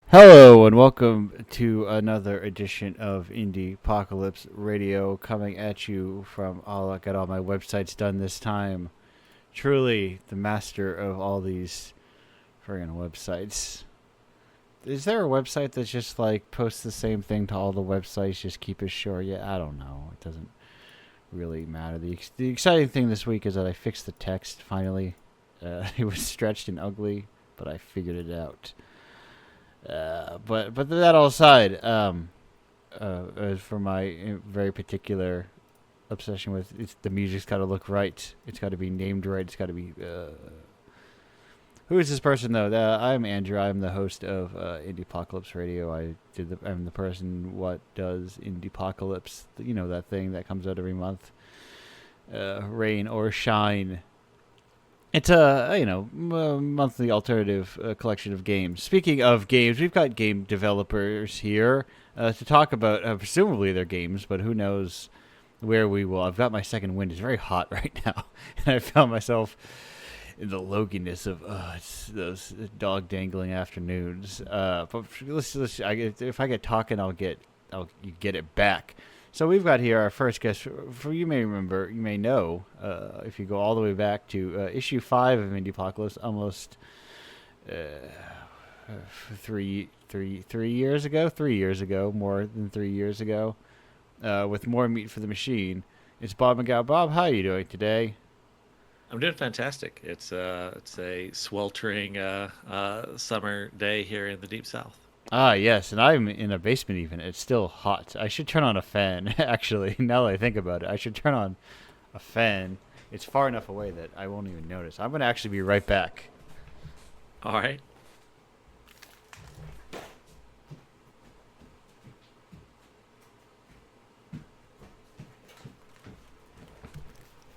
Hello and welcome to another edition of Indiepocalypse Radio, coming at you from I got all my websites done this time. Truly the master of all these friggin' websites. Is there a website that just like posts the same thing to all the websites, just keep it short? Yeah, I don't know. It doesn't really matter. The exciting thing this week is that I fixed the text finally. It was stretched and ugly, but I figured it out. But that all aside, for my very particular obsession with the music's got to look right. It's got to be named right. It's got to be. Who is this person though? I'm Andrew. I'm the host of Indiepocalypse Radio. I'm the person what does Indiepocalypse. You know that thing that comes out every month. Rain or shine. It's a monthly alternative collection of games. Speaking of games, we've got game developers here to talk about presumably their games, but who knows where we will. I've got my second wind. It's very hot right now, and I found myself in the loginess of it's those dog dangling afternoons. But if I get talking, I'll you get it back. So we've got here our first guest. For you may remember, you may know, if you go all the way back to issue 5 of Indiepocalypse, almost uh, 3 years ago, 3 years ago, more than 3 years ago, with more meat for the machine. It's Bob McGow. Bob, how are you doing today? I'm doing fantastic. It's a sweltering summer day here in the deep south. Ah, yes, and I'm in a basement even. It's still hot. I should turn on a fan, actually, now that I think about it. I should turn on a fan. It's far enough away that I won't even notice. I'm going to actually be right back. All right.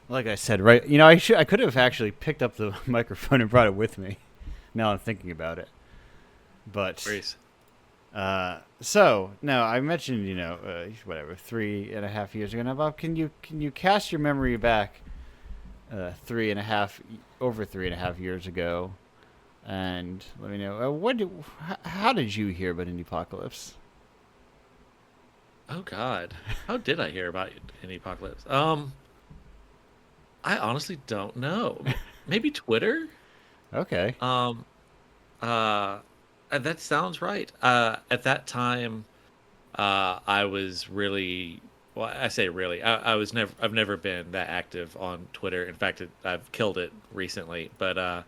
Like I said, right, I could have actually picked up the microphone and brought it with me. Now I'm thinking about it. But Worries. so now I mentioned, whatever, 3.5 years ago. Now, Bob, can you cast your memory back, 3.5 years ago, and let me know how did you hear about Indiepocalypse? Oh God, how did I hear about any apocalypse? I honestly don't know. Maybe Twitter. Okay. Um, uh, that sounds right. At that time, I was really, well, I say really, I've never been that active on Twitter. In fact, I've killed it recently. But at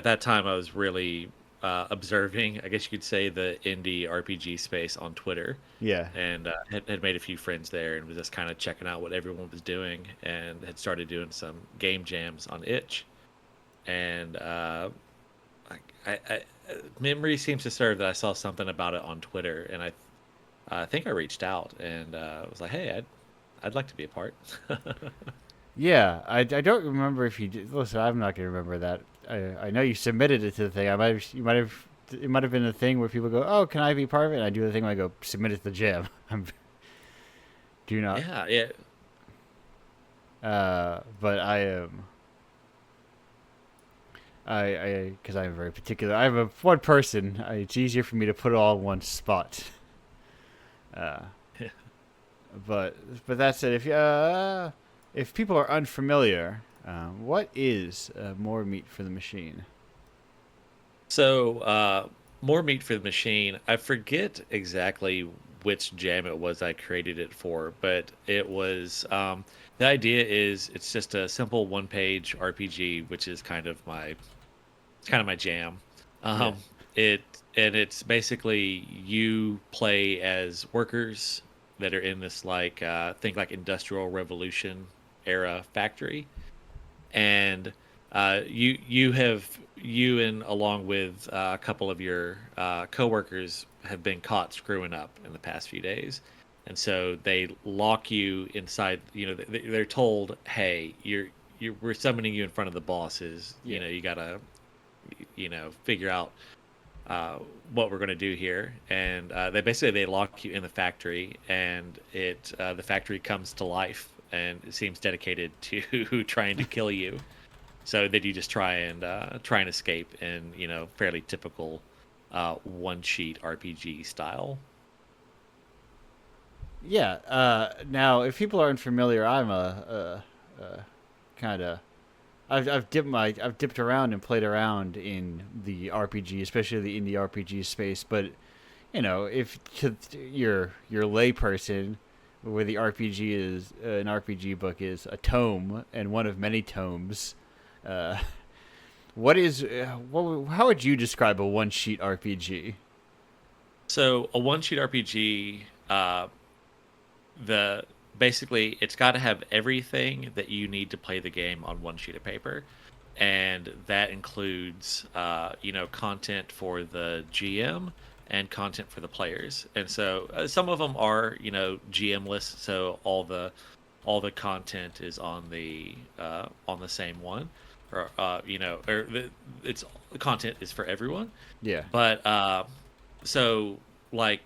that time, I was really observing, I guess you could say, the indie RPG space on Twitter, Yeah. and had made a few friends there, and was just kind of checking out what everyone was doing, and had started doing some game jams on itch. And I memory seems to serve that I saw something about it on Twitter, and I think I reached out and was like, "Hey, I'd like to be a part." Yeah, I don't remember if you did. Listen, I'm not gonna remember that. I know you submitted it to the thing. It might have been a thing where people go, "Oh, can I be part of it?" And I do the thing where I go, "Submit it to the jam." Do not. Yeah, yeah. But I am. Because I'm very particular. I'm a one person. It's easier for me to put it all in one spot. Uh, but that said, if people are unfamiliar, what is more meat for the machine? So, more meat for the machine. I forget exactly which jam it was I created it for, but it was the idea is it's just a simple one-page RPG, which is kind of my jam. Yeah. Um, it and it's basically you play as workers that are in this like think like industrial revolution era factory, and you and along with a couple of your coworkers have been caught screwing up in the past few days, and so they lock you inside. You know, they're told, "Hey, we're summoning you in front of the bosses. You Yeah. know, you gotta figure out what we're going to do here." And they lock you in the factory, and the factory comes to life, and it seems dedicated to trying to kill you. So that you just try and escape in fairly typical one sheet RPG style. Yeah. Now, if people aren't familiar, I'm a kind of I've dipped around and played around in the RPG, especially the indie RPG space. But if to your layperson, where the RPG is an RPG book is a tome and one of many tomes, uh, how would you describe a one sheet RPG? So a one sheet RPG, the basically it's got to have everything that you need to play the game on one sheet of paper, and that includes content for the GM and content for the players. And so some of them are GM lists, so all the content is on the same one, or it's the content is for everyone. Yeah. But so like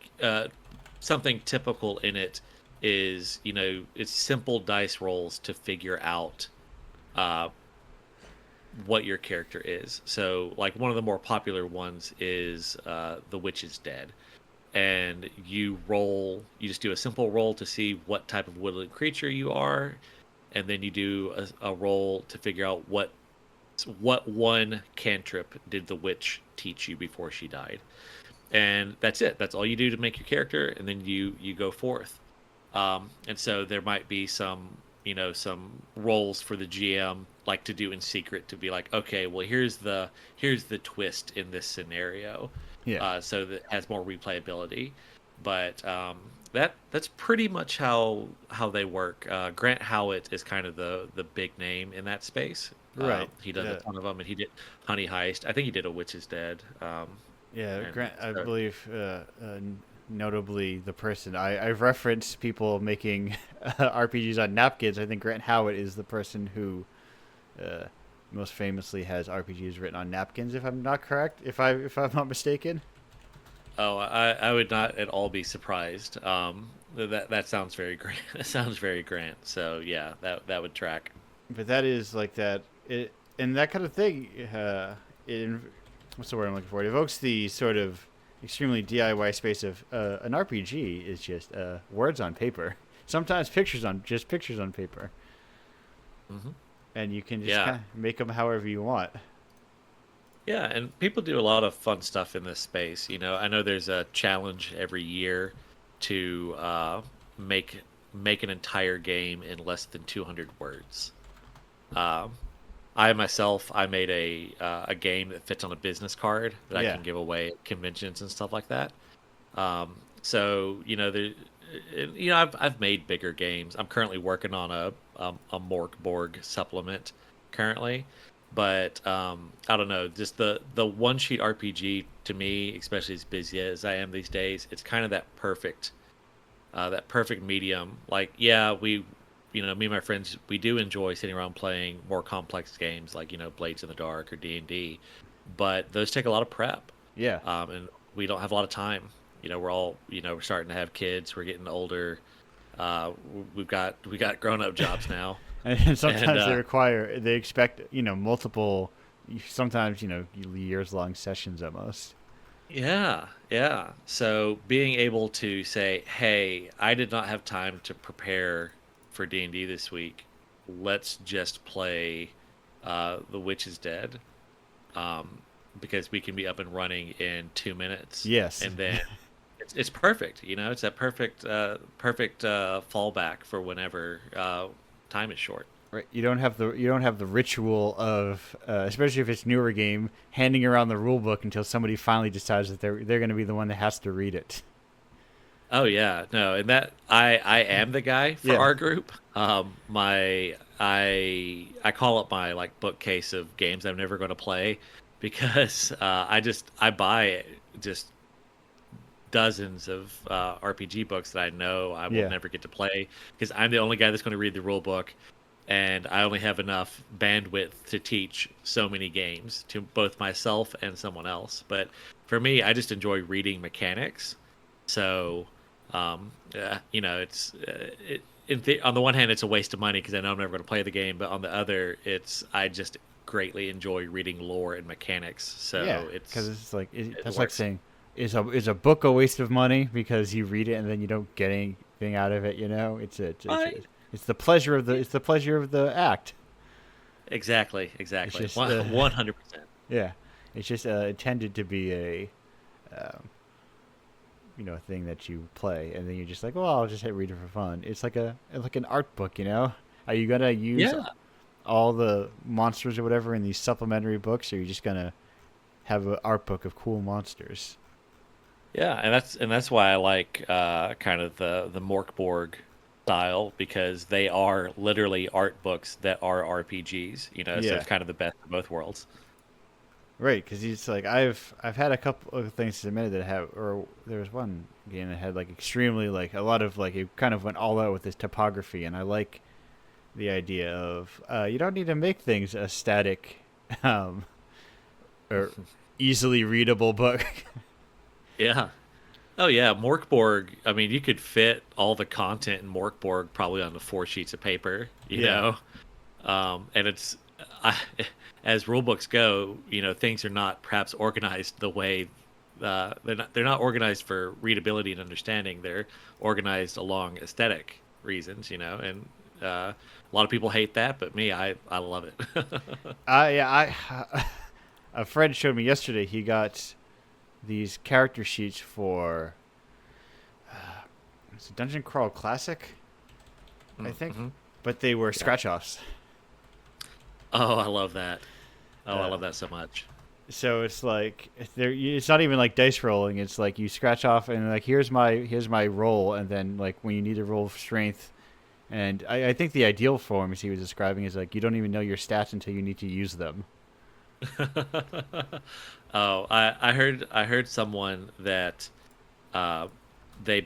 something typical in it is it's simple dice rolls to figure out uh, what your character is. So like one of the more popular ones is The Witch is Dead, and you just do a simple roll to see what type of woodland creature you are, and then you do a roll to figure out what one cantrip did the witch teach you before she died. And that's it. That's all you do to make your character, and then you go forth. And so there might be some roles for the GM like to do in secret to be like, okay, well here's the twist in this scenario, Yeah. so that it has more replayability. But that's pretty much how they work. Grant Howitt is kind of the big name in that space. Right. He does a Yeah. ton of them, and he did Honey Heist. I think he did A Witch is Dead. Yeah, And Grant, I so, believe, notably the person I've referenced people making RPGs on napkins. I think Grant Howitt is the person who uh, most famously has RPGs written on napkins. If I'm not correct, if I'm not mistaken. oh, I would not at all be surprised. That sounds very Grant. That sounds very Grant. So yeah, that would track. But that is like that. And that kind of thing. It, what's the word I'm looking for? It evokes the sort of extremely DIY space of an RPG is just words on paper. Sometimes pictures on paper, Hmm. and you can just Yeah, kind of make them however you want. yeah, and people do a lot of fun stuff in this space. I know there's a challenge every year to make an entire game in less than 200 words. Um, I made a game that fits on a business card that I Yeah. can give away at conventions and stuff like that. So I've made bigger games. I'm currently working on a Morkborg supplement currently, but I don't know. Just the one sheet RPG to me, especially as busy as I am these days, it's kind of that perfect medium. Like, yeah, me and my friends, we do enjoy sitting around playing more complex games like Blades in the Dark or D&D, but those take a lot of prep, Yeah. and we don't have a lot of time. We're all we're starting to have kids. We're getting older. We got grown up jobs now, And and sometimes they expect multiple, sometimes years long sessions almost. yeah, yeah. So being able to say, "Hey, I did not have time to prepare for D&D this week. Let's just play The Witch is Dead." Um, because we can be up and running in 2 minutes, Yes. and then it's perfect. It's that perfect fallback for whenever time is short. Right. You don't have the ritual of especially if it's newer game handing around the rule book until somebody finally decides that they're going to be the one that has to read it. Oh yeah, no, and that I am the guy for Yeah. our group. My I call it my like bookcase of games I'm never going to play because I buy just dozens of RPG books that I know I will Yeah. never get to play because I'm the only guy that's going to read the rule book, and I only have enough bandwidth to teach so many games to both myself and someone else. But for me, I just enjoy reading mechanics. So, on the one hand, it's a waste of money because I know I'm never going to play the game, but on the other, it's I just greatly enjoy reading lore and mechanics. Yeah, So because it's like it that's like works. saying, is a book a waste of money because you read it and then you don't get anything out of it? You know, Right. it's the pleasure of the act. Exactly. It's Exactly. just 100%. yeah, it's just intended to be a um, a thing that you play, and then you're just like, well, I'll just hit read it for fun. It's like an art book, you know. Are you gonna use Yeah. all the monsters or whatever in these supplementary books, or are you just gonna have an art book of cool monsters? Yeah, and that's why I like kind of the Morkborg style because they are literally art books that are RPGs, so Yeah, it's kind of the best of both worlds. right. Because it's like I've had a couple of things submitted that have, or there was one game that had like extremely like a lot of like it kind of went all out with this topography, and I like the idea of you don't need to make things a static um, or easily readable book. Yeah. Oh yeah, Morkborg. I mean, you could fit all the content in Morkborg probably onto 4 sheets of paper, Yeah, and I, as rule books go, things are not perhaps organized the way they're not organized for readability and understanding. They're organized along aesthetic reasons, and a lot of people hate that, but me, I love it. yeah. A friend showed me yesterday. He got these character sheets for it's a Dungeon Crawl Classic, I think, Mm-hmm. but they were Yeah. scratch offs. Oh, I love that. Oh, I Uh, love that so much. so it's like it's not even like dice rolling. It's like you scratch off and like here's my roll, and then like when you need to roll strength. And I think the ideal form, as he was describing, is like you don't even know your stats until you need to use them. Oh, I heard someone that uh, they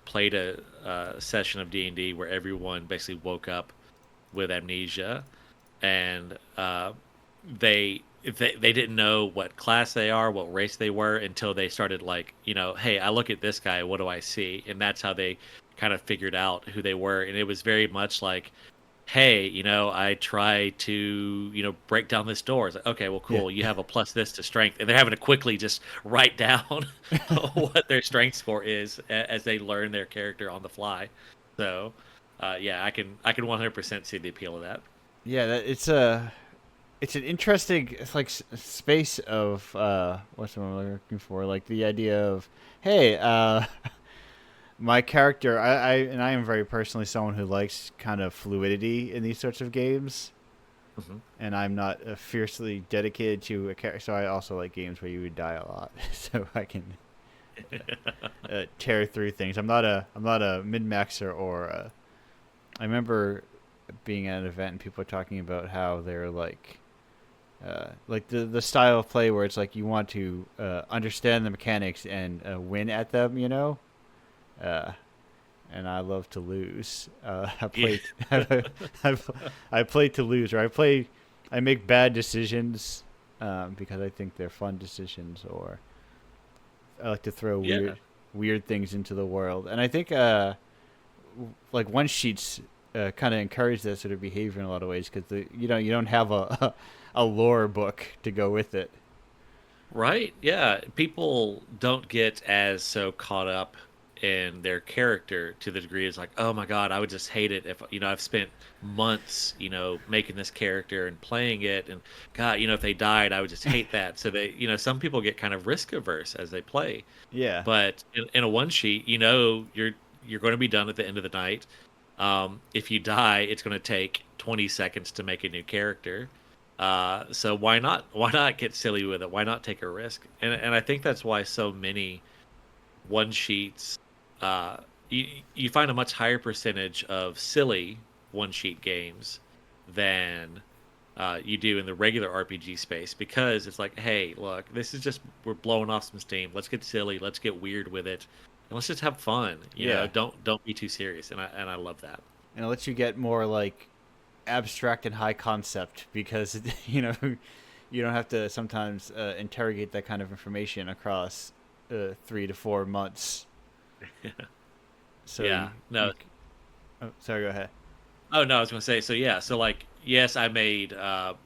played a session of D&D where everyone basically woke up with amnesia, and they didn't know what class they are, what race they were until they started like, hey, I look at this guy, what do I see? And that's how they kind of figured out who they were. And it was very much like, hey, I try to, break down this door. It's like, okay, well, Yeah, cool. You have a plus this to strength. And they're having to quickly just write down what their strength score is as they learn their character on the fly. So, yeah, I can 100% see the appeal of that. yeah. It's an interesting it's like space of what's the word I'm looking for? Like the idea of hey, my character. I am very personally someone who likes kind of fluidity in these sorts of games, Hmm. and I'm not fiercely dedicated to a character. So I also like games where you would die a lot, so I can tear through things. I'm not a min maxer or I remember being at an event and people were talking about how they're like the style of play where it's like you want to understand the mechanics and win at them, you know. Uh, and I love to lose. I Yeah. play I, I play to lose, or I make bad decisions because I think they're fun decisions, or I like to throw Yeah. weird things into the world, and I think like one sheets kind of encourage that sort of behavior in a lot of ways because you don't have a lore book to go with it. Right. Yeah. People don't get as so caught up in their character to the degree it's like, oh my God, I would just hate it if, I've spent months, making this character and playing it. And God, if they died, I would just hate that. So some people get kind of risk averse as they play. Yeah, But in a one sheet, you're going to be done at the end of the night. If you die, it's going to take 20 seconds to make a new character. So why not? Why not get silly with it? Why not take a risk? And I think that's why so many one sheets. Uh, you find a much higher percentage of silly one sheet games than you do in the regular RPG space because it's like, hey, look, this is just we're blowing off some steam. Let's get silly. Let's get weird with it, and let's just have fun. yeah, Don't be too serious. And I love that. and it lets you get more like abstract and high concept because you don't have to sometimes interrogate that kind of information across 3 to 4 months. So Yeah. No. oh, sorry, go ahead. Oh no, I was gonna say. So yeah. So like yes, I made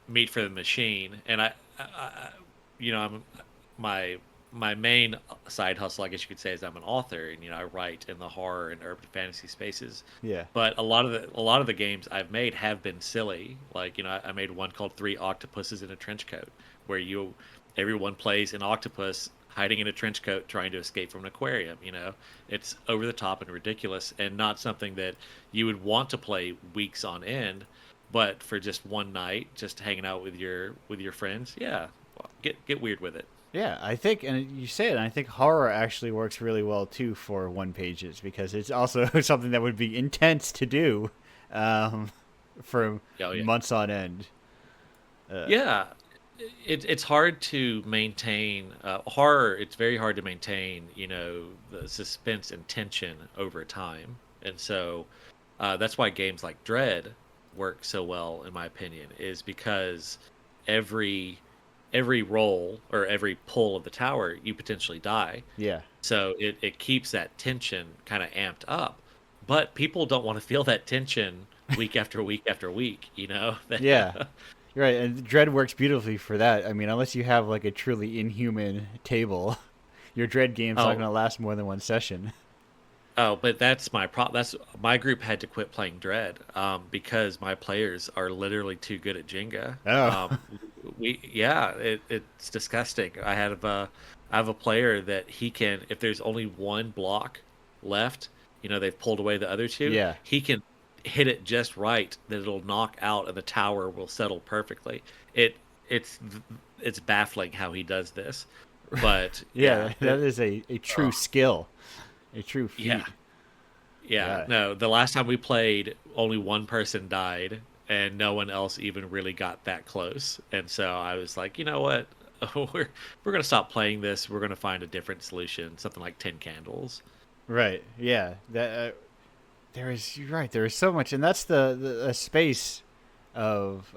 Meat for the Machine, and I I'm my my main side hustle, I guess you could say, is I'm an author, and I write in the horror and urban fantasy spaces. Yeah. But a lot of the games I've made have been silly. Like I made one called Three Octopuses in a Trench Coat, where everyone plays an octopus hiding in a trench coat trying to escape from an aquarium. It's over the top and ridiculous, and not something that you would want to play weeks on end. But for just one night, just hanging out with your friends, yeah, well, get weird with it. Yeah, I think, and you say it, and I think horror actually works really well too for one pages because it's also something that would be intense to do um, for Oh yeah, months on end. yeah. It's hard to maintain horror. It's very hard to maintain, the suspense and tension over time, and so that's why games like Dread work so well, in my opinion, is because every every roll or every pull of the tower, you potentially die. Yeah, So it keeps that tension kind of amped up. But people don't want to feel that tension week after week after week, yeah, you're right. And Dread works beautifully for that. I mean, unless you have like a truly inhuman table, your Dread game's not Oh, going to last more than one session. oh, but that's my problem. That's my group had to quit playing Dread because my players are literally too good at Jenga. Oh, Yeah, it's disgusting. I have a player that he can, if there's only one block left, they've pulled away the other two, yeah, he can hit it just right that it'll knock out and the tower will settle perfectly. It it's it's baffling how he does this, but yeah, yeah. That is a true skill, a true yeah. feat. Yeah, Yeah, no, the last time we played, only one person died, and no one else even really got that close. And so I was like, you know what? We're gonna stop playing this. We're gonna find a different solution, something like 10 candles. right. Yeah, that there is. You're right. There is so much, and that's the space of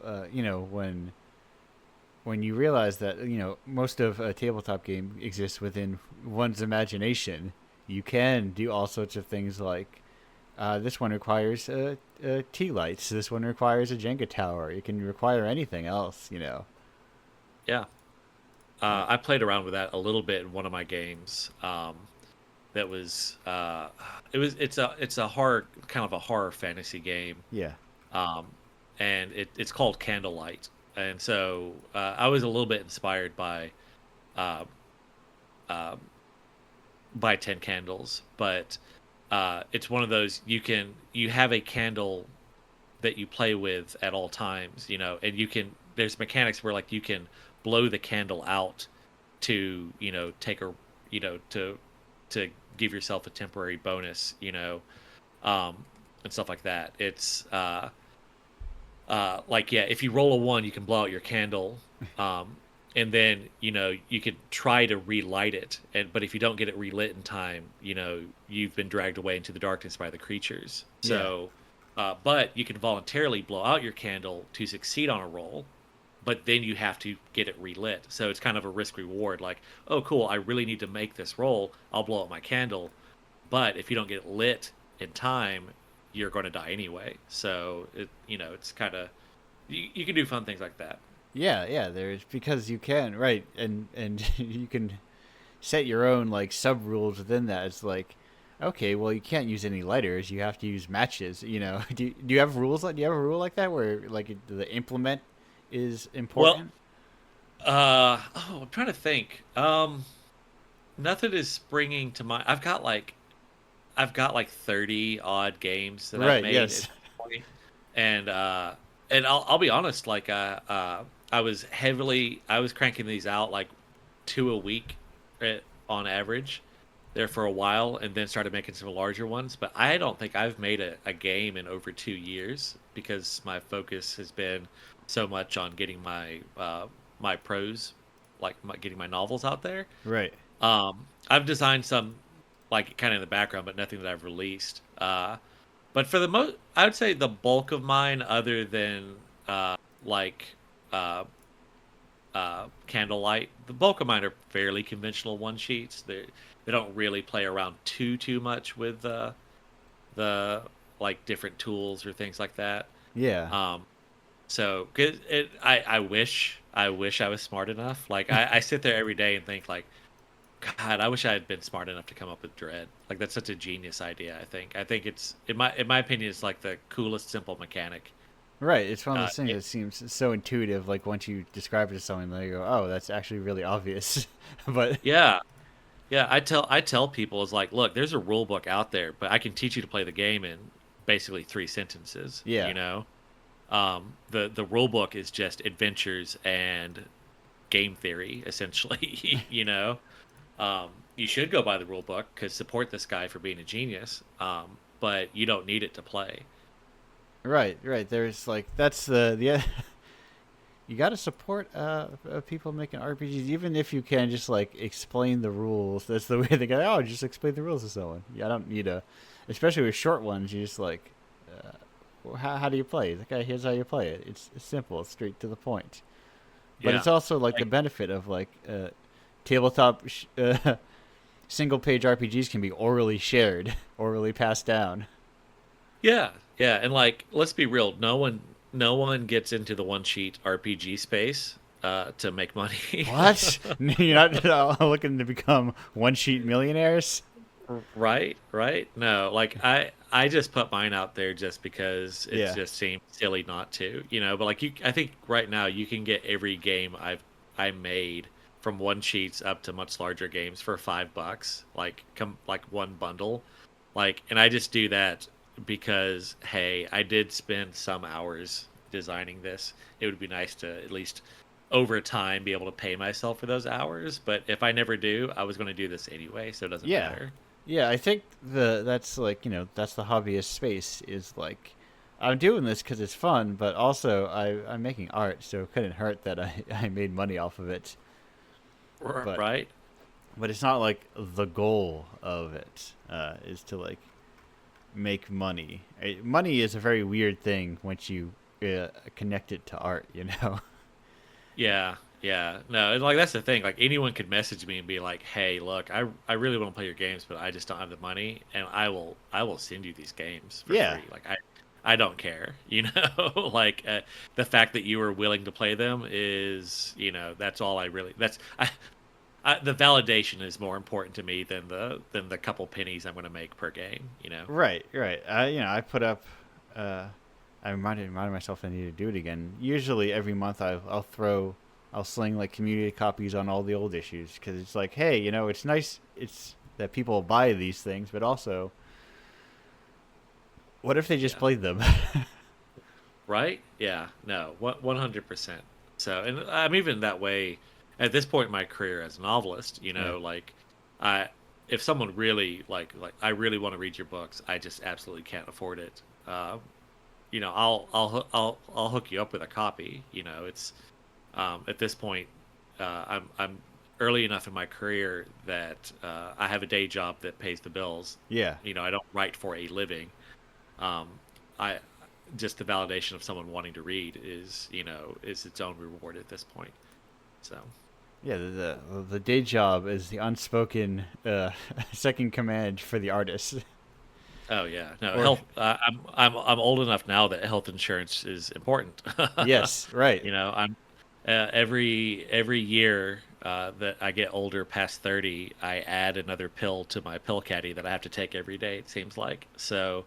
when you realize that most of a tabletop game exists within one's imagination. You can do all sorts of things like this one requires tea lights. This one requires a Jenga tower. You can require anything else. Yeah, I played around with that a little bit in one of my games. That was it's a horror, kind of a horror fantasy game. Yeah, um, and it's called Candlelight. And so I was a little bit inspired uh, uh, by 10 Candles, but it's one of those you have a candle that you play with at all times, and there's mechanics where like you can blow the candle out to take a to give yourself a temporary bonus, and stuff like that. It's like, yeah, if you roll a one, you can blow out your candle, and then you could try to relight it, but if you don't get it relit in time, you've been dragged away into the darkness by the creatures. yeah, So, but you can voluntarily blow out your candle to succeed on a roll, but then you have to get it relit. So it's kind of a risk reward. Like, oh, cool, I really need to make this roll. I'll blow out my candle, but if you don't get it lit in time, you're going to die anyway. So it's kind of you can do fun things like that. yeah, yeah. There's because you can, right, and you can set your own like sub rules within that. It's like, okay, well, you can't use any lighters. You have to use matches. Do you have rules? Do you have a rule like that where like the implement is Well, important? I'm trying to think. Nothing is springing to mind. I've got like 30 odd games that I've Right. made at Yes. this point. And I'll be honest, like I was cranking these out like two a week, on average there for a while, and then started making some larger ones. But I don't think I've made a game in over 2 years because my focus has been so much on getting my prose, like getting my novels out there. Right. I've designed some, like, kind of in the background, but nothing that I've released. But for the most, I would say the bulk of mine, other than like uh, Candlelight, the bulk of mine are fairly conventional one sheets. They don't really play around too much with the like different tools or things like that. Yeah. Um, So, 'cause I wish I was smart enough. Like I sit there every day and think like, God, I wish I had been smart enough to come up with Dread. Like that's such a genius idea. I think it's in my opinion, it's like the coolest simple mechanic. Right. It's one of those things It, that seems so intuitive. Like once you describe it to someone, they go, "Oh, that's actually really obvious." But yeah, yeah. I tell people is like, look, there's a rule book out there, but I can teach you to play the game in basically 3 sentences. yeah, You know, the rule book is just adventures and game theory essentially. You know, you should go by the rule book because support this guy for being a genius. But you don't need it to play. right, right. There's like that's the you got to support people making RPGs, even if you can just like explain the rules. That's the way they go. Oh, just explain the rules to someone. Yeah, I don't need a, especially with short ones. You just like, well, how do you play? Like, okay, here's how you play it. It's simple. It's straight to the point. But Yeah, it's also like the like benefit of like tabletop single page RPGs can be orally shared, orally passed down. yeah, yeah, and like let's be real, no one gets into the one sheet RPG space to make money. What? You're not looking to become one sheet millionaires? Right, right. No, like I just put mine out there just because it Yeah. just seemed silly not to, you know. But like you, I think right now you can get every game I made from one sheets up to much larger games for $5, like come like one bundle, like, and I just do that because hey, I did spend some hours designing this. It would be nice to at least over time be able to pay myself for those hours. But if I never do, I was going to do this anyway, so it doesn't Yeah. matter. Yeah, I think that's like, that's the hobbyist space is like I'm doing this cuz it's fun, but also I'm making art, so it couldn't hurt that I made money off of it. But Right? it's not like the goal of it is to like make money. Money is a very weird thing once you connect it to art, you know. Yeah, yeah. No, and like that's the thing. Like anyone could message me and be like, "Hey, look, I really want to play your games, but I just don't have the money, and I will send you these games for Yeah. free." Like I don't care, you know. Like the fact that you are willing to play them is, you know, that's all I really. The validation is more important to me than the couple pennies I'm going to make per game, you know. Right, right. I put up. Uh, I reminded myself I need to do it again. Usually every month I'll sling like community copies on all the old issues because it's like, hey, it's nice. It's that people buy these things, but also, what if they just Yeah. played them? Right? Yeah. No. 100%. So, and I'm even that way at this point in my career as a novelist. You Yeah, know, like I, if someone really like I really want to read your books, I just absolutely can't afford it. You know, I'll hook you up with a copy. You know, it's at this point, I'm early enough in my career that I have a day job that pays the bills. yeah, You know, I don't write for a living. Um, I just the validation of someone wanting to read is, you know, is its own reward at this point. So, yeah. The day job is the unspoken second command for the artist. oh yeah, no Or health. I'm old enough now that health insurance is important. yes, right. You know, I'm every year that I get older past 30, I add another pill to my pill caddy that I have to take every day. It seems like so.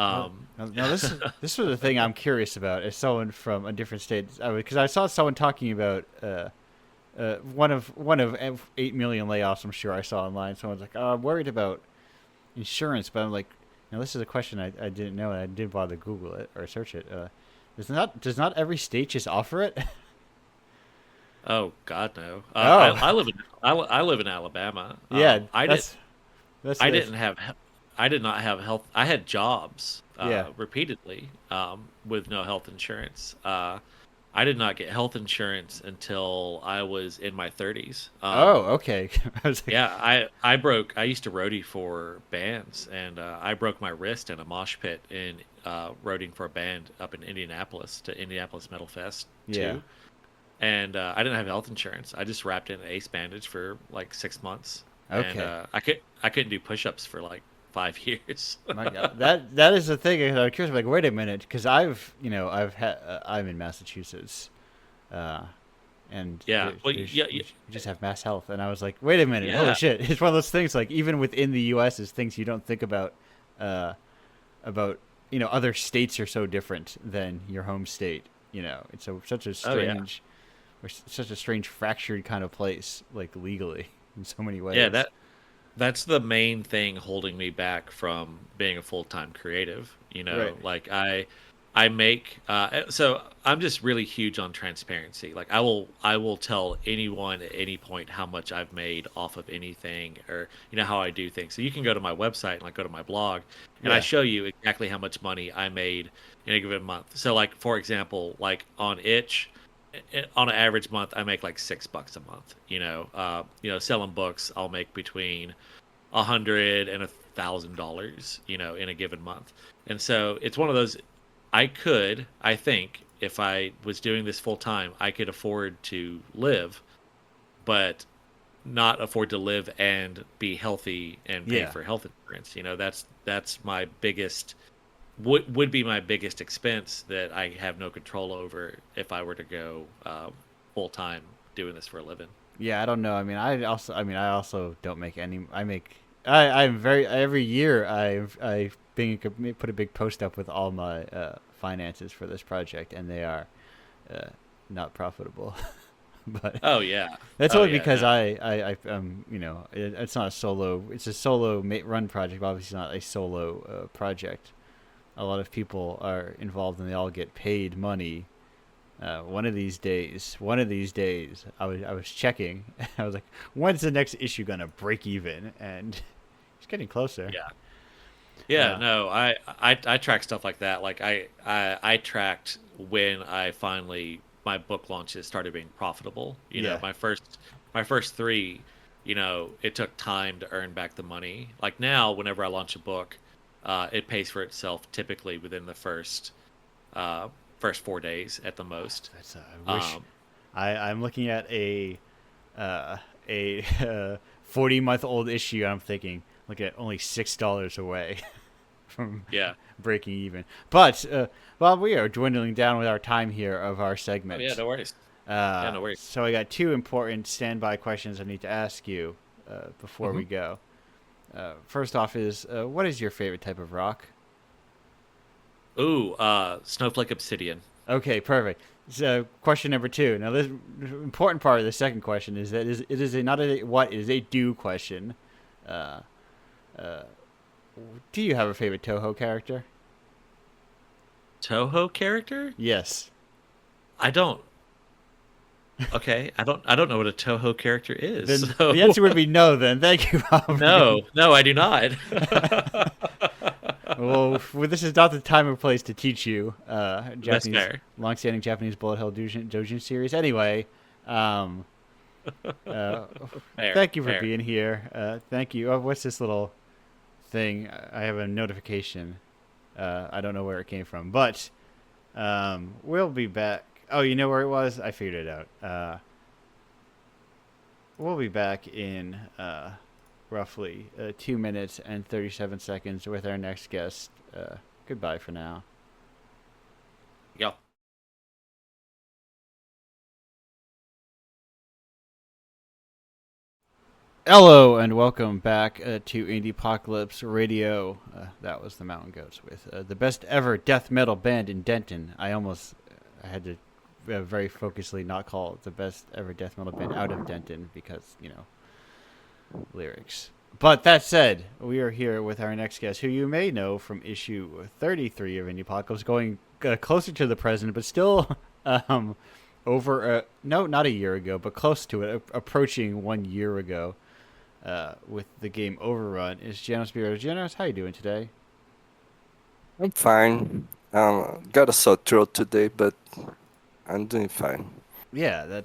Well, Um, now this was the thing I'm curious about. As someone from a different state, because I saw someone talking about one of 8 million layoffs. I'm sure I saw online. Someone's like, "Oh, I'm worried about insurance," but I'm like, this is a question I didn't know, and I didn't bother to Google it or search it. Does not every state just offer it? oh God, no. Oh, I live in Alabama. yeah, I that's I this. didn't have I did not have health. I had jobs Yeah. repeatedly with no health insurance. I did not get health insurance until I was in my 30s. Oh, okay. I was like, Yeah, I used to roadie for bands, and I broke my wrist in a mosh pit in roading for a band up in Indianapolis to Indianapolis Metal Fest yeah. 2. And I didn't have health insurance. I just wrapped in an ace bandage for like 6 months, and Okay. I couldn't do push-ups for like 5 years. My God, that is the thing. I'm curious. I'm like, wait a minute, because I've had I'm in Massachusetts, uh, and Yeah. Well, yeah, we just have Mass Health, and I was like, wait a minute, holy yeah. shit! It's one of those things. Like even within the U.S., is things you don't think uh, about other states are so different than your home state. It's such a Oh yeah. strange, or such a strange fractured kind of place, like legally in so many Yeah, ways. that's the main thing holding me back from being a full-time creative. Right. Like I make so I'm just really huge on transparency. Like I will tell anyone at any point how much I've made off of anything, or how I do things. So you can go to my website and like go to my blog, and I Yeah. show you exactly how much money I made in a given month. So like for example, like on Itch, on an average month I make like $6 a month. Selling books I'll make between $100 and $1,000, in a given month. And so it's one of those. I think, if I was doing this full time, I could afford to live, but not afford to live and be healthy and pay Yeah. for health insurance. That's my biggest would be my biggest expense that I have no control over if I were to go full time doing this for a living. Yeah, I don't know. I also don't make any. I'm very every year put a big post up with all my finances for this project, and they are uh, not profitable. But Oh yeah. that's Oh only yeah. because No. it's not a solo. It's a solo run project, but obviously not a solo project. A lot of people are involved, and they all get paid money. One of these days, I was checking. I was like, when's the next issue gonna break even? And it's getting closer. Yeah. Yeah, Uh, no, I track stuff like that. Like I tracked when I finally my book launches started being profitable. yeah, My first three, it took time to earn back the money. Like now, whenever I launch a book, it pays for itself typically within the uh first 4 days at the most. I wish. Um, I'm looking at uh, a 40-month-old issue. I'm thinking, look at only $6 away from yeah. breaking even. But Bob, we are dwindling down with our time here of our Oh yeah, segment. no worries. Yeah, no worries. So I got two important standby questions I need to ask you before Hmm. we go. First off, is what is your favorite type of rock? Ooh, Snowflake Obsidian. Okay, perfect. So, question number two. Now, this important part of the second question is that it is a not a what, it is a do question. Uh, uh, do you have a favorite Toho character? Toho character? Yes. I don't. Okay, I don't know what a Toho character is. Then the So answer would be no. Then thank you, Bob. no, no, I do not. Well, this is not the time or place to teach you That's Japanese, fair. long-standing Japanese bullet hell dojin series. Anyway, um, uh, Fair, thank you for fair. being here. Thank you. Oh, what's this little thing? I have a notification. I don't know where it came from, but we'll be back. Oh, you know where it was? I figured it out. We'll be back in roughly 2 minutes and 37 seconds with our next guest. Goodbye for now. Go. Hello and welcome back to Indiepocalypse Radio. That was the Mountain Goats with the best ever death metal band in Denton. I had to very focusedly not call it the best ever death metal band out of Denton because, lyrics. But that said, we are here with our next guest, who you may know from issue 33 of Indiepocalypse, going closer to the present, but still over, no, not a year ago, but close to it, approaching 1 year ago. With the game Overrun is Janos Beard. Janos, how you doing today? I'm fine. Got a sore throat today, but I'm doing fine. Yeah,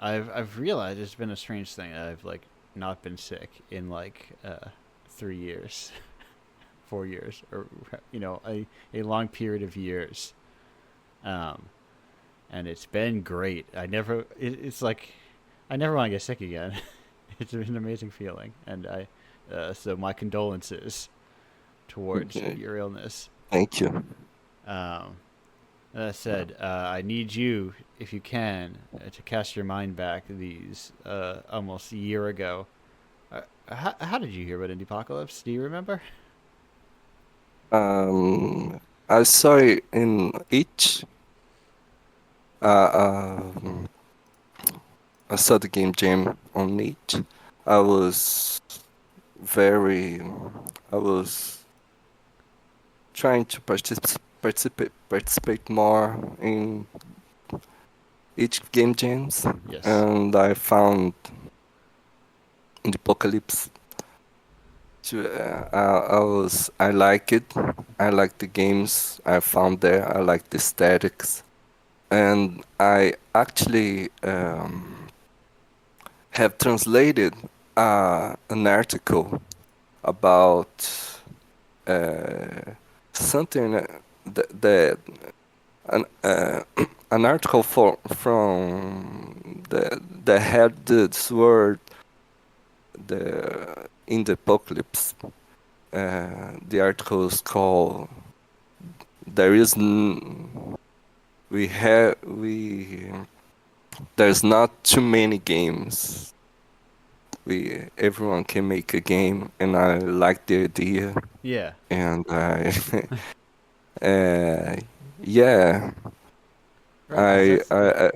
I've realized it's been a strange thing. I've like not been sick in like 3 years, 4 years, or a long period of years. Um, and it's been great. It's like I never want to get sick again. It's an amazing feeling, and I So my condolences towards Okay. your illness. Thank you. Um, that said, I need you, if you can, to cast your mind back these almost a year ago. How did you hear about Indiepocalypse? Do you remember? Um, I saw it in each. Um, I saw the game jam on each. I was very. I was trying to participate more in each game jams, Yes. and I found in the apocalypse. I like it. I like the games I found there. I like the aesthetics, and I actually have translated an article about something that an an article from the had this word the in the apocalypse. The article is called "There is we have we there's not too many games. We everyone can make a game, and I like the idea, Yeah. and I uh, yeah, Right, because I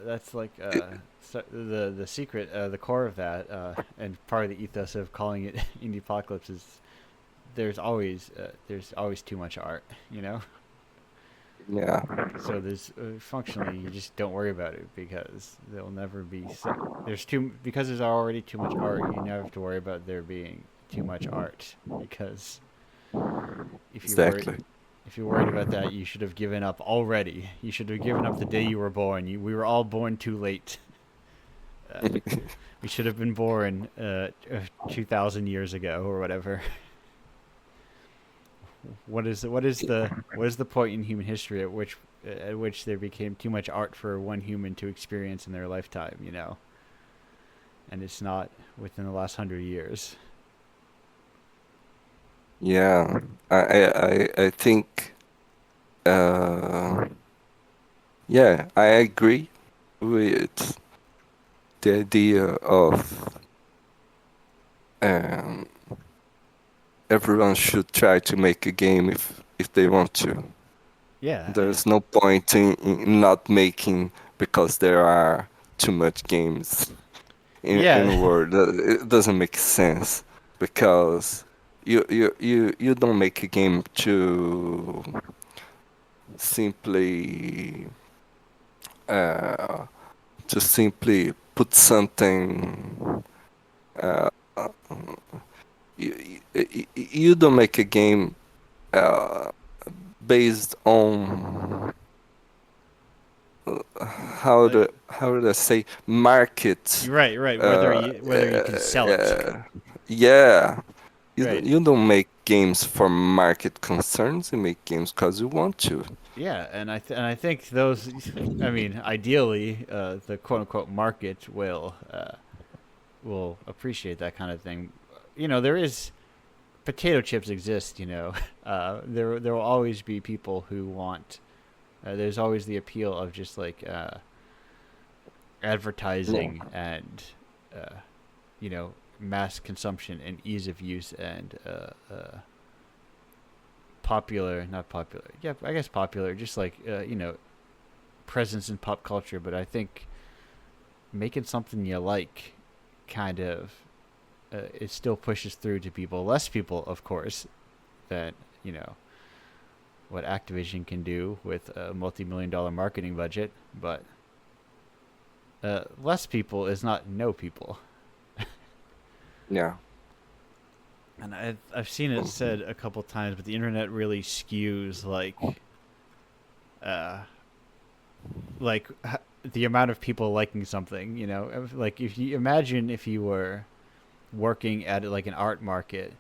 that's like the secret, the core of that, and part of the ethos of calling it indie apocalypse is there's always too much art, you know. yeah, So there's functionally you just don't worry about it because there'll never be so, there's too because there's already too much art. You never have to worry about there being too much art because if you worry exactly. if you're worried about that, you should have given up already. You should have given up the day you were born. We were all born too late. We should have been born 2,000 years ago or whatever. What is the point in human history at which there became too much art for one human to experience in their lifetime? You know, and it's not within the last 100 years. Yeah, I think uh, yeah, I agree with the idea of um, everyone should try to make a game if they want to. Yeah, There's no point in not making because there are too much games in yeah, the world. It doesn't make sense because you don't make a game simply uh, to simply put something. Uh, you don't make a game uh, based on like how do I say market. you're right, right. Uh, Whether you can sell it, yeah, right? you don't make games for market concerns. You make games because you want to. Yeah, and I think those, I mean, ideally, the quote unquote market will appreciate that kind of thing. You know, there is potato chips exist. You know, there will always be people who want. There's always the appeal of just like Yeah, advertising and uh, you know mass consumption and ease of use and popular, not popular. Yeah, I guess popular. Just like you know presence in pop culture, but I think making something you like kind of it still pushes through to people. Less people, of course, than you know what Activision can do with a multi-million-dollar marketing budget, but less people is not no people. yeah, And I've seen it said a couple times, but the internet really skews uh like the amount of people liking something. You know, like if you imagine if you were working at like an art market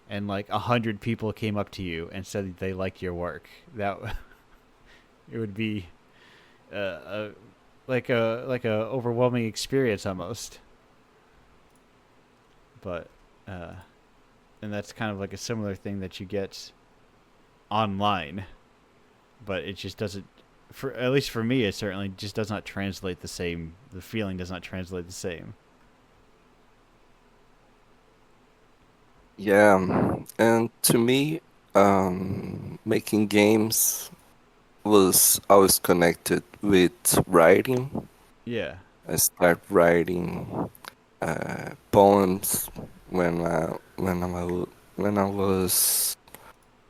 and like 100 people came up to you and said that they liked your work, that it would be a like a overwhelming experience almost. but uh, and that's kind of like a similar thing that you get online, but it just doesn't. For at least for me, it certainly just does not translate the same. The feeling does not translate the same. Yeah, and to me, making games was always connected with writing. Yeah, I started writing poems when I was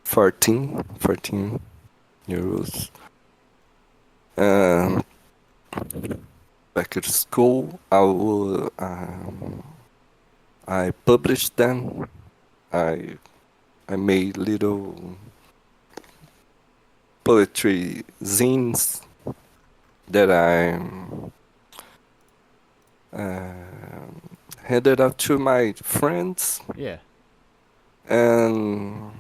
14 years. Um, Back at school, I published them. I I made little poetry zines that I uh, handed out to my friends, yeah, and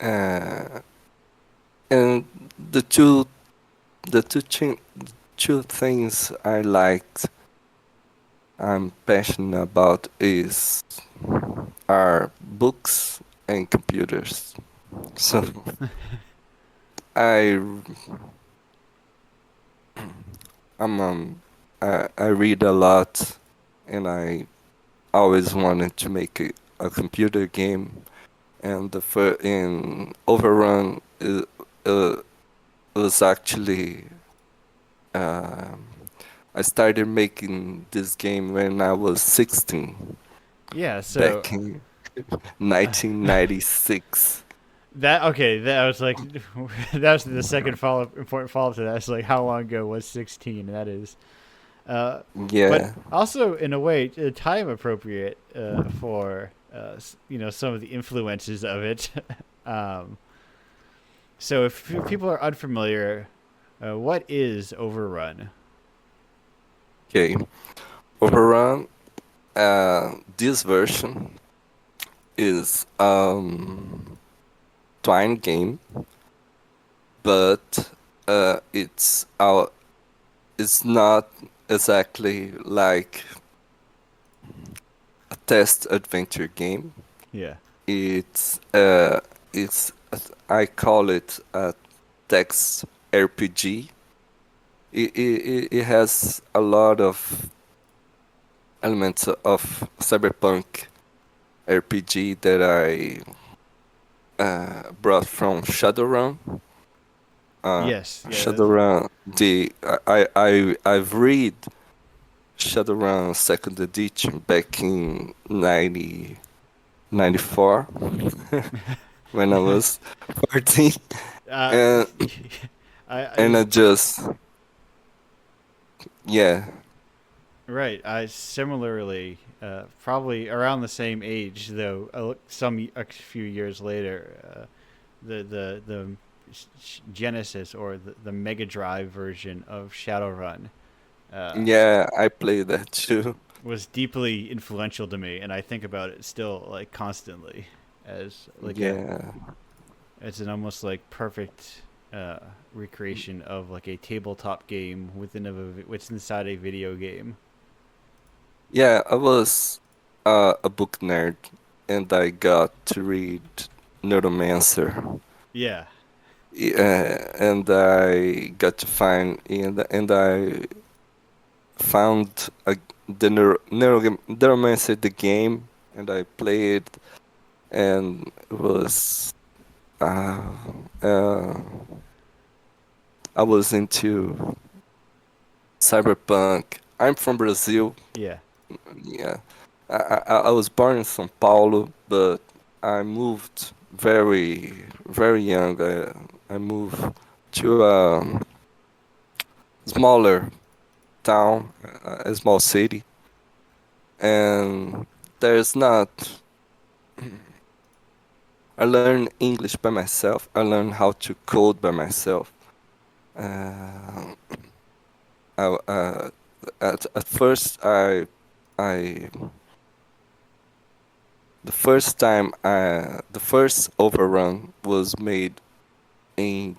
uh, and the the two chi- two things I'm passionate about is are books and computers. So I I'm I read a lot, and I always wanted to make a computer game. And in Overrun uh, was actually um I started making this game when I was 16, yeah. So back in 1996. that okay. That was like that was the second follow important follow up to that. It's like how long ago was 16? That is, but Yeah, also in a way time appropriate for some of the influences of it. um, so if people are unfamiliar, what is Overrun? okay. Overrun, this version is twine game, but it's not exactly like a test adventure game. Yeah. It's it's I call it a text RPG. It has a lot of elements of cyberpunk RPG that I brought from Shadowrun. Yes. Yeah. Shadowrun, I've read Shadowrun Second Edition back in 1994 when I was 14, Uh, and I I just yeah, right. I similarly, probably around the same age, though. A few years later, the Genesis or the Mega Drive version of Shadowrun uh, yeah, I play that too. was deeply influential to me, and I think about it still like constantly as like a Yeah, it's an almost like perfect uh, recreation of like a tabletop game within inside a video game. yeah, I was a book nerd, and I got to read Neuromancer. Yeah. Yeah, and I got to find and I found Neuromancer the game, and I played, and it was uh, uh, I was into cyberpunk. I'm from Brazil. Yeah. Yeah, I was born in São Paulo, but I moved very young. I moved to a smaller town, a small city, and there's not. I learned English by myself. I learned how to code by myself. Uh, at first, I the first time the first overrun was made in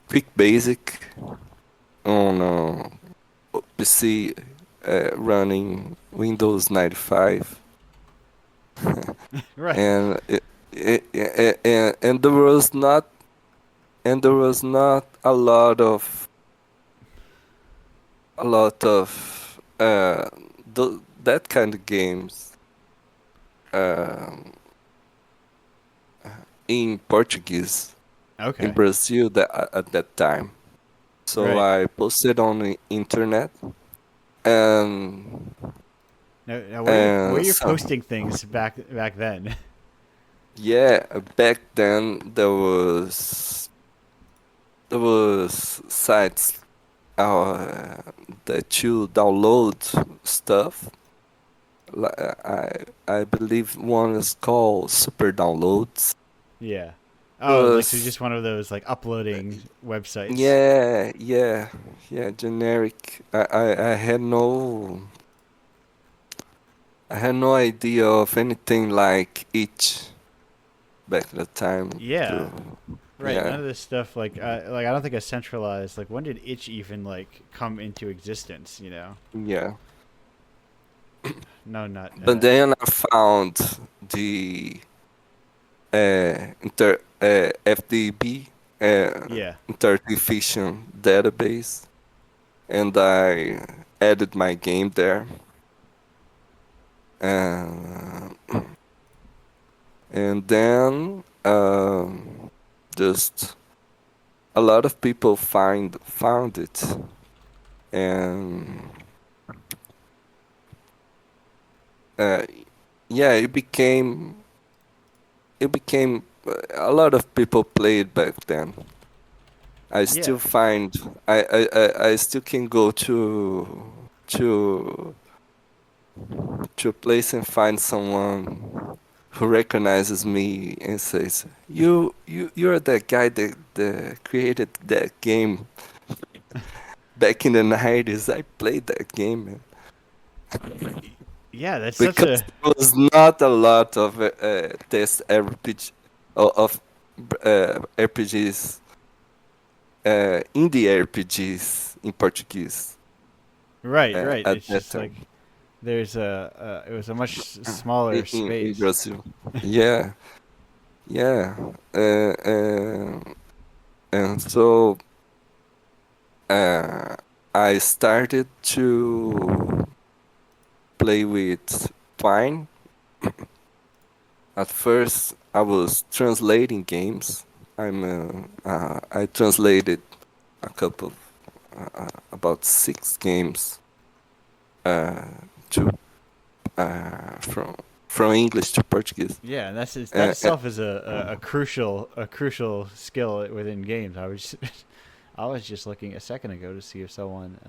Quick Basic on PC running Windows 95, Right. and and there was not a lot of that kind of games um, in Portuguese in Okay. Brazil at that time. So Right. I posted on the internet, and Now where and you're so posting things back then. yeah, back then there was sites that you download stuff. I believe one is called Super Downloads. Yeah. It Oh, like so was just one of those like uploading websites. yeah, generic. I had no idea of anything like it back at the time. Yeah. To Right. None yeah, of this stuff like I don't think a centralized like when did itch even like come into existence, you know? yeah. No, not But then I found the FDB, yeah. Interdivision database, and I added my game there. And and then just a lot of people found it, and uh, yeah, it became a lot of people played back then. I Yeah. still find I still can go to to a place and find someone who recognizes me and says, you're that guy that created that game back in the 90s. I played that game, man. Yeah, that's such Because a there was not a lot of test RPG of RPGs, indie RPGs in Portuguese right, right. at It's that just time like there's it was a much smaller in space. Brazil. Yeah, yeah. Uh, uh, and so uh, I started to play with Twine. At first, I was translating games. I translated a couple, about 6 games, uh, to from English to Portuguese. Yeah, and that Uh, uh, itself is a crucial skill within games. I was just looking a second ago to see if someone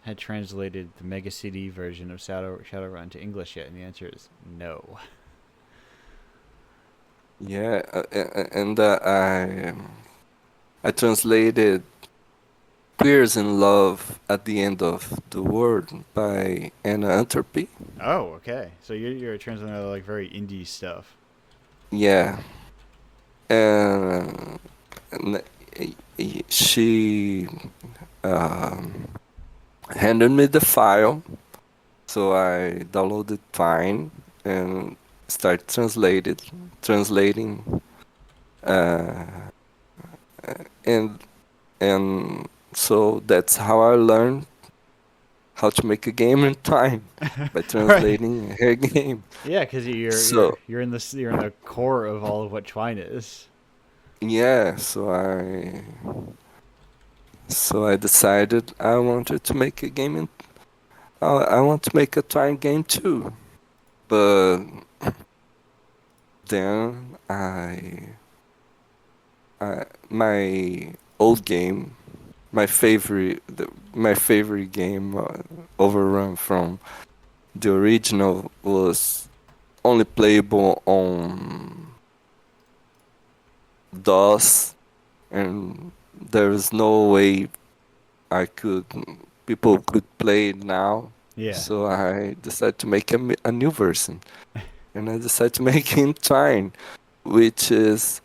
had translated the Mega CD version of Shadowrun to English yet, and the answer is no. yeah, and I translated "Queers in Love at the End of the World" by Anna Entropy. Oh, okay. So you're translating like very indie stuff. Yeah, and, and she um, handed me the file, so I downloaded Fine and started translating, uh, and and so that's how I learned how to make a game in time, by Right. translating her game. Yeah, because So you're in the core of all of what Twine is. yeah, so I decided I wanted to make a game in. I want to make a time game too, but then my old game, my favorite game, Overrun from the original, was only playable on DOS, and there is no way I could people could play it now. Yeah. So I decided to make a new version, and I decided to make it in Twine, which is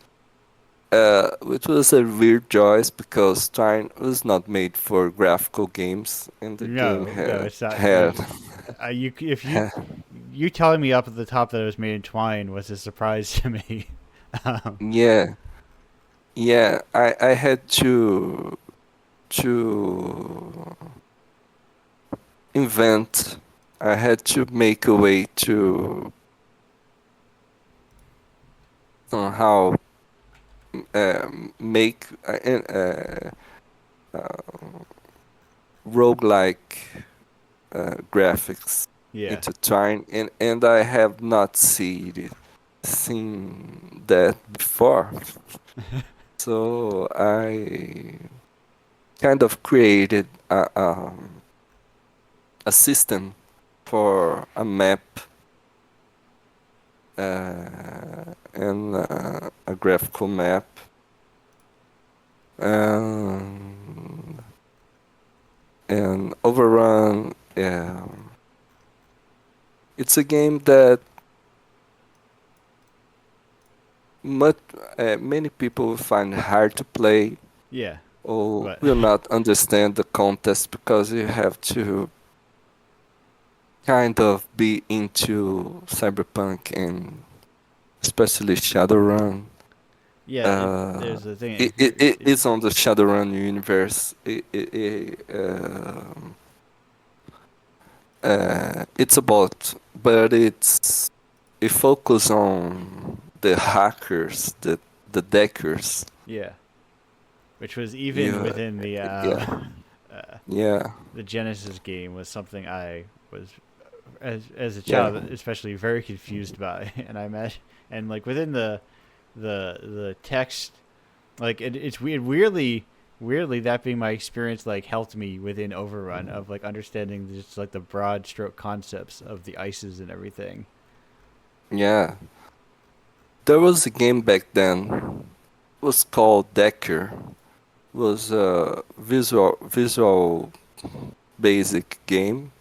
which was a weird choice because Twine was not made for graphical games, and the game No, no, had it's not. had You if you telling me up at the top that it was made in twine was a surprise to me. um, yeah, yeah. I had to invent. I had to make a way to somehow make roguelike graphics yeah, intertwined, and I have not seen that before. So I kind of created a system for a map and a graphical map. Um, and Overrun, it's a game that much, many people find hard to play yeah, or but will not understand the context because you have to kind of be into cyberpunk and especially Shadowrun. yeah, Uh, there's the thing. it is on the Shadowrun universe. It's about, but it focus on the hackers, the deckers. Yeah, which was even You, within yeah, uh, yeah, the Genesis game was something I was as a yeah, child especially very confused by, and I imagine and like within the text, like it's weird, weirdly that being my experience like helped me within Overrun of like understanding just like the broad stroke concepts of the ices and everything. yeah. There was a game back then. It was called Decker. It was a visual basic game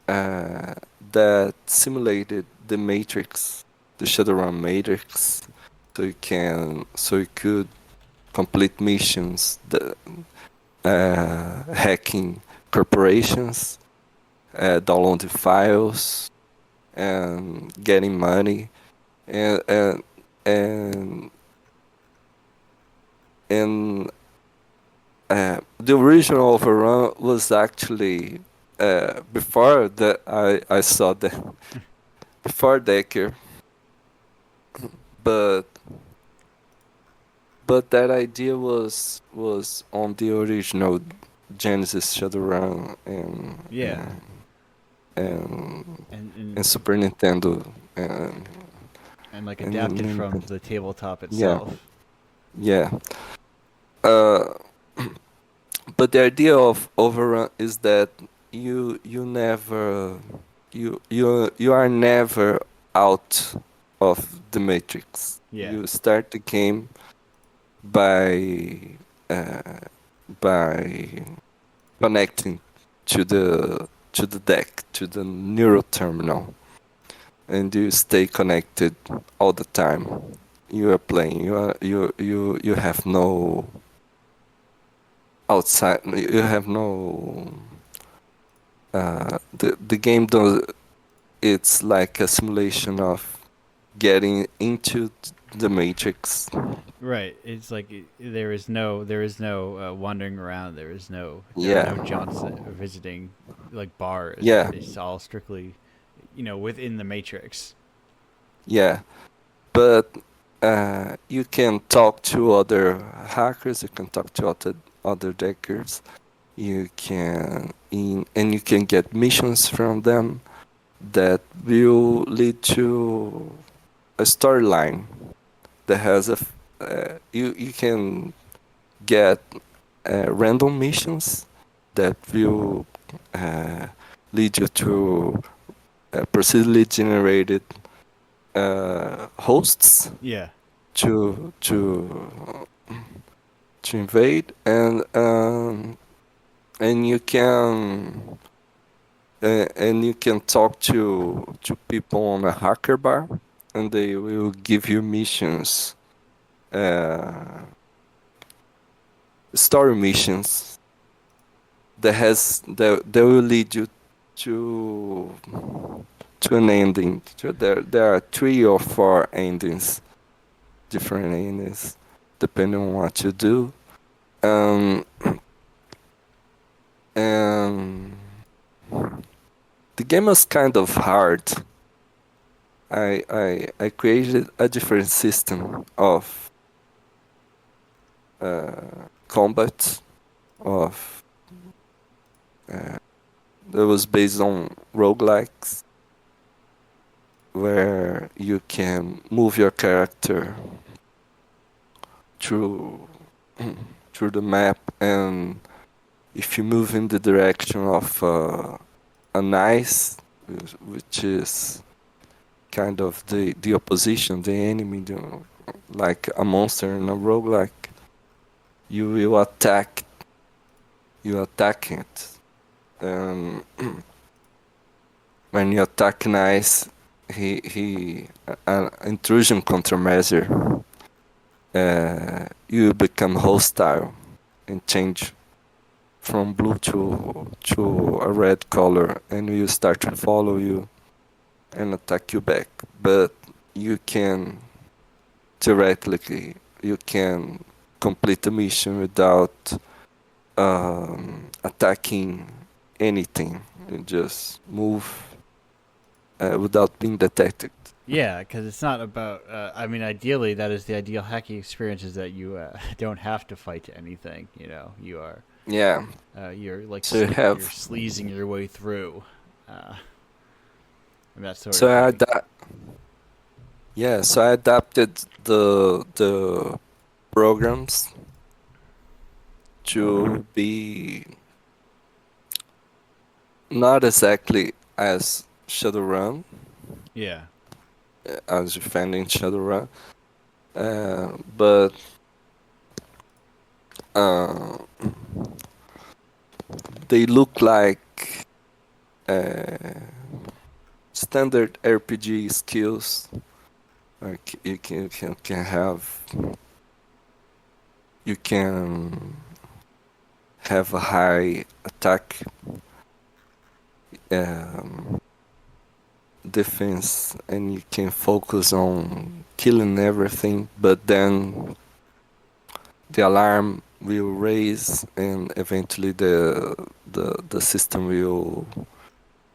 uh, that simulated the Matrix, the Shadowrun Matrix, so you could complete missions, hacking corporations, downloading files, and getting money, and and and and the original Overrun was actually before that I saw the before Decker, but that idea was on the original Genesis Shadowrun Yeah, and, and and Super Nintendo and and like and adapted from Nintendo. the tabletop Yeah, itself. yeah. Uh, but the idea of Overrun is that you never you are never out of the matrix. Yeah, You start the game by uh, by connecting to the deck, to the neural terminal, and you stay connected all the time. You are playing. You have no outside. You have no. The game does. It's like a simulation of getting into the matrix. right. It's like there is no wandering around. There are Yeah, no jaunts visiting like bars. yeah, It's all strictly, within the matrix. yeah. But you can talk to other hackers. You can talk to other deckers. And you can get missions from them that will lead to a storyline that has you can get random missions that will uh, lead you to procedurally generated hosts Yeah, to invade, and you can talk to people on a hacker bar, and they will give you missions uh, story missions that will lead you to an ending. So there are 3 or 4 endings, different endings, depending on what you do. And the game was kind of hard. I created a different system of combat of that was based on roguelikes, where you can move your character through through the map, and if you move in the direction of an ice, which is kind of the opposition, the enemy, like a monster in a roguelike, you will attack. You attack it. When you attack an ice, he an intrusion countermeasure. You become hostile and change from blue to a red color, and will start to follow you and attack you back. But you can theoretically complete the mission without attacking anything. You just move without being detected. Yeah, because it's not about. I mean, ideally, that is the ideal hacking experience: is that you don't have to fight anything. You know, you are. Yeah. You're like So you you're have. sleazing your way through, and that sort So of thing. So I adapted the programs to be not exactly as Shadowrun, Yeah. as defending Shadowrun, but they look like standard RPG skills. Like you can have a high attack, defense, and you can focus on killing everything, but then the alarm will raise and eventually the system will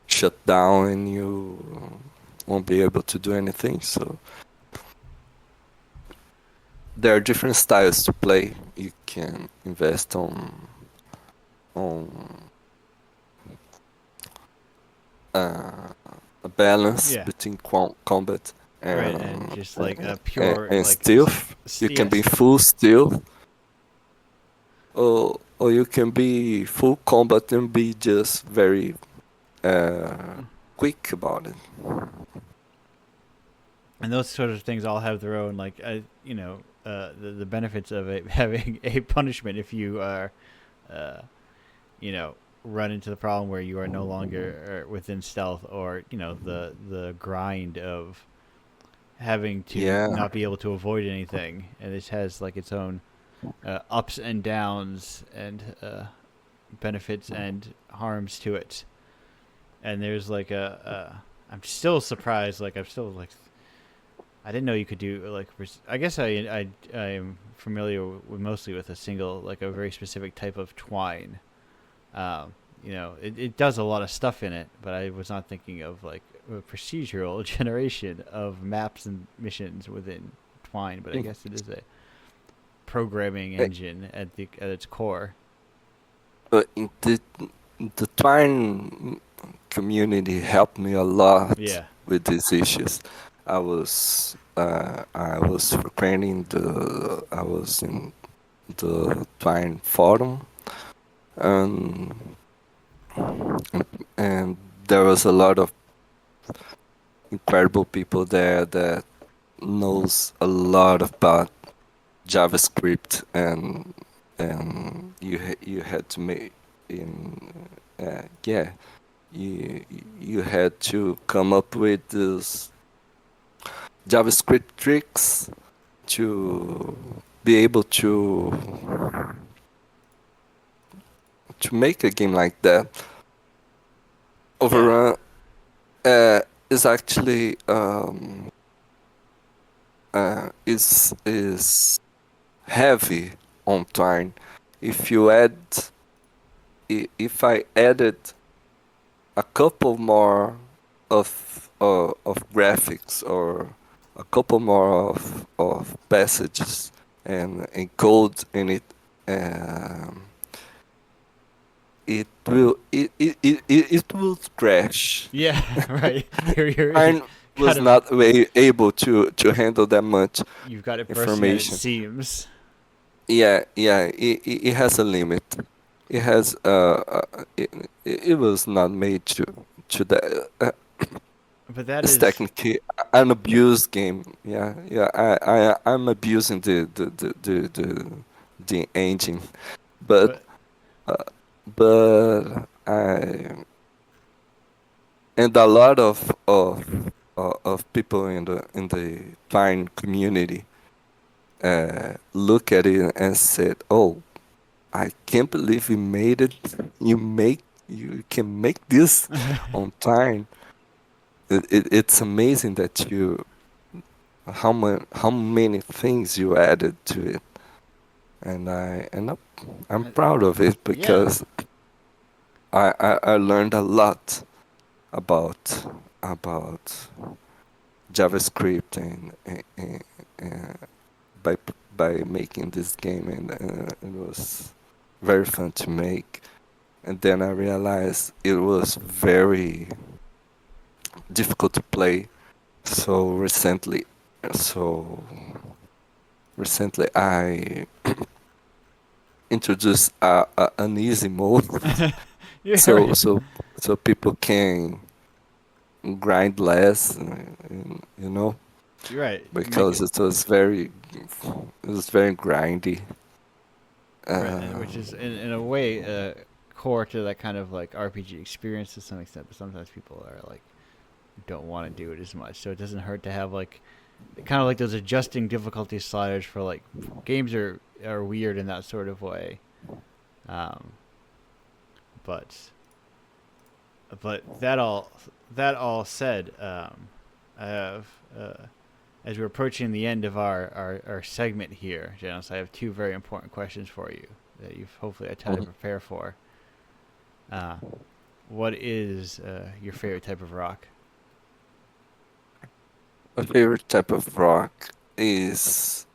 shut down and you won't be able to do anything. So there are different styles to play. You can invest on a balance between combat Right, and just like a pure and like stealth. You can be full stealth, or you can be full combat and be just very quick about it. And those sort of things all have their own like the benefits of it having a punishment if you are run into the problem where you are no longer within stealth, or the grind of having to not be able to avoid anything. And this has like its own ups and downs and benefits and harms to it. And there's like I'm still surprised, like I'm still like I didn't know you could do like. I guess I am familiar with mostly with a single, like a very specific type of twine. It does a lot of stuff in it, but I was not thinking of like a procedural generation of maps and missions within twine. But I guess it is a programming engine at its core. But the twine community helped me a lot with these issues. I was frequenting I was in the Twine forum, and there was a lot of incredible people there that knows a lot about JavaScript, and you had to make you had to come up with this JavaScript tricks to be able to make a game like that. Overrun is actually is heavy on time. If you add, if I added a couple more of graphics or a couple more of passages and code in it, um, it will crash. Yeah, right. You're I kind was of not able to handle that much you've got it bursting at its information. seams. Yeah, it has a limit. It has it was not made to that. But that It's is, technically an abused game. Yeah, yeah. I'm abusing the engine, but but uh, but I and a lot of people in the Vine community look at it and said, "Oh, I can't believe you made it. You can make this on time. It's amazing that you how many things you added to it, and I'm proud of it yeah, because I learned a lot about about JavaScript and by by making this game, and it was very fun to make. And then I realized it was very difficult to play. So so recently I introduced an easy mode, yeah, so right. so so people can grind less, You're right. Make because it it was very grindy. right, and which Uh, is in a way core to that kind of like RPG experience to some extent. But sometimes people are like don't want to do it as much, so it doesn't hurt to have like kind of like those adjusting difficulty sliders for like games are weird in that sort of way. Um, but that all said, I have as we're approaching the end of our segment here, Janice, I have two very important questions for you that you've hopefully had time to mhm. prepare for. Uh, what is your favorite type of rock? My favorite type of rock is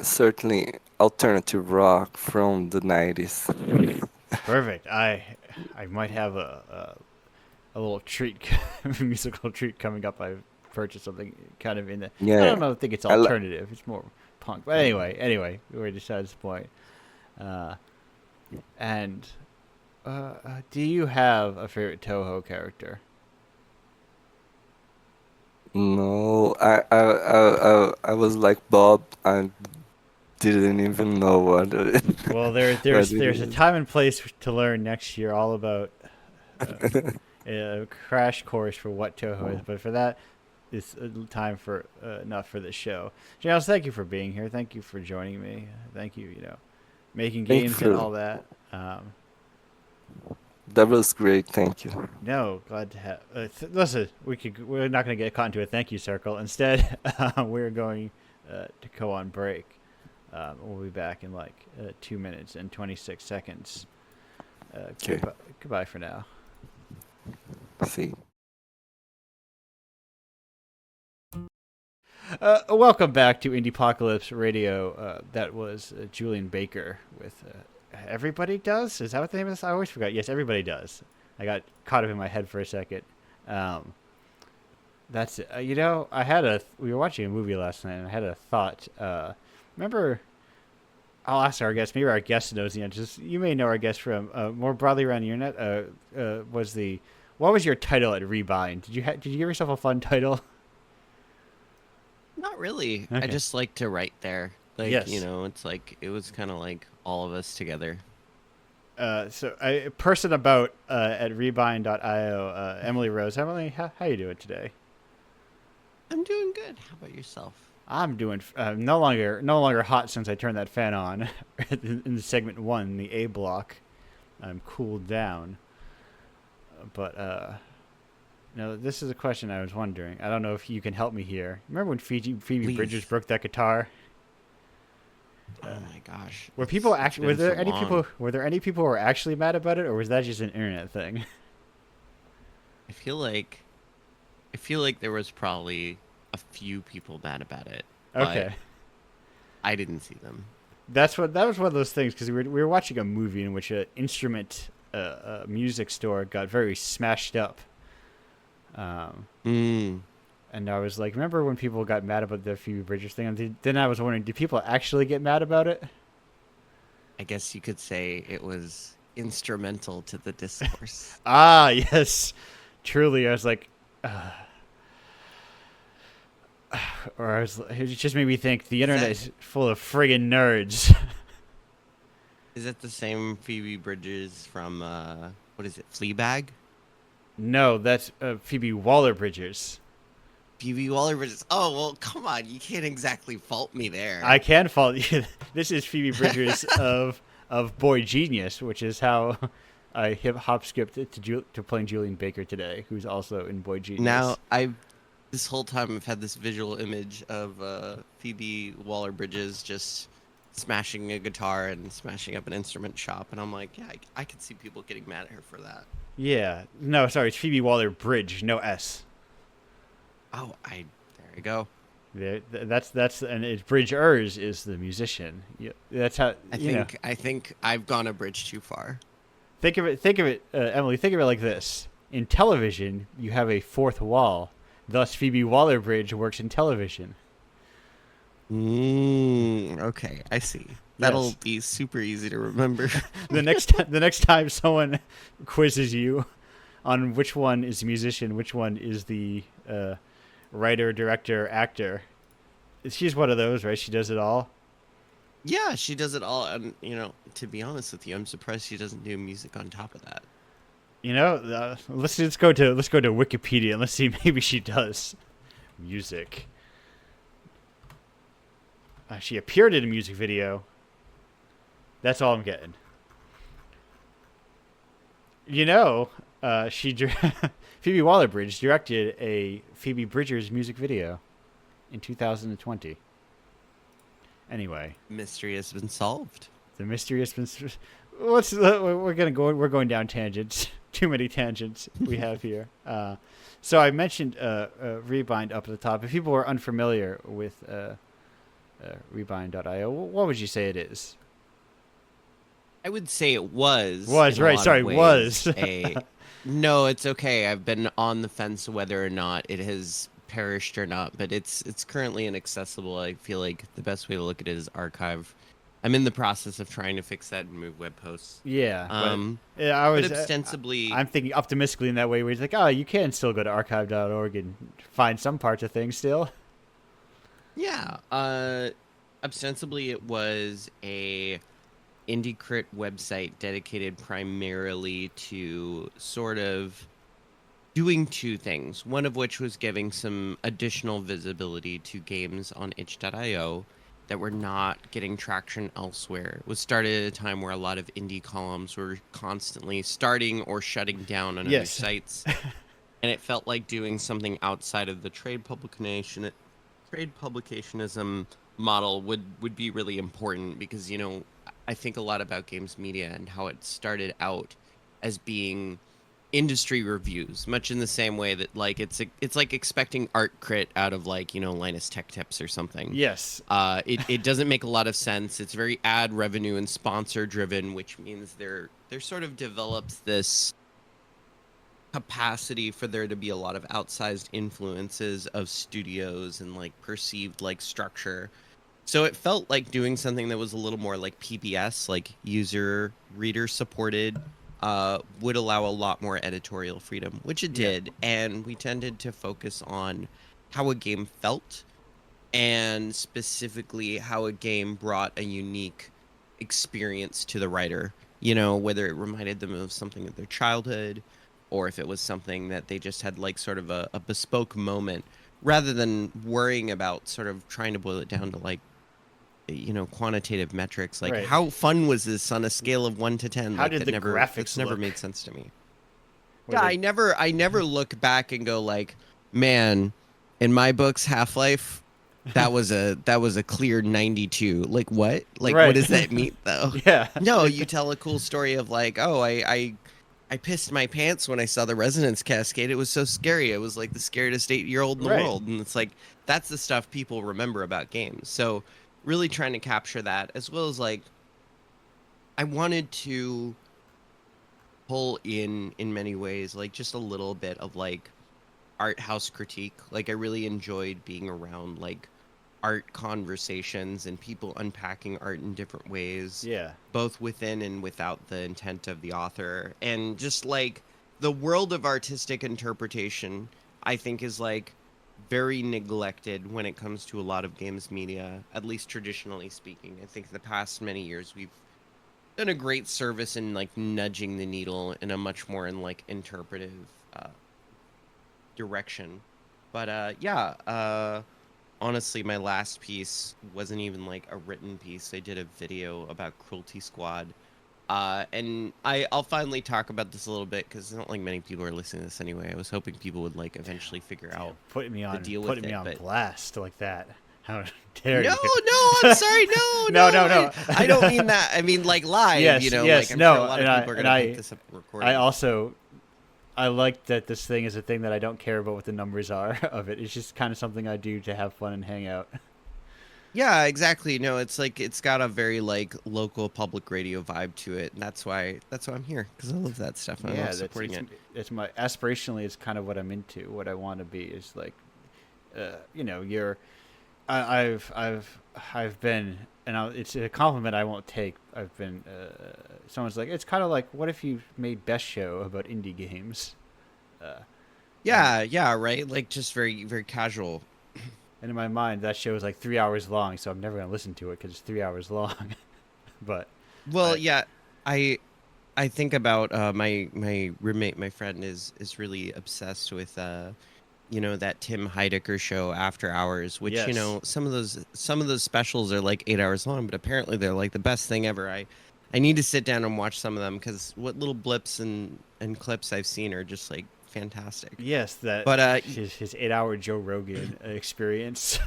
certainly alternative rock from the 90s. Perfect. I might have a little treat, musical treat coming up. I've purchased something kind of in the. I Yeah, don't know. Think it's I li- alternative. It's more punk. But anyway, we're decided this point. Uh, and do you have a favorite Toho character? no, I was like Bob. I didn't even know Well, what it there's a is. time and place to learn next year all about uh, a crash course for what Toho is. But for that, it's time for not for the show. Giles, thank you for being here. Thank you for joining me. Thank you. Making Thank you games and for all that. that was great. Thank you. No, glad to have. Listen, we're not going to get caught into a thank you circle. Instead, we're going to go on break. We'll be back in like 2 minutes and 26 seconds. Okay, Goodbye for now. see. Welcome back to Indiepocalypse Radio. That was Julian Baker with Everybody Does? Is that what the name of this? I always forgot. Yes, Everybody Does. I got caught up in my head for a second. Um, that's it. We were watching a movie last night, and I had a thought. Remember, I'll ask our guest. Maybe our guest knows the answers. You may know our guest from more broadly around the internet. What was your title at Rebind? Did you give yourself a fun title? Not really. I Okay. just like to write there. Like, Yes. it's like it was kind of like all of us together. So a person about at rebind.io, Emily Rose. Emily, how you doing today? I'm doing good. How about yourself? I'm doing no longer hot since I turned that fan on in the segment 1, the A block. I'm cooled down. But no, this is a question I was wondering. I don't know if you can help me here. Remember when Phoebe Please. Bridgers broke that guitar? Oh my gosh. Were people It's actually? been so long. Were there any people who were actually mad about it, or was that just an internet thing? I feel like there was probably a few people mad about it. But Okay, I didn't see them. that was one of those things because we were watching a movie in which music store got very smashed up. And I was like, remember when people got mad about the Phoebe Bridgers thing? And then I was wondering, did people actually get mad about it? I guess you could say it was instrumental to the discourse. Ah, yes, truly. I was like, it just made me think the internet is full of friggin' nerds. Is it the same Phoebe Bridgers from what is it, Fleabag? No, that's Phoebe Waller-Bridgers. Phoebe Waller-Bridges. Oh well, come on, you can't exactly fault me there. I can fault you. This is Phoebe Bridgers of Boy Genius, which is how I hop skipped to playing Julian Baker today, who's also in Boy Genius. Now this whole time I've had this visual image of Phoebe Waller-Bridges just smashing a guitar and smashing up an instrument shop, and I'm like, yeah, I could see people getting mad at her for that. Yeah, no, sorry, it's Phoebe Waller-Bridge, no S. Oh, there you go. That's and it's Bridgers is the musician. Yeah, that's how I think I've gone a bridge too far. Think of it, Emily. Think of it like this: in television, you have a fourth wall. Thus, Phoebe Waller-Bridge works in television. Okay, I see. That'll Yes. be super easy to remember. The next time someone quizzes you on which one is the musician, which one is the writer, director, actor, she's one of those, right? She does it all. Yeah, she does it all, and to be honest with you, I'm surprised she doesn't do music on top of that. Let's go to Wikipedia and let's see. Maybe she does music. She appeared in a music video. That's all I'm getting. Phoebe Waller-Bridge directed a Phoebe Bridgers music video in 2020. Anyway, Mystery has been solved. the mystery has been. We're going down tangents. Too many tangents we have here. So I mentioned Rebind up at the top. If people are unfamiliar with Rebind.io, what would you say it is? I would say it was. Was, in a right, lot sorry, of ways, was. No, it's okay. I've been on the fence whether or not it has perished or not, but it's currently inaccessible. I feel like the best way to look at it is archive. I'm in the process of trying to fix that and move web posts. Yeah. But I was ostensibly, I'm thinking optimistically in that way, where it's like, oh, you can still go to archive.org and find some parts of things still. yeah. Ostensibly, it was a indie crit website dedicated primarily to sort of doing two things. One of which was giving some additional visibility to games on itch.io that were not getting traction elsewhere. It was started at a time where a lot of indie columns were constantly starting or shutting down on other sites. And it felt like doing something outside of the trade publicationism model would be really important because, I think a lot about games media and how it started out as being industry reviews, much in the same way that it's like expecting art crit out of Linus Tech Tips or something. Yes. It doesn't make a lot of sense. It's very ad revenue and sponsor driven, which means there sort of develops this capacity for there to be a lot of outsized influences of studios and perceived structure. So it felt like doing something that was a little more like PBS, like user reader supported, would allow a lot more editorial freedom, which it did. And we tended to focus on how a game felt and specifically how a game brought a unique experience to the writer, whether it reminded them of something of their childhood or if it was something that they just had sort of a bespoke moment rather than worrying about sort of trying to boil it down to like, you know, quantitative metrics, like Right. how fun was this on a scale of 1 to 10? How Like did that the never graphics that's never look? made sense to me. Were Yeah, they- I never look back and go like, man, in my books, Half-Life, that was a clear 92. Like what? Like Right. what does that mean though? Yeah. No, you tell a cool story of like, oh, I pissed my pants when I saw the resonance cascade. It was so scary. It was like the scariest 8-year-old in the Right. world. And it's like that's the stuff people remember about games. So really trying to capture that, as well as like I wanted to pull in many ways, like just a little bit of like art house critique. Like I really enjoyed being around like art conversations and people unpacking art in different ways, Yeah. both within and without the intent of the author. And just like the world of artistic interpretation, I think is like very neglected when it comes to a lot of games media, at least traditionally speaking. I think the past many years we've done a great service in like nudging the needle in a much more in like interpretive direction. But honestly, my last piece wasn't even like a written piece. I did a video about Cruelty Squad. And I'll finally talk about this a little bit because it's not like many people are listening to this anyway. I was hoping people would like eventually figure out Putting me on deal with putting me it, on but- blast like that. How dare No, you? no, I'm sorry, no, No, no, no. I don't mean that. I mean like live, Yes, you know, yes, like I'm no, sure a lot and of I- people are and gonna I- pick this up recording. I like that this thing is a thing that I don't care about what the numbers are of it. It's just kind of something I do to have fun and hang out. Yeah, exactly. No, it's like it's got a very like local public radio vibe to it, and that's why I'm here because I love that stuff. And I love supporting it. It's my aspirationally. It's kind of what I'm into. What I want to be is like, you know, I've been, and it's a compliment I won't take. I've been. Someone's like, it's kind of like, what if you made Best Show about indie games? Yeah, right. Like just very very casual. And in my mind, that show is like 3 hours long, so I'm never gonna listen to it because it's 3 hours long. But Well, I- yeah, I think about my roommate, my friend is really obsessed with you know, that Tim Heidecker show After Hours, which you Yes. know some of those specials are like 8 hours long, but apparently they're like the best thing ever. I need to sit down and watch some of them because what little blips and clips I've seen are just like fantastic. yes, that. But, his 8 hour Joe Rogan experience.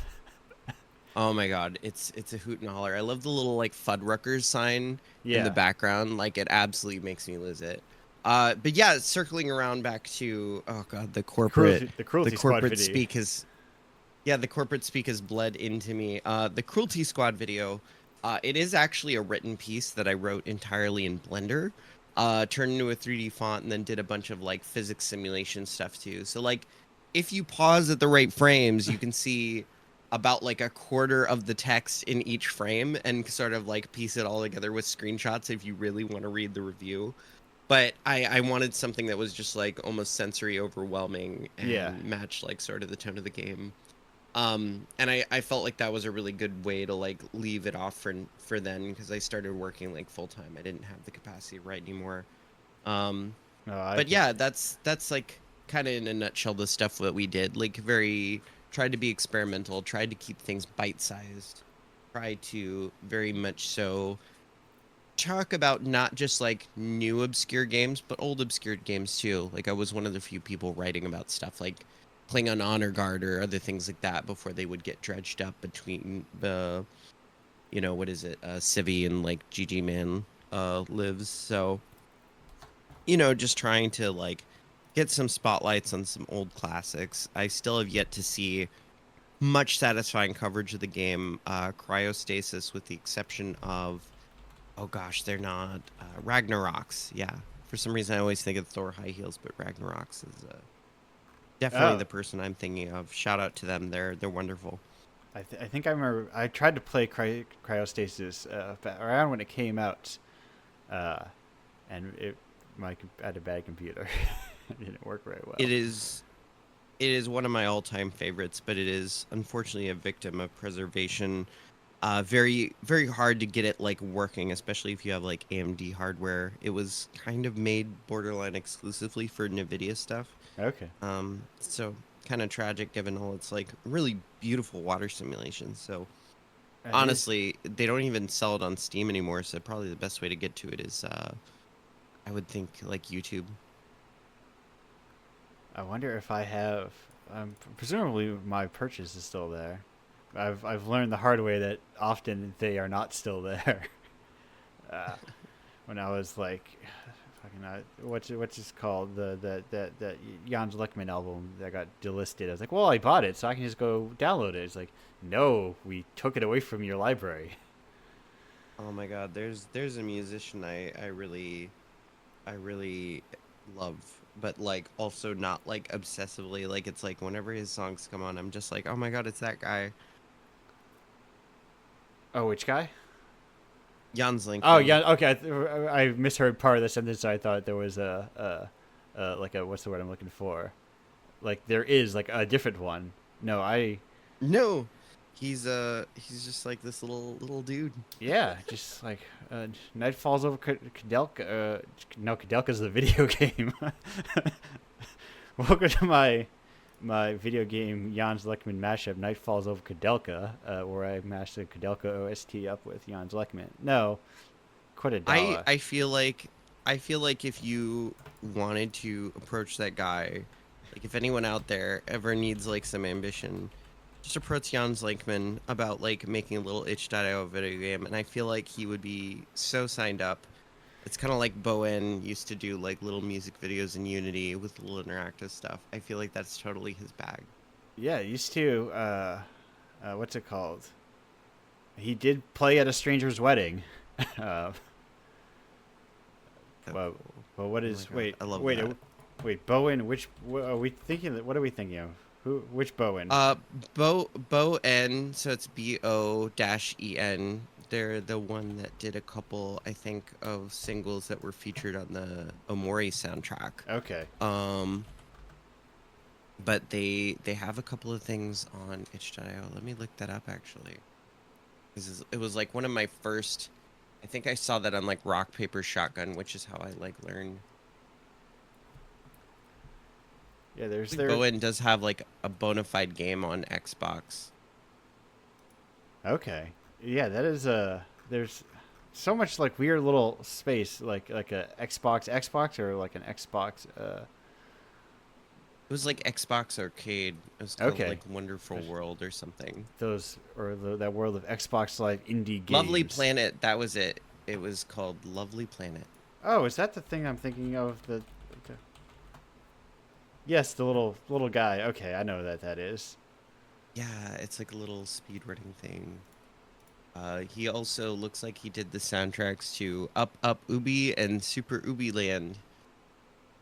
Oh my god, it's a hoot and holler. I love the little like Fuddruckers sign in Yeah. the background. Like it absolutely makes me lose it. But yeah, circling around back to oh god, the corporate The Cruelty Squad corporate video. speak has yeah, the corporate speak has bled into me. The Cruelty Squad video, it is actually a written piece that I wrote entirely in Blender. Turned into a 3D font and then did a bunch of like physics simulation stuff too. So like if you pause at the right frames, you can see about like a quarter of the text in each frame and sort of like piece it all together with screenshots if you really want to read the review. But I wanted something that was just like almost sensory overwhelming and Yeah. matched like sort of the tone of the game. And I felt like that was a really good way to like leave it off for then because I started working like full time. I didn't have the capacity to write anymore. No, But yeah, that's like kind of in a nutshell the stuff that we did. Like very tried to be experimental, tried to keep things bite sized, tried to very much so talk about not just like new obscure games, but old obscure games too. Like I was one of the few people writing about stuff like Klingon Honor Guard or other things like that before they would get dredged up between the, you know, what is it, Civi and like GG Man lives. So, you know, just trying to like get some spotlights on some old classics. I still have yet to see much satisfying coverage of the game. Cryostasis, with the exception of, oh gosh, they're not Ragnaroks. Yeah, for some reason I always think of Thor High Heels, but Ragnaroks is definitely Oh. the person I'm thinking of. Shout out to them; they're wonderful. I think I remember I tried to play Cryostasis around when it came out, and I had a bad computer. It didn't work very well. It is one of my all-time favorites, but it is unfortunately a victim of preservation. Very, very hard to get it like working, especially if you have like AMD hardware. It was kind of made borderline exclusively for NVIDIA stuff. Okay. So kind of tragic given all its like really beautiful water simulations. So It is- honestly, they don't even sell it on Steam anymore. So probably the best way to get to it is, I would think like YouTube. I wonder if I have. Presumably, my purchase is still there. I've learned the hard way that often they are not still there. When I was like, fucking, what's it called, that Jan Lekman album that got delisted. I was like, well, I bought it, so I can just go download it. It's like, no, we took it away from your library. Oh my God, there's a musician I really love, but like also not like obsessively. Like it's like whenever his songs come on, I'm just like, oh my God, it's that guy, Oh, which guy? Jan's Link. Oh, yeah. Okay, I misheard part of the sentence. So I thought there was like a, what's the word I'm looking for? Like there is like a different one. No, No, he's just like this little dude. yeah, just like Night Falls Over Kudelka. No, Kudelka's the video game. Welcome to my video game Jan Lekman mashup, Night Falls Over Kudelka, where I mashed the Kudelka OST up with Jan Lekman. No, Quidadala. I feel like if you wanted to approach that guy, like if anyone out there ever needs like some ambition, just approach Jan Lankman about like making a little itch.io video game, and I feel like he would be so signed up. It's kind of like Bowen used to do like little music videos in Unity with little interactive stuff. I feel like that's totally his bag. Yeah, used to. What's it called? He did play at a stranger's wedding. Well, what is? God, wait, I love wait, that. wait. Bowen. Are we thinking? What are we thinking of? Who? Which Bowen? Bowen, so it's BO-EN. They're the one that did a couple, I think, of singles that were featured on the Omori soundtrack. Okay. But they have a couple of things on itch.io. Let me look that up actually. It was like one of my first. I think I saw that on like Rock Paper Shotgun, which is how I like learned. Yeah, there's Bowen does have like a bona fide game on Xbox. Okay. Yeah, that is there's so much like weird little space, like a Xbox or like an Xbox. It was like Xbox Arcade. It was called Okay. like Wonderful World or something. Those or that world of Xbox Live indie games. Lovely Planet, that was it. It was called Lovely Planet. Oh, is that the thing I'm thinking of? Okay. Yes, the little guy. Okay, I know that is. Yeah, it's like a little speedrunning thing. He also looks like he did the soundtracks to Up Up Ubi and Super Ubi Land.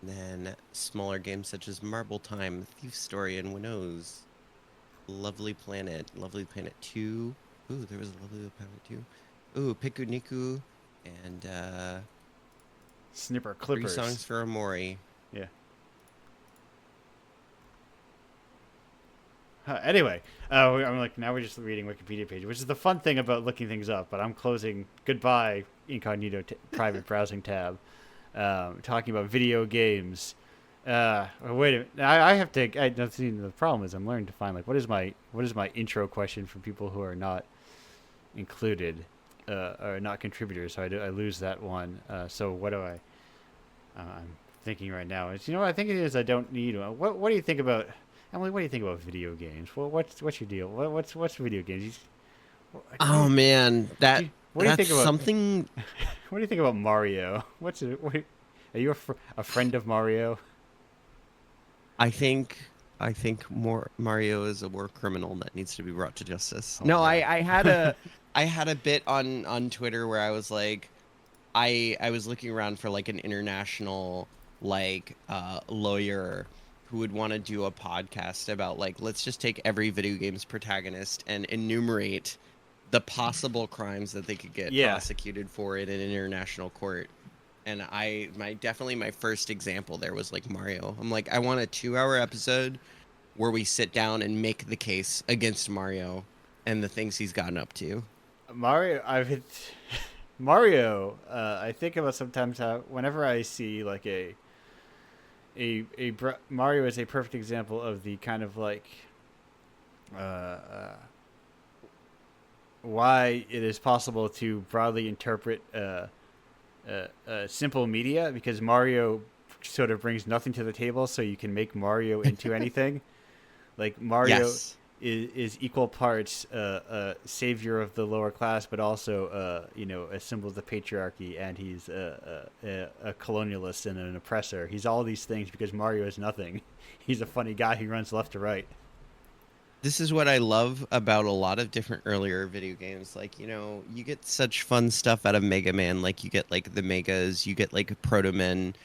And then smaller games such as Marble Time, Thief Story, and Winnows. Lovely Planet 2. Ooh, there was a Lovely Planet 2. Ooh, Pikuniku, and Snipper 3 Clippers. Songs for Amori. Yeah. Anyway, I'm like now we're just reading Wikipedia page, which is the fun thing about looking things up. But I'm closing goodbye incognito private browsing tab, talking about video games. Wait a minute, I have to. The problem is I'm learning to find like what is my intro question for people who are not included or not contributors. So I lose that one. So what do I'm thinking right now is what I think it is. I don't need one. What do you think about? Emily, what do you think about video games? What's your deal? What's video games? Oh man, what do you that's think about something. What do you think about Mario? Are you a friend of Mario? I think Mario is a war criminal that needs to be brought to justice. Oh, No, yeah. I had a bit on Twitter where I was like, I was looking around for like an international like lawyer who would want to do a podcast about like, let's just take every video game's protagonist and enumerate the possible crimes that they could get prosecuted for in an international court. And my first example there was like Mario. I'm like, I want a 2-hour episode where we sit down and make the case against Mario and the things he's gotten up to. Mario, Mario. I think about sometimes how whenever I see like Mario is a perfect example of the kind of like why it is possible to broadly interpret simple media, because Mario sort of brings nothing to the table, so you can make Mario into anything. Like Mario Yes. is equal parts savior of the lower class, but also a symbol of the patriarchy, and he's a colonialist and an oppressor. He's all these things because Mario is nothing. He's a funny guy who runs left to right. This is what I love about a lot of different earlier video games. Like, you get such fun stuff out of Mega Man. Like, you get like the Megas, you get like Proto Men,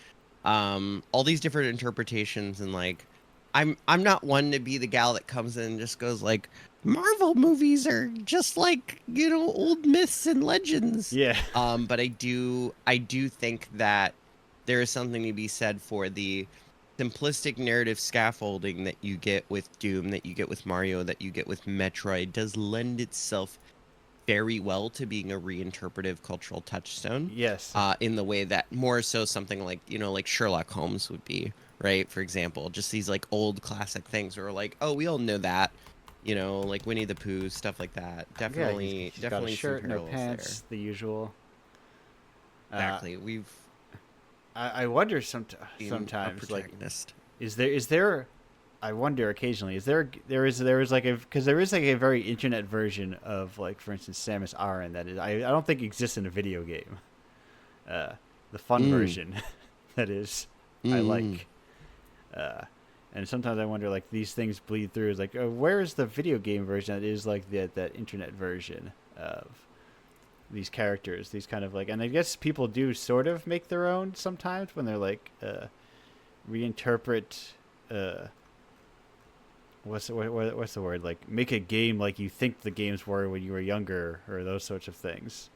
all these different interpretations. And like, I'm not one to be the gal that comes in and just goes like, Marvel movies are just like old myths and legends. Yeah. But I do think that there is something to be said for the simplistic narrative scaffolding that you get with Doom, that you get with Mario, that you get with Metroid does lend itself very well to being a reinterpretive cultural touchstone. Yes. In the way that more so something like like Sherlock Holmes would be, right? For example, just these like old classic things where like, oh, we all know that, like Winnie the Pooh, stuff like that. Definitely, yeah, he's definitely got a shirt, some no parallels pants, the usual. there. Exactly, we've I wonder been a sometimes like protagonist. is there I wonder occasionally is there is like because there is like a very internet version of, like, for instance, Samus Aran that is I don't think exists in a video game. The fun version that is I like. And sometimes I wonder, like, these things bleed through. Is like, where is the video game version that is like that internet version of these characters? These kind of like, and I guess people do sort of make their own sometimes when they're like reinterpret. What's the word? Like, make a game like you think the games were when you were younger, or those sorts of things.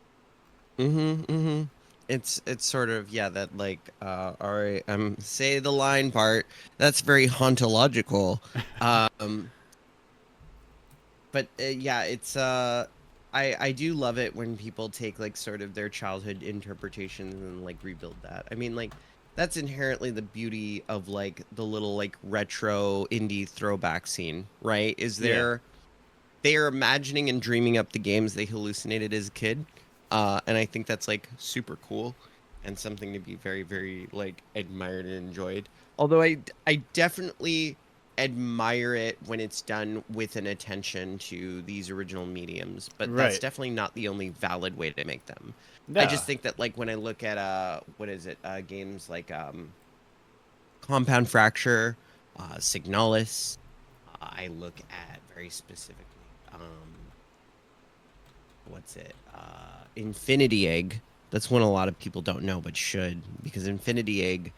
It's sort of, yeah, that like all right, say the line part. That's very hauntological. But yeah, it's I do love it when people take like sort of their childhood interpretations and like rebuild that. I mean, like, that's inherently the beauty of like the little like retro indie throwback scene, right? Is Yeah. they are imagining and dreaming up the games they hallucinated as a kid. And I think that's like super cool and something to be very, very like admired and enjoyed. Although I definitely admire it when it's done with an attention to these original mediums, but that's Right. definitely not the only valid way to make them. I No. just think that like when I look at games like Compound Fracture, Signalis, I look at very specifically what's it? Infinity Egg. That's one a lot of people don't know but should, because Infinity Egg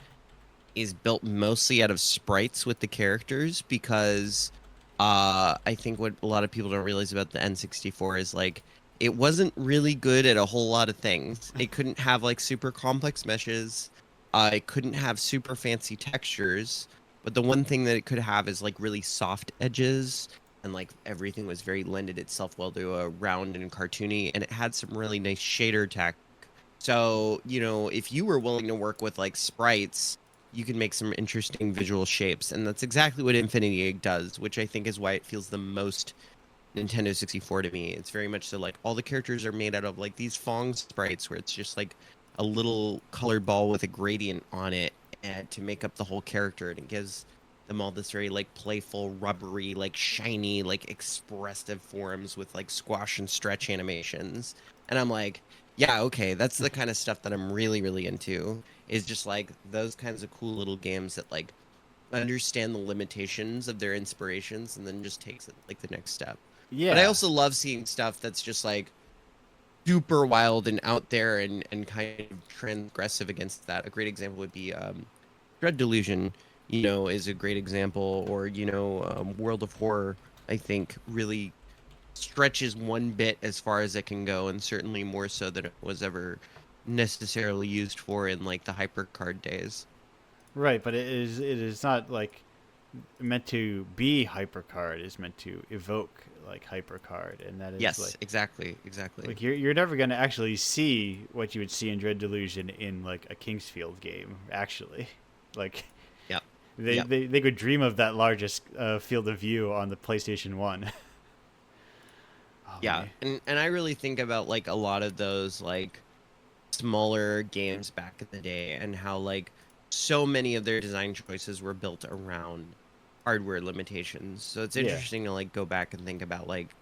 is built mostly out of sprites with the characters, because I think what a lot of people don't realize about the N64 is like it wasn't really good at a whole lot of things. It couldn't have like super complex meshes. It couldn't have super fancy textures. But the one thing that it could have is like really soft edges, and like everything was very lended itself well to a round and cartoony, and it had some really nice shader tech. So, if you were willing to work with like sprites, you can make some interesting visual shapes, and that's exactly what Infinity Egg does, which I think is why it feels the most Nintendo 64 to me. It's very much so like all the characters are made out of like these Fong sprites where it's just like a little colored ball with a gradient on it, and to make up the whole character, and it gives them all this very like playful, rubbery, like shiny, like expressive forms with like squash and stretch animations. And I'm like, yeah, okay, that's the kind of stuff that I'm really, really into, is just like those kinds of cool little games that like understand the limitations of their inspirations and then just takes it like the next step. Yeah. But I also love seeing stuff that's just like super wild and out there and kind of transgressive against that. A great example would be Dread Delusion, is a great example, or World of Horror, I think, really stretches one bit as far as it can go, and certainly more so than it was ever necessarily used for in like the HyperCard days. Right, but it is not like meant to be HyperCard. It's meant to evoke like HyperCard, and that is Yes, like exactly. like you're never gonna actually see what you would see in Dread Delusion in like a Kingsfield game. Actually, like Yep. Yep. they could dream of that largest field of view on the PlayStation 1. Oh, Yeah, man. and I really think about like a lot of those like smaller games back in the day and how like so many of their design choices were built around hardware limitations. So it's Yeah. interesting to like go back and think about like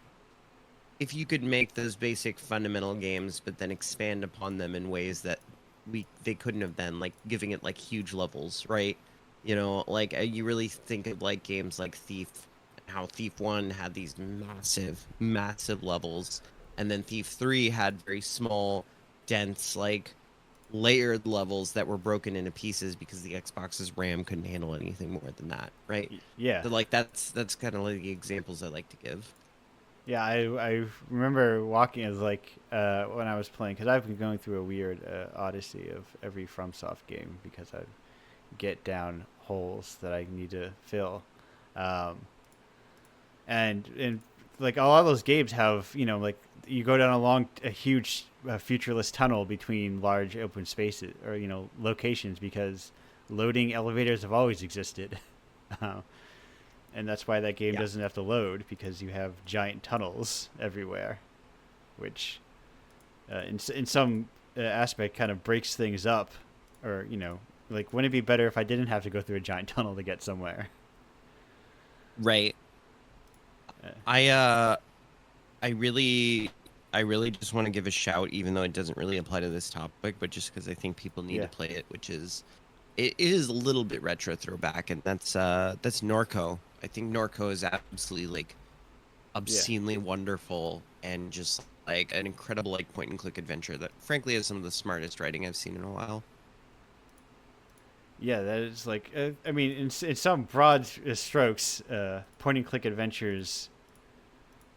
if you could make those basic fundamental games but then expand upon them in ways that they couldn't have been, like giving it like huge levels, right? You know, like you really think of like games like Thief, and how Thief 1 had these massive levels, and then Thief 3 had very small, dense, like layered levels that were broken into pieces because the Xbox's RAM couldn't handle anything more than that, right? Yeah. So like that's kind of like the examples I like to give. Yeah, I remember walking as like when I was playing, because I've been going through a weird odyssey of every FromSoft game because I get down holes that I need to fill, um, and like a lot of those games have, you know, like you go down a huge featureless tunnel between large open spaces, or, you know, locations, because loading elevators have always existed. Uh, and that's why that game Yeah. doesn't have to load, because you have giant tunnels everywhere, which in some aspect kind of breaks things up, or, you know, like, wouldn't it be better if I didn't have to go through a giant tunnel to get somewhere? Right. Uh, I really just want to give a shout, even though it doesn't really apply to this topic, but just because I think people need Yeah. to play it, which is it is a little bit retro throwback, and that's Norco. I think Norco is absolutely like obscenely wonderful and just like an incredible like point and click adventure that frankly is some of the smartest writing I've seen in a while. Yeah, that is like, I mean, in some broad strokes, point and click adventures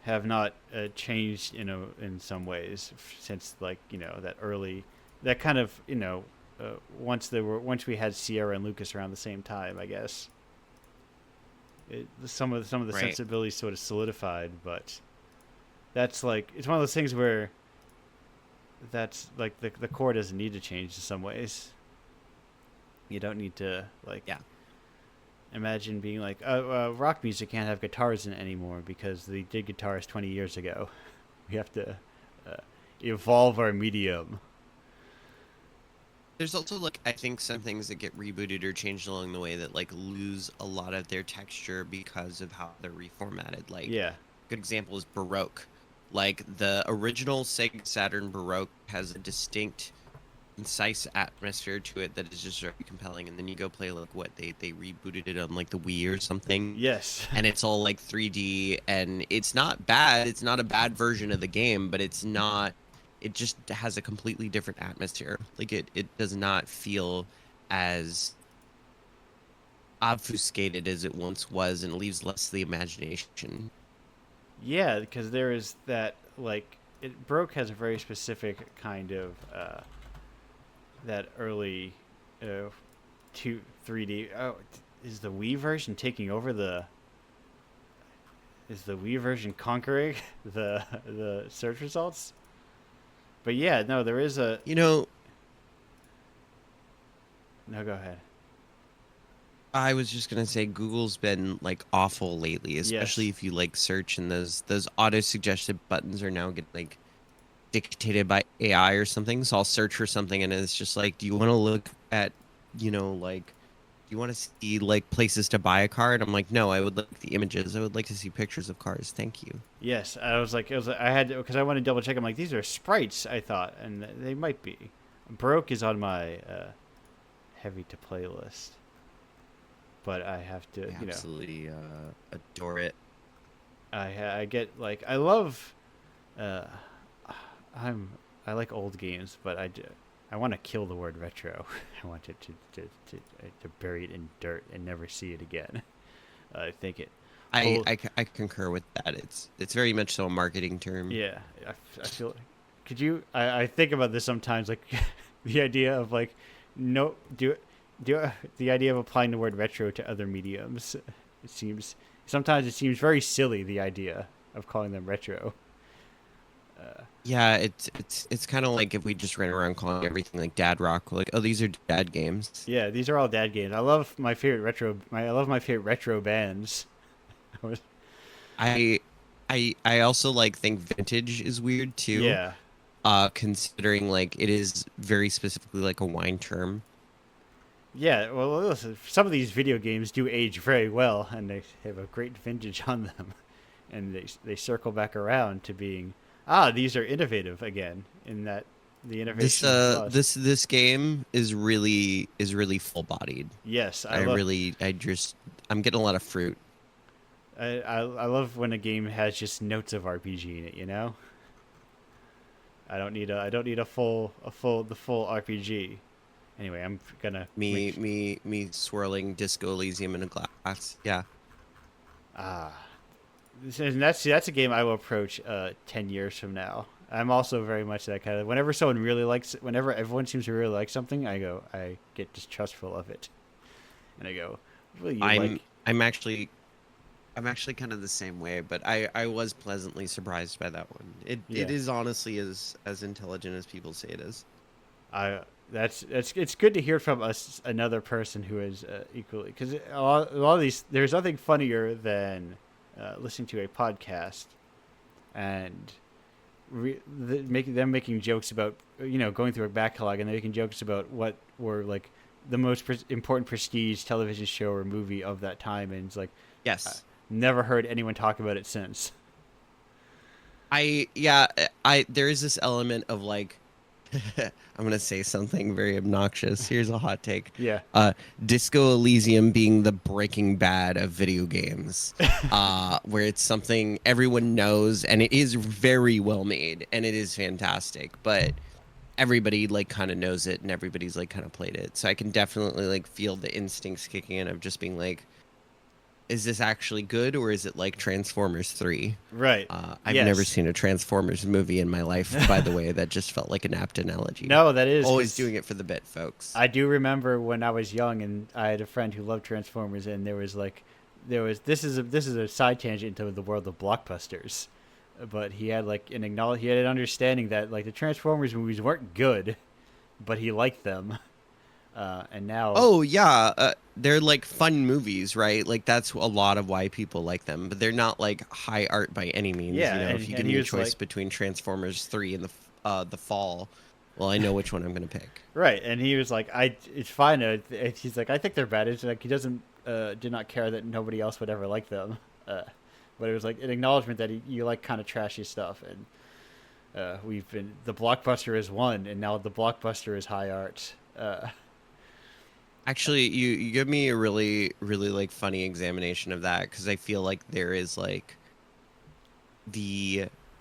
have not changed, you know, in some ways since, like, you know, that kind of, you know, once we had Sierra and Lucas around the same time, I guess. Some of the Right. sensibilities sort of solidified, but that's like, it's one of those things where that's like the core doesn't need to change in some ways. You don't need to, like, Yeah. imagine being like, rock music can't have guitars in it anymore because they did guitars 20 years ago. We have to evolve our medium. There's also like I think some things that get rebooted or changed along the way that like lose a lot of their texture because of how they're reformatted. Like Yeah. good example is Baroque. Like the original Sega Saturn Baroque has a distinct, concise atmosphere to it that is just very compelling. And then you go play like what they rebooted it on like the Wii or something, Yes. and it's all like 3D, and it's not bad. It's not a bad version of the game, but it's not. It just has a completely different atmosphere. Like it does not feel as obfuscated as it once was, and leaves less to the imagination. Yeah, because there is that, like, Broke has a very specific kind of that early 3D. Oh, is the Wii version taking over the? Is the Wii version conquering the search results? But yeah, no, there is a. You know, No, go ahead. I was just gonna say Google's been like awful lately, especially Yes. if you like search and those auto suggested buttons are now get like dictated by AI or something. So I'll search for something and it's just like, do you want to look at, you know, like, do you want to see like places to buy a car? And I'm like, no, I would like the images. I would like to see pictures of cars. Thank you. Yes, I was like, I had to, because I wanted to double check. I'm like, these are sprites, I thought, and they might be. Broke is on my heavy to play list, but I have to, I you know, absolutely adore it. I get like, I love, uh, I like old games, but I want to kill the word retro. I want it to bury it in dirt and never see it again. I think it. I concur with that. It's very much so a marketing term. Yeah, I feel. Could you? I think about this sometimes, like the idea of like, no, the idea of applying the word retro to other mediums. It seems sometimes it seems very silly, the idea of calling them retro. Yeah, it's kind of like if we just ran around calling everything like dad rock, like, oh, these are dad games. Yeah, these are all dad games. I love my favorite I love my favorite retro bands. I I also like think vintage is weird too, Yeah, considering like it is very specifically like a wine term. yeah. Well, listen, some of these video games do age very well, and they have a great vintage on them, and they circle back around to being these are innovative again. In that the innovation is a plus. This game is really full bodied. Yes, I'm getting a lot of fruit. I love when a game has just notes of RPG in it. You know, I don't need the full RPG. Anyway, I'm gonna Me swirling Disco Elysium in a glass. Yeah. ah, and that's a game I will approach 10 years from now. I'm also very much that kind of. Whenever everyone seems to really like something, I get distrustful of it, and I go, "Will you like?" I'm actually kind of the same way, but I was pleasantly surprised by that one. It Yeah. is honestly as intelligent as people say it is. I that's it's good to hear from another person who is equally because a lot of these there's nothing funnier than listening to a podcast and making jokes about going through a backlog and they're making jokes about what were like the most important prestige television show or movie of that time, and it's like Yes. never heard anyone talk about it since. I there is this element of like I'm gonna say something very obnoxious. Here's a hot take. Yeah. Disco Elysium being the Breaking Bad of video games, where it's something everyone knows and it is very well made and it is fantastic, but everybody like kind of knows it and everybody's like kind of played it. So I can definitely like feel the instincts kicking in of just being like, is this actually good or is it like Transformers 3? Right. I've Yes. never seen a Transformers movie in my life, by the way. That just felt like an apt analogy. No, that is Always 'cause doing it for the bit, folks. I do remember when I was young and I had a friend who loved Transformers, and this is a side tangent into the world of blockbusters, but he had he had an understanding that like the Transformers movies weren't good, but he liked them, and now Oh, yeah. They're like fun movies, right? Like that's a lot of why people like them, but they're not like high art by any means. Yeah, You know, and- if you and give he me a was choice like- between Transformers 3 and the fall, well, I know which one I'm going to pick. right, and he was like, it's fine. He's like, I think they're bad. It's like he doesn't did not care that nobody else would ever like them, but it was like an acknowledgement that you like kind of trashy stuff, and the blockbuster is one, and now the blockbuster is high art. Actually, you give me a really, really like funny examination of that because I feel like there is like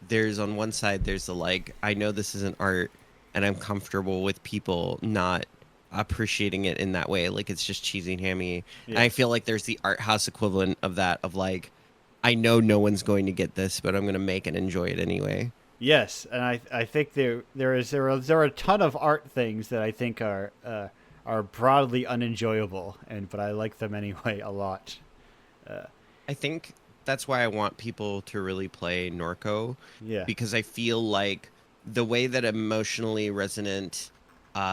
there's on one side there's the like I know this isn't art and I'm comfortable with people not appreciating it in that way, like it's just cheesy and hammy. And I Yeah. feel like there's the art house equivalent of that of like I know no one's going to get this, but I'm gonna make and enjoy it anyway. Yes, and I think there are a ton of art things that I think are broadly unenjoyable, but I like them anyway a lot. I think that's why I want people to really play Norco. Yeah. Because I feel like the way that emotionally resonant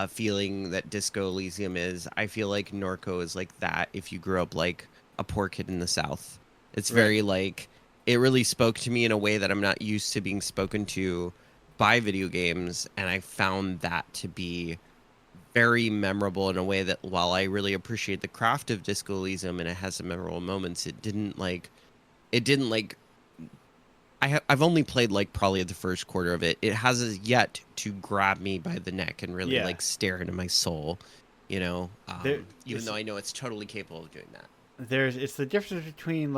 feeling that Disco Elysium is, I feel like Norco is like that if you grew up like a poor kid in the South. It's very like, it really spoke to me in a way that I'm not used to being spoken to by video games, and I found that to be very memorable in a way that while I really appreciate the craft of Disco Elysium and it has some memorable moments, it didn't like I've only played like probably the first quarter of it. It has yet to grab me by the neck and really Yeah. like stare into my soul, you know. There- Even it's- though I know it's totally capable of doing that. It's the difference between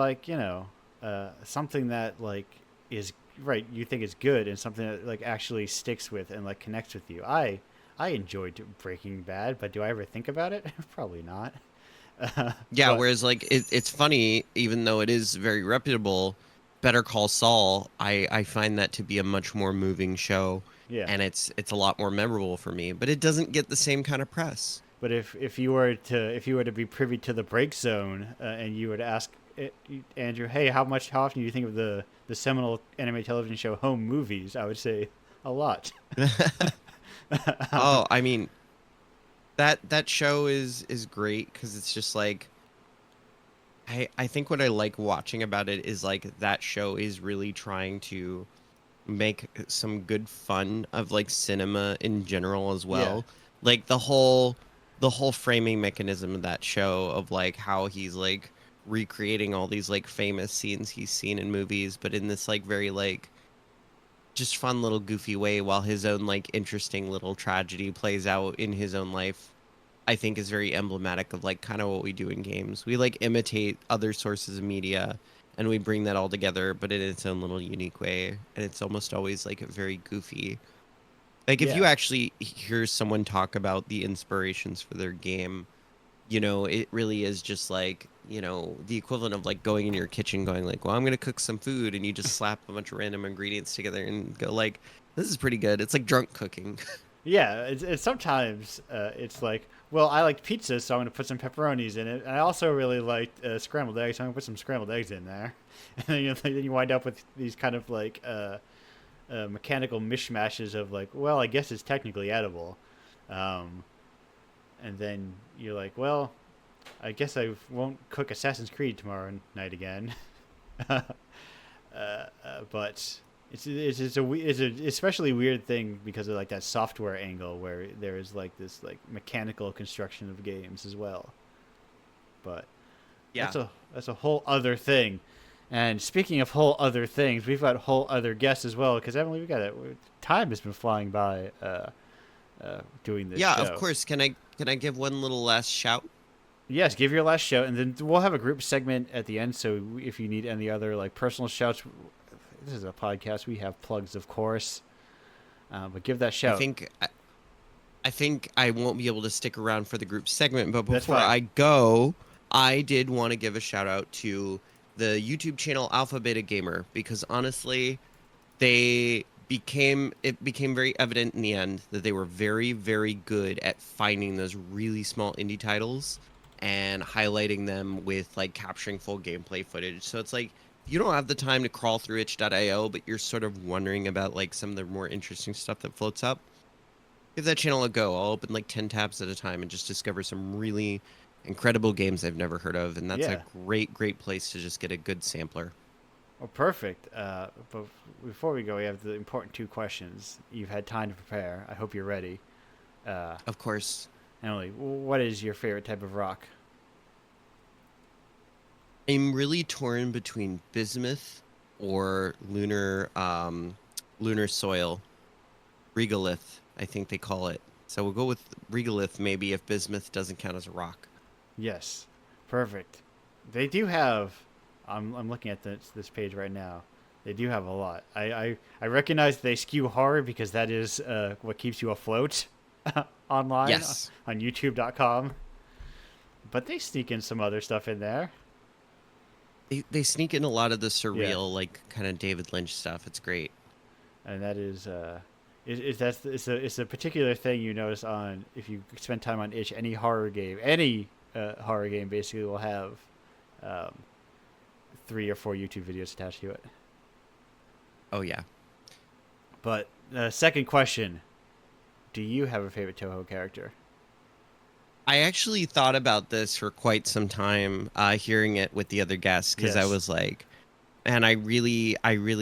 something that like is right you think is good and something that like actually sticks with and like connects with you. I enjoyed Breaking Bad, but do I ever think about it? Probably not. Yeah, But- whereas like it's funny, even though it is very reputable. Better Call Saul, I find that to be a much more moving show, Yeah. and it's a lot more memorable for me. But it doesn't get the same kind of press. But if you were to be privy to the break zone and you were to ask Andrew, hey, how often do you think of the seminal anime television show Home Movies? I would say a lot. Oh, I mean, that show is great because it's just like I think what I like watching about it is like that show is really trying to make some good fun of like cinema in general as Yeah. well. Like the whole framing mechanism of that show of like how he's like recreating all these like famous scenes he's seen in movies, but in this like very like just fun little goofy way while his own like interesting little tragedy plays out in his own life. I think is very emblematic of like kind of what we do in games. We like imitate other sources of media and we bring that all together, but in its own little unique way. And it's almost always like very goofy. Like if you Yeah. actually hear someone talk about the inspirations for their game, it really is just like, the equivalent of like going in your kitchen going like, well, I'm going to cook some food and you just slap a bunch of random ingredients together and go like, this is pretty good. It's like drunk cooking. Yeah, it's sometimes it's like, well, I like pizza, so I'm going to put some pepperonis in it. And I also really liked scrambled eggs, so I'm going to put some scrambled eggs in there. And then you wind up with these kind of like mechanical mishmashes of like, well, I guess it's technically edible. Um, and then you're like, well, I guess I won't cook Assassin's Creed tomorrow night again. But it's a especially weird thing because of like that software angle where there is like this like mechanical construction of games as well. But Yeah. that's a whole other thing. And speaking of whole other things, we've got whole other guests as well because Emily, we got it. Time has been flying by doing this Yeah, show. of course. Can I give one little last shout? Yes, give your last shout, and then we'll have a group segment at the end. So if you need any other like personal shouts, this is a podcast. We have plugs, of course, but give that I shout. think I think I won't be able to stick around for the group segment, but That's before fine. I go, I did want to give a shout out to the YouTube channel Alpha Beta Gamer because honestly, it became very evident in the end that they were very, very good at finding those really small indie titles and highlighting them with like capturing full gameplay footage. So it's like you don't have the time to crawl through itch.io, but you're sort of wondering about like some of the more interesting stuff that floats up. Give that channel a go. I'll open like 10 tabs at a time and just discover some really incredible games I've never heard of. And that's Yeah. a great, great place to just get a good sampler. Well, perfect. But before we go, we have the important two questions. You've had time to prepare. I hope you're ready. Of course. Emily, what is your favorite type of rock? I'm really torn between bismuth or lunar soil. Regolith, I think they call it. So we'll go with regolith maybe if bismuth doesn't count as a rock. Yes, perfect. They do have. I'm looking at this page right now. They do have a lot. I recognize they skew horror because that is what keeps you afloat online Yes. on YouTube.com. But they sneak in some other stuff in there. They sneak in a lot of the surreal, like kind of David Lynch stuff. It's great. And that is it's a particular thing you notice on if you spend time on itch. Any horror game basically will have 3 or 4 YouTube videos attached to it. Oh yeah. But second question, do you have a favorite Toho character? I actually thought about this for quite some time, hearing it with the other guests, because I Yes. was like, and I really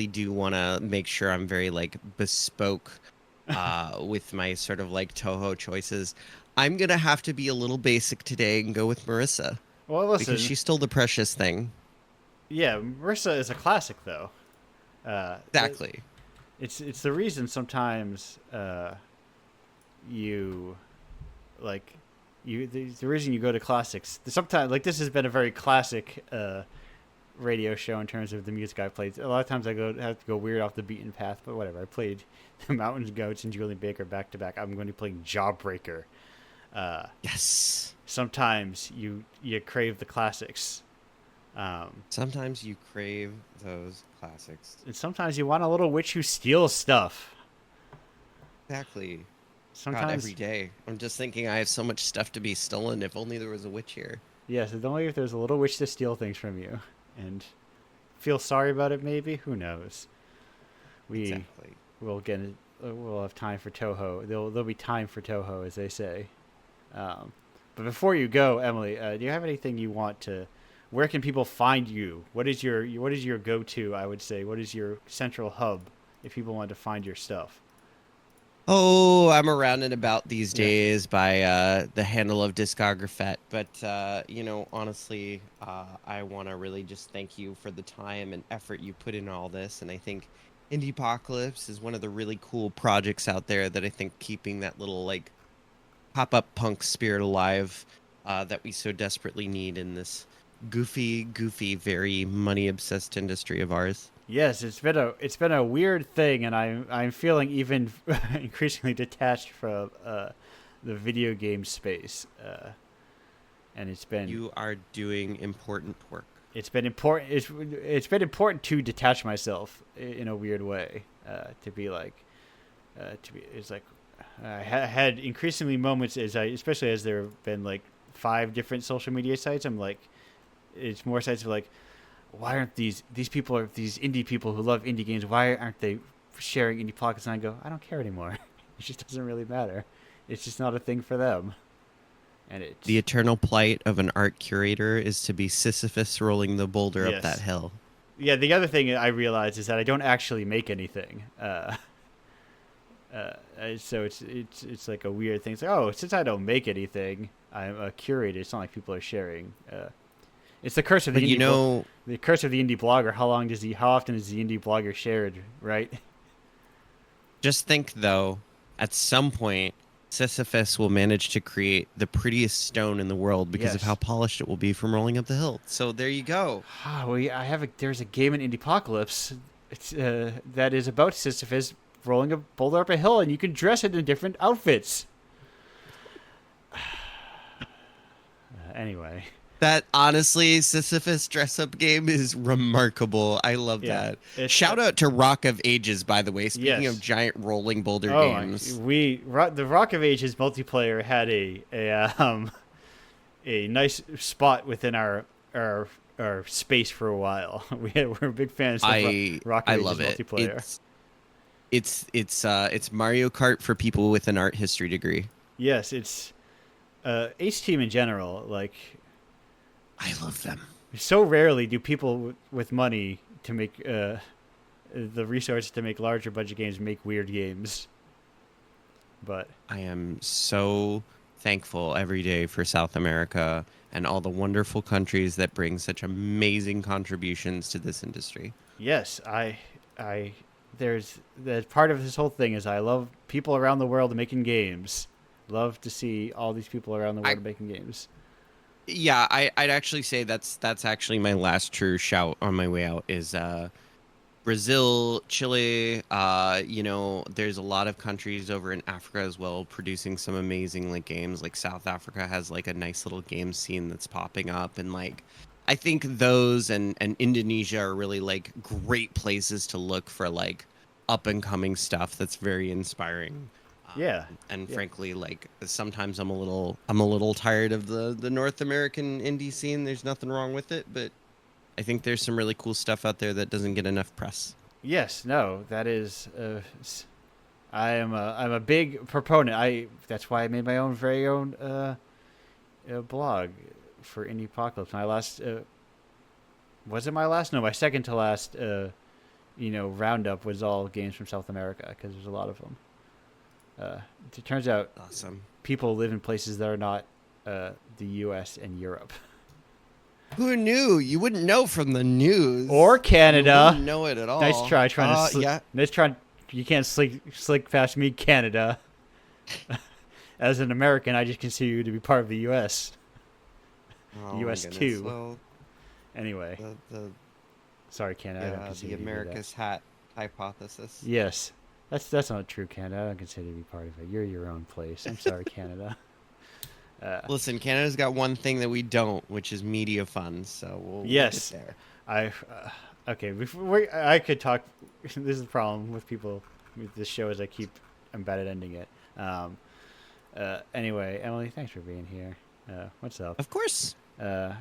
do want to make sure I'm very like bespoke with my sort of like Toho choices. I'm gonna have to be a little basic today and go with Marissa Well, listen, because she's still the precious thing. yeah, Marissa is a classic though. Exactly. It's the reason sometimes you like the reason you go to classics. Sometimes like this has been a very classic radio show in terms of the music I played. A lot of times I have to go weird off the beaten path, but whatever. I played the Mountains Goats and Julian Baker back to back. I'm going to be playing Jawbreaker. Yes. Sometimes you crave the classics. Sometimes you crave those classics. And sometimes you want a little witch who steals stuff. Exactly. Sometimes, God, every day. I'm just thinking I have so much stuff to be stolen. If only there was a witch here. yes, it's only if there's a little witch to steal things from you. and feel sorry about it. Maybe, who knows? Exactly. We'll get it. We'll have time for Toho. There'll be time for Toho, as they say. But before you go, Emily, do you have anything you want to? Where can people find you? What is your go-to? I would say, what is your central hub if people want to find your stuff? Oh, I'm around and about these Yeah. days by the handle of Discographet. But, honestly, I want to really just thank you for the time and effort you put in all this. And I think Indiepocalypse is one of the really cool projects out there that I think keeping that little, like, pop-up punk spirit alive that we so desperately need in this goofy, very money-obsessed industry of ours. Yes, it's been a weird thing, and I'm feeling even increasingly detached from the video game space, and You are doing important work. it's been important. It's been important to detach myself in a weird way, to be like, it's like I had increasingly moments especially as there have been like 5 different social media sites. I'm like, it's more sites of like, why aren't these people are these indie people who love indie games? Why aren't they sharing indie pockets? And I go, I don't care anymore. It just doesn't really matter. It's just not a thing for them. And it's The eternal plight of an art curator is to be Sisyphus rolling the boulder up Yes. that hill. yeah. The other thing I realized is that I don't actually make anything. So it's like a weird thing. It's like, oh, since I don't make anything, I'm a curator. It's not like people are sharing. It's the curse of the But indie. The curse of the indie blogger. How often is the indie blogger shared? Right. just think though, at some point, Sisyphus will manage to create the prettiest stone in the world because of Yes. how polished it will be from rolling up the hill. So there you go. There's a game in Indiepocalypse. It's that is about Sisyphus rolling a boulder up a hill, and you can dress it in different outfits. Anyway. That honestly, Sisyphus dress-up game is remarkable. I love Yeah, that. it's- Shout out to Rock of Ages, by the way. Speaking Yes. of giant rolling boulder games, The Rock of Ages multiplayer had a nice spot within our space for a while. We're big fans of Rock of I Ages love it. multiplayer. It's Mario Kart for people with an art history degree. Yes, it's Ace Team in general. Like, I love them. so rarely do people with money to make the resources to make larger budget games make weird games. But I am so thankful every day for South America and all the wonderful countries that bring such amazing contributions to this industry. yes, there's part of this whole thing is I love people around the world making games. Love to see all these people around the world making games. Yeah, I'd actually say that's actually my last true shout on my way out is Brazil, Chile. There's a lot of countries over in Africa as well producing some amazing like games. Like South Africa has like a nice little game scene that's popping up, and like I think those and Indonesia are really like great places to look for like up and coming stuff that's very inspiring. Yeah. And Yeah. frankly, like sometimes I'm a little tired of the North American indie scene. There's nothing wrong with it, but I think there's some really cool stuff out there that doesn't get enough press. Yes, no, that is. I'm a big proponent. That's why I made my very own blog for Indiepocalypse. My last was it my last? No, my second to last. Roundup was all games from South America because there's a lot of them. It turns out Awesome. people live in places that are not the U.S. and Europe. Who knew? You wouldn't know from the news. Or Canada. You wouldn't know it at all. Nice try trying to. Yeah. Nice try. You can't slick past me, Canada. As an American, I just consider you to be part of the U.S. Oh, my US goodness. too. Well, Anyway, sorry, Canada. I don't consider the you to be that. America's hat hypothesis. Yes, that's not true, Canada. I don't consider you to be part of it. You're your own place. I'm sorry, Canada. Listen, Canada's got one thing that we don't, which is media funds. So we'll Yes. get there. Okay. I could talk. This is the problem with people with this show is I keep I'm bad at ending it. Anyway, Emily, thanks for being here. What's up? Of course. Uh,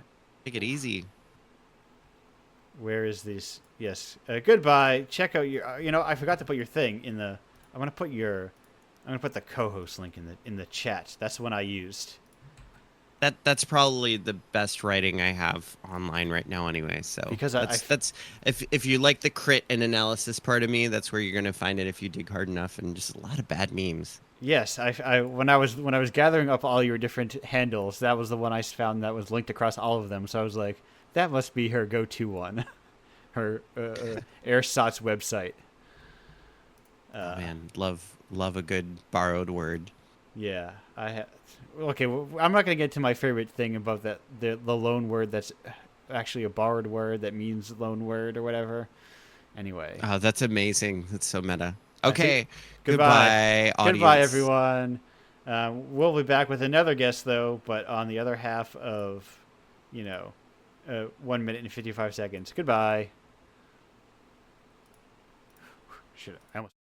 Take it easy. Where is this? Yes. Goodbye. Check out your. I forgot to put your thing in the. I'm gonna put your. I'm gonna put the co-host link in the chat. That's the one I used. That's probably the best writing I have online right now anyway. So Because that's if you like the crit and analysis part of me, that's where you're gonna find it if you dig hard enough, and just a lot of bad memes. Yes, when I was gathering up all your different handles, that was the one I found that was linked across all of them. So I was like, that must be her go-to one, her AirSots website. Oh man, love a good borrowed word. Yeah, okay. Well, I'm not gonna get to my favorite thing about that the loan word that's actually a borrowed word that means loan word or whatever. Anyway, Oh, that's amazing. That's so meta. I think Okay, goodbye, goodbye, goodbye, audience. everyone. We'll be back with another guest though, but on the other half of, 1 minute and 55 seconds. Goodbye. I almost.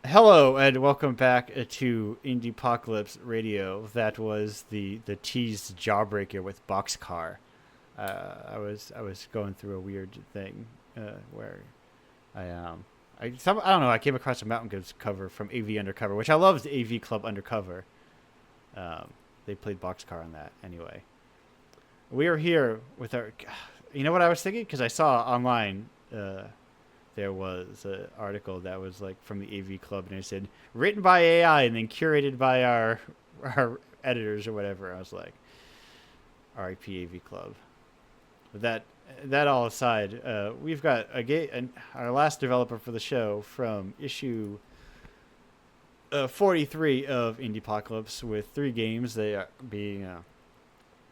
Hello and welcome back to Indiepocalypse Radio. That was the teased Jawbreaker with Boxcar. I was going through a weird thing where I don't know. I came across a Mountain Goats cover from AV Undercover, which I love. The AV Club Undercover. They played Boxcar on that anyway. We are here with our. You know what I was thinking? Because I saw online. There was an article that was like from the AV Club, and it said written by AI and then curated by our editors or whatever. I was like, R.I.P. AV Club. But that all aside, we've got our last developer for the show from issue 43 of Indiepocalypse with 3 games. They are being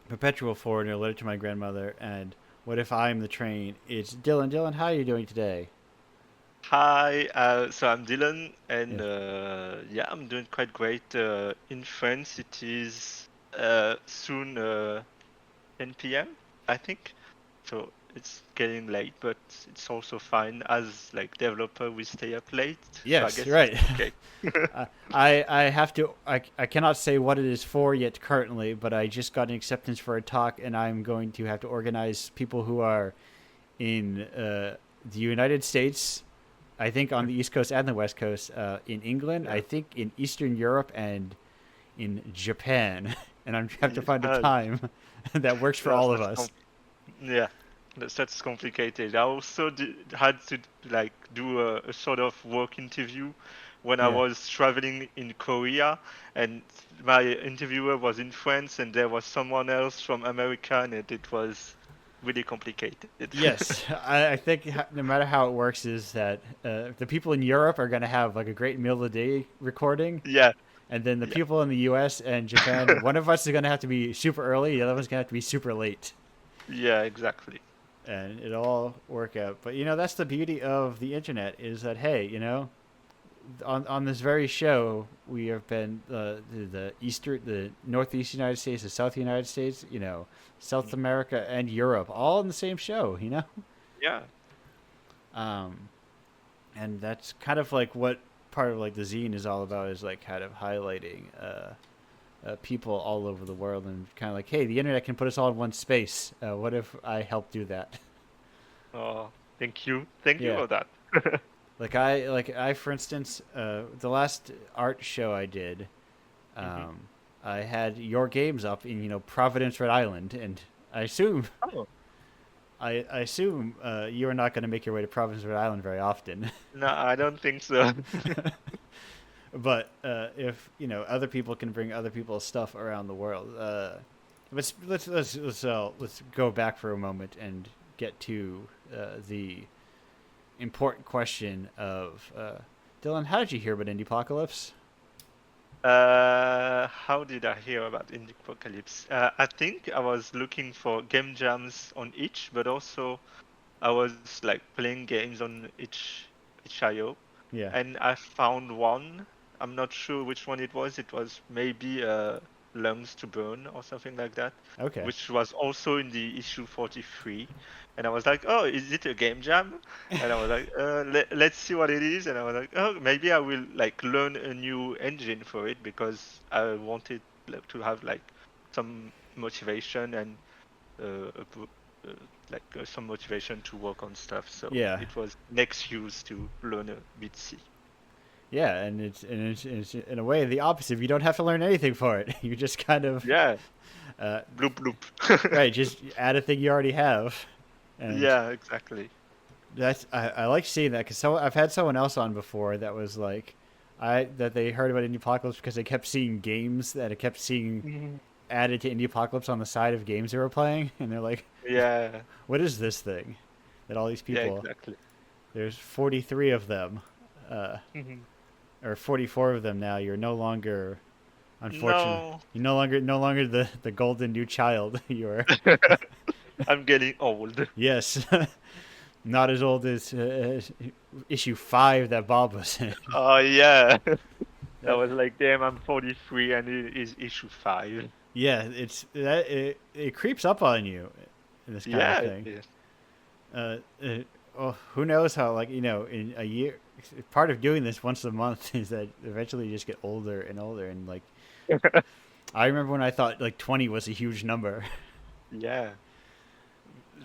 Perpetual Foreigner, Letter to My Grandmother, and What If I'm the Train. It's Dylan. Dylan, how are you doing today? Hi, so I'm Dylan, and Yeah. I'm doing quite great. In France, it is soon 10 p.m., I think. So it's getting late, but it's also fine. As like developer, we stay up late. So I Yes, guess right. it's okay. I have to. I cannot say what it is for yet currently, but I just got an acceptance for a talk, and I'm going to have to organize people who are in the United States. I think on the East Coast and the West Coast, in England, Yeah. I think in Eastern Europe and in Japan, and I have to find a Uh, time that works for yeah, all of that's us. Yeah, that's complicated. I also had to like do a sort of work interview when I Yeah. was traveling in Korea, and my interviewer was in France, and there was someone else from America, and it was really complicated. Yes, I think no matter how it works is that the people in Europe are going to have like a great middle of the day recording, Yeah, and then the yeah, people in the U.S. and Japan, one of us is going to have to be super early, the other one's going to have to be super late, yeah, exactly. and it'll all work out. But that's the beauty of the internet is that hey, on this very show we have been the Northeast United States, the South United States, South America and Europe all in the same show. Yeah, Um, and that's kind of like what part of like the zine is all about is like kind of highlighting people all over the world and kind of like, hey, the internet can put us all in one space. What if I help do that? oh, thank you Yeah, for that. like I for instance, the last art show I did, Mhm. I had your games up in Providence, Rhode Island, and I assume Oh, I assume you are not going to make your way to Providence, Rhode Island very often. no, I don't think so. But if other people can bring other people's stuff around the world, let's go back for a moment and get to the important question of Dylan. How did you hear about Indiepocalypse? How did I hear about Indiepocalypse? I think I was looking for game jams on itch, but also I was like playing games on itch.io, Yeah. and I found one. I'm not sure which one it was. It was maybe Lungs to Burn or something like that, Okay. which was also in the issue 43. And I was like, oh, is it a game jam? And I was like, let's see what it is. And I was like, oh, maybe I will like learn a new engine for it because I wanted like, to have like some motivation and uh, a, like some motivation to work on stuff. So Yeah. it was an excuse to learn a bit C. Yeah, and it's in a way the opposite. You don't have to learn anything for it. You just kind of Yeah, uh, bloop bloop. right, just add a thing you already have, and Yeah, exactly. I like seeing that because I've had someone else on before that was like, that they heard about Indiepocalypse because they kept seeing games that it kept seeing Mhm. added to Indiepocalypse on the side of games they were playing, and they're like, Yeah, "What is this thing?" That all these yeah, people, exactly. there's 43 of them, Mhm. or 44 of them now. You're no longer, unfortunately, No, you're no longer the golden new child. You're I'm getting old. yes, not as old as issue 5 that Bob was in. Oh yeah. I That, was like, damn, I'm 43 and it is issue 5. yeah, it creeps up on you in this kind of Yeah, it thing. is. Uh, uh, who knows how, like, in a year, part of doing this once a month is that eventually you just get older and older, and like I remember when I thought like 20 was a huge number. Yeah.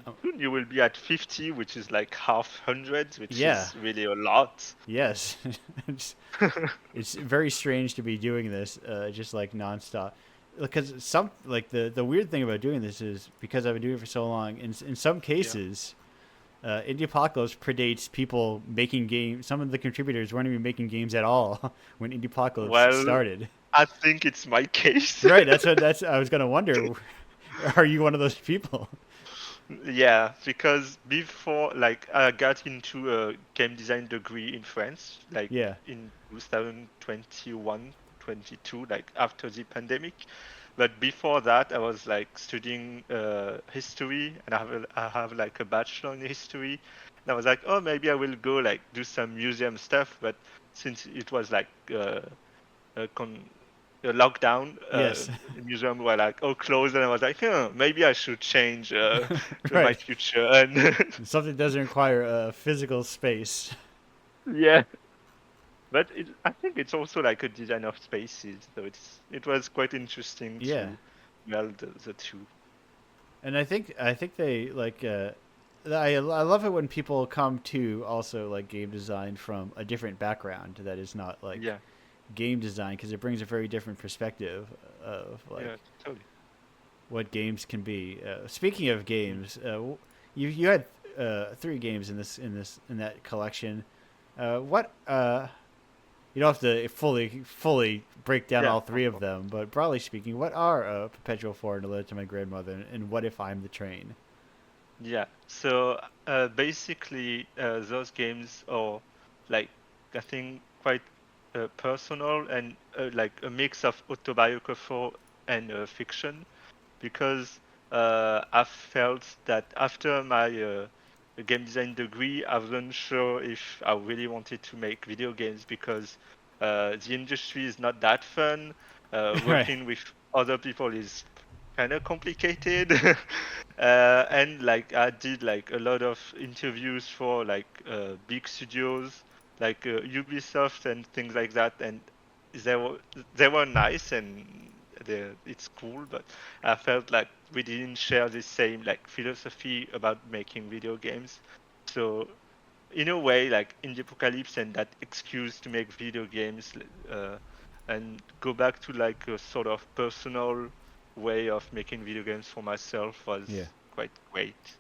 Oh, Soon you will be at 50, which is like half hundred, which yeah, is really a lot. yes. it's, it's very strange to be doing this just like nonstop, because some, like, the weird thing about doing this is because I've been doing it for so long, in some cases Indie Apocalypse predates people making games. Some of the contributors weren't even making games at all when Indie Apocalypse Well, started. I think it's my case. Right, that's I was gonna wonder. Are you one of those people? Yeah, because before, like, I got into a game design degree in France, like Yeah, in 2021, 22, like after the pandemic. But before that, I was like studying history, and I have like a bachelor in history. And I was like, oh, maybe I will go like do some museum stuff. But since it was like a, a lockdown, yes, the museum were like all closed, and I was like, huh, maybe I should change my right. future. And Something doesn't require a physical space. yeah, but I think it's also like a design of spaces, so it was quite interesting Yeah, to meld the two. and I think they like. I love it when people come to also like game design from a different background that is not like Yeah, game design, because it brings a very different perspective of like yeah, totally. what games can be. Speaking of games, you had 3 games in that collection. What you don't have to fully break down Yeah, all no 3 of problem. them, but broadly speaking, what are Perpetual Four and A Letter to My Grandmother, and What If I'm the Train? Yeah, so basically, those games are like, I think, quite personal and like a mix of autobiographical and fiction, because I felt that after my game design degree, I wasn't sure if I really wanted to make video games, because the industry is not that fun. Right. Working with other people is kind of complicated. And like I did like a lot of interviews for like big studios like Ubisoft and things like that, and they were they were nice and it's cool, but I felt like we didn't share the same like philosophy about making video games. So in a way, like Indiepocalypse and that excuse to make video games, uh, and go back to like a sort of personal way of making video games for myself was Yeah. quite great.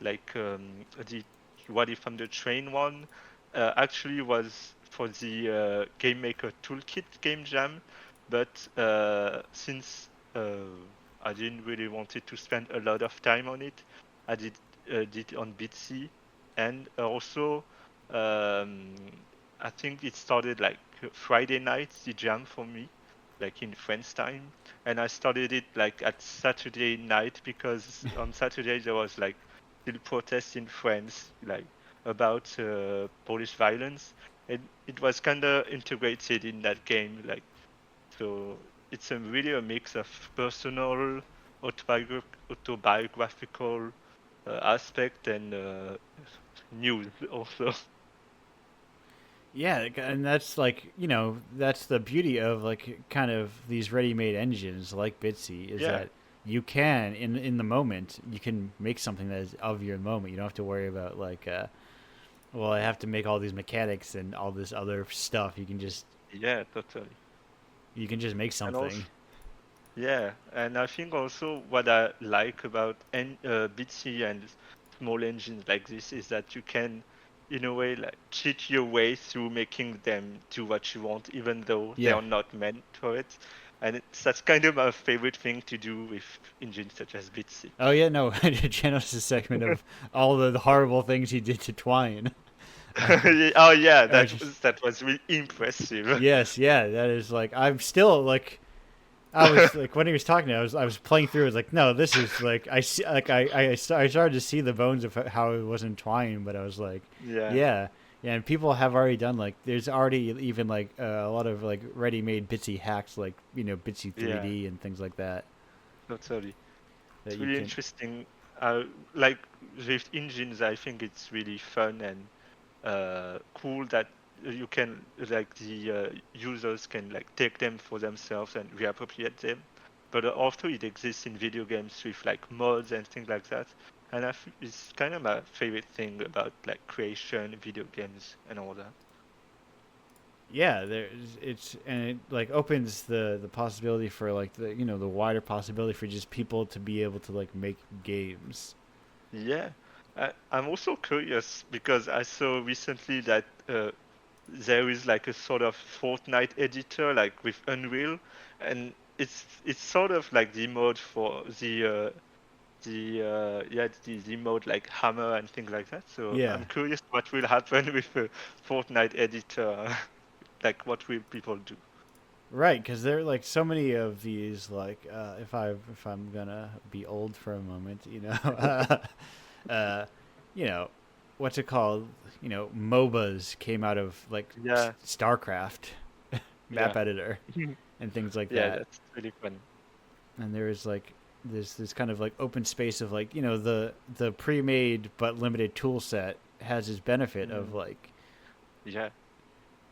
Like the What If I'm the Train one actually was for the Game Maker Toolkit game jam, but since I didn't really wanted to spend a lot of time on it, I did it on Bitsy, and also um, I think it started like Friday night the jam for me, like in France time, and I started it like at Saturday night because on Saturday there was like still protests in France, like about Polish violence, and it was kind of integrated in that game, like so. It's really a mix of personal, autobiographical aspect and news also. Yeah, and that's like, that's the beauty of like kind of these ready-made engines like Bitsy, is Yeah, that you can in the moment you can make something that is of your moment. You don't have to worry about like well, I have to make all these mechanics and all this other stuff. Yeah, totally. You can just make And also, something. yeah, and I think also what I like about Bitsy and small engines like this is that you can, in a way, like cheat your way through making them do what you want, even though they Yeah. are not meant for it. And that's kind of my favorite thing to do with engines such as Bitsy. Oh yeah, no, Janos' segment of all the horrible things he did to Twine. Oh yeah, I was just that was really impressive. yes, yeah, that is like I'm still like I was like when he was talking, I was playing through. I was like, no, this is like I see like I started to see the bones of how it was entwined, but I was like, Yeah, yeah, yeah. And people have already done like there's already even like a lot of like ready-made Bitsy hacks, like Bitsy yeah, 3D and things like that totally. that It's you really can. interesting. Like with engines, I think it's really fun and cool that you can like the users can like take them for themselves and reappropriate them. But also it exists in video games with like mods and things like that. And it's kind of my favorite thing about like creation, video games, and all that. Yeah, it's and it like opens the possibility for like the wider possibility for just people to be able to like make games. Yeah, I'm also curious because I saw recently that there is like a sort of Fortnite editor like with Unreal, and it's sort of like the mode for the mode like Hammer and things like that. So Yeah. I'm curious what will happen with a Fortnite editor, like what will people do? Right, because there are like so many of these. Like, if I'm gonna be old for a moment, uh, you know, what's it called? MOBAs came out of like Yeah, StarCraft map yeah, editor and things like yeah. that. That's really fun. And there is like this kind of like open space of like the pre-made but limited tool set has its benefit of Mm, like yeah,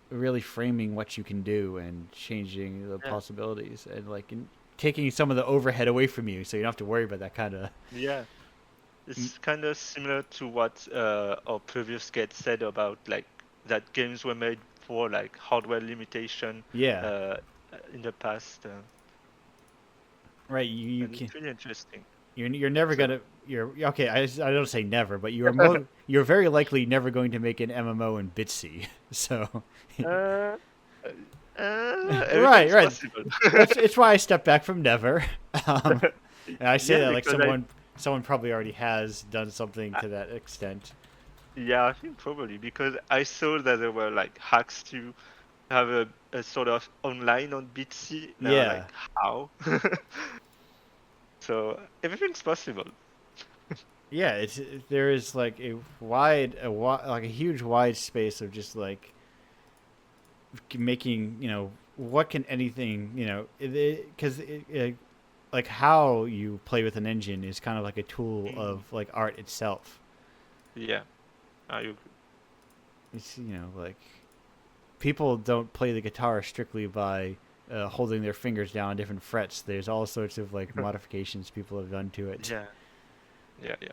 really framing what you can do and changing the yeah, possibilities and like taking some of the overhead away from you so you don't have to worry about that kind of. yeah. It's kind of similar to what our previous guest said about like that games were made for like hardware limitation Yeah, uh, in the past, right. You and can it's really interesting. you're never So, gonna you're okay. I don't say never, but you're very likely never going to make an MMO in Bitsy. So uh, right, everything's right. possible. It's why I step back from never. Um, and I say Yeah, that like because I someone probably already has done something I- to that extent. yeah, I think probably because I saw that there were like hacks to have a sort of online on Bitsy, and I was Yeah, like, how? So everything's possible. yeah. There is like like a huge wide space of just like making what can anything because like how you play with an engine is kind of like a tool Mm, of like art itself. yeah, I agree. It's like people don't play the guitar strictly by holding their fingers down on different frets. There's all sorts of like modifications people have done to it, Yeah, yeah, yeah.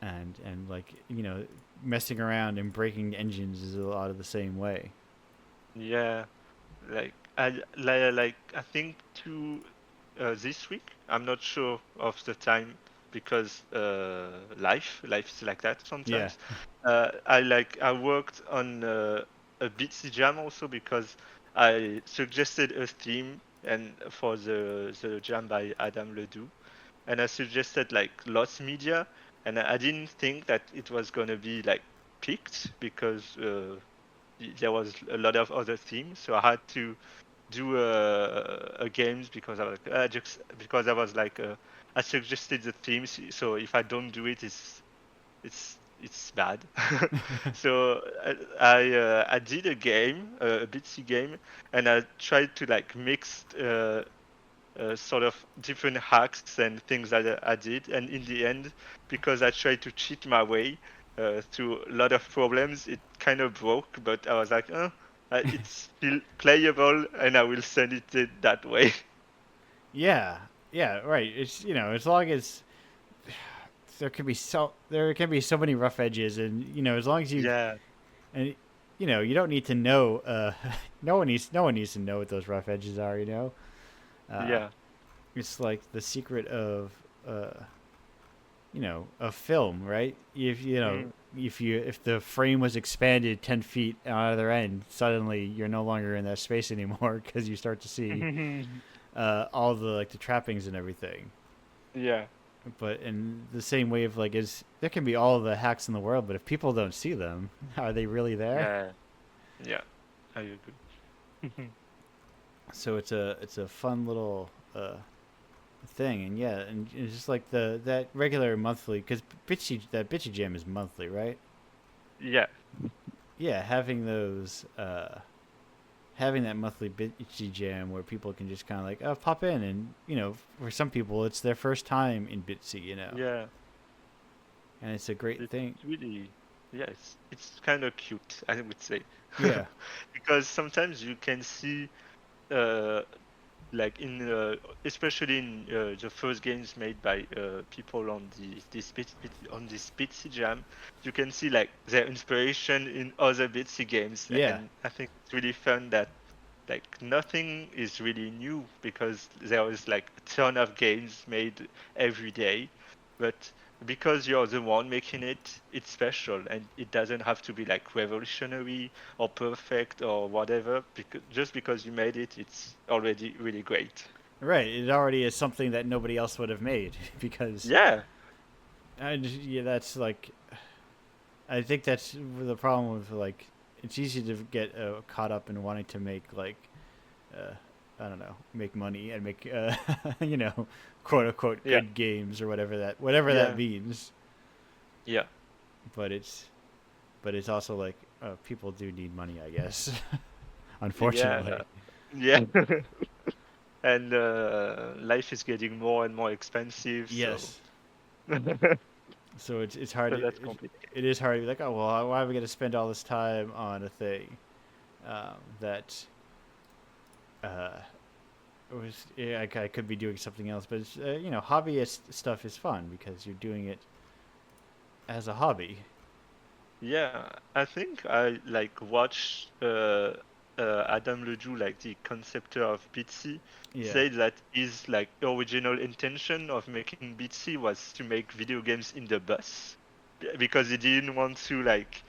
and like messing around and breaking engines is a lot of the same way. Yeah, like I think this week. I'm not sure of the time because life is like that Yeah, sometimes. I worked on a Bitsy Jam also because I suggested a theme and for the jam by Adam Ledoux, and I suggested like lots media, and I didn't think that it was gonna be like picked because there was a lot of other themes, so I had to do a games because I was just because I was like I suggested the themes, so if I don't do it, it's bad. So I did a game, a Bitsy game, and I tried to like mix sort of different hacks and things that I did. And in the end, because I tried to cheat my way through a lot of problems, it kind of broke. But I was like, it's still playable, and I will send it that way. yeah, Yeah, right. It's as long as there can be so many rough edges, and as long as you Yeah, and you don't need to know. No one needs to know what those rough edges are. Uh, yeah, it's like the secret of uh, a film, right? mm, If the frame was expanded 10 feet on either end, suddenly you're no longer in that space anymore because you start to see all the like the trappings and everything. yeah, But in the same way of like is there can be all the hacks in the world, but if people don't see them, are they really there? yeah, yeah. I agree. So it's a fun little thing, and yeah, and it's just like that regular monthly because Bitchy Jam is monthly, right? Yeah, Yeah, having those having that monthly Bitchy Jam where people can just kind of like pop in, and for some people it's their first time in Bitsy, yeah. and it's a great It's thing. really, yeah, it's kind of cute, I would say, Yeah, because sometimes you can see, uh, like in, especially in the first games made by people on on this Bitsy Jam, you can see like their inspiration in other Bitsy games, yeah, and I think it's really fun that like nothing is really new because there is like a ton of games made every day, but because you're the one making it, it's special and it doesn't have to be like revolutionary or perfect or whatever. Because just because you made it, it's already really great. right. It already is something that nobody else would have made because Yeah, yeah, that's like I think that's the problem with like it's easy to get caught up in wanting to make like uh, I don't know, make money and make quote unquote yeah, good games or whatever that yeah, means. yeah, But it's also like people do need money, I guess. yeah, Unfortunately. yeah. And life is getting more and more expensive, so Yes. So it's hard so to that's complicated. it is hard to be like, oh well, why am I going to spend all this time on a thing that uh, was yeah, I could be doing something else, but it's, hobbyist stuff is fun because you're doing it as a hobby. Yeah, I think I like watched Adam Ledoux, like the conceptor of Bitsy, Yeah. say that his like original intention of making Bitsy was to make video games in the bus, because he didn't want to like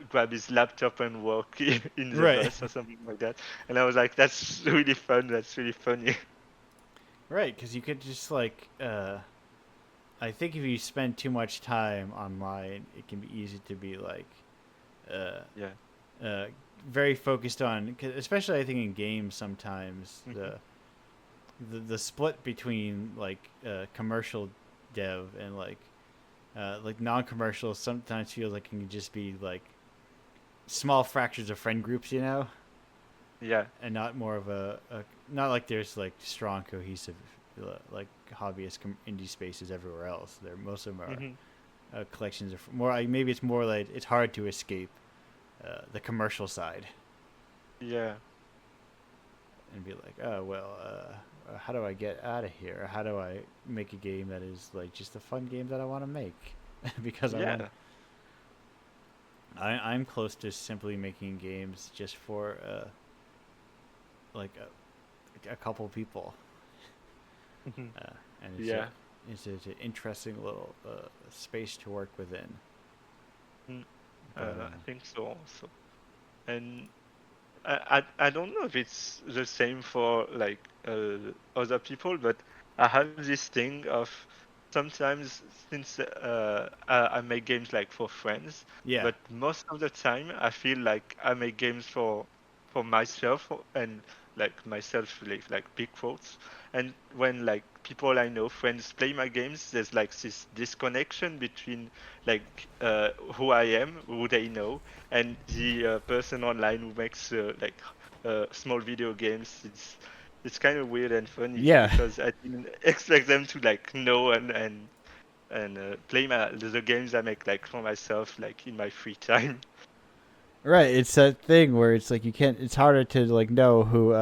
grab his laptop and work in the Right. bus or something like that. And I was like, that's really fun. That's really funny. Right, because you could just like I think if you spend too much time online, it can be easy to be like uh, Yeah. uh, very focused on, 'cause especially I think in games sometimes Mhm. the split between like commercial dev and like non-commercial sometimes feels like it can just be like small fractures of friend groups, Yeah. and not more of a not like there's like strong cohesive like hobbyist indie spaces everywhere else. There most of them are Hmm. collections of more like maybe it's more like it's hard to escape the commercial side Yeah. and be like, oh well, how do I get out of here? How do I make a game that is like just a fun game that I want to make? Because Yeah. I'm close to simply making games just for like a couple people, Mhm. and Yeah. it's an interesting little space to work within. Mm. But I think so also. And I don't know if it's the same for like other people, but I have this thing of sometimes, since I make games like for friends, yeah, but most of the time I feel like I make games for myself, and like myself like big quotes. And when like people I know, friends play my games, there's like this disconnection between like who I am, who they know, and the person online who makes like small video games. It's kind of weird and funny yeah, because I didn't expect them to like know and play the games I make like for myself, like in my free time. right. It's that thing where it's like you can't. It's harder to like know who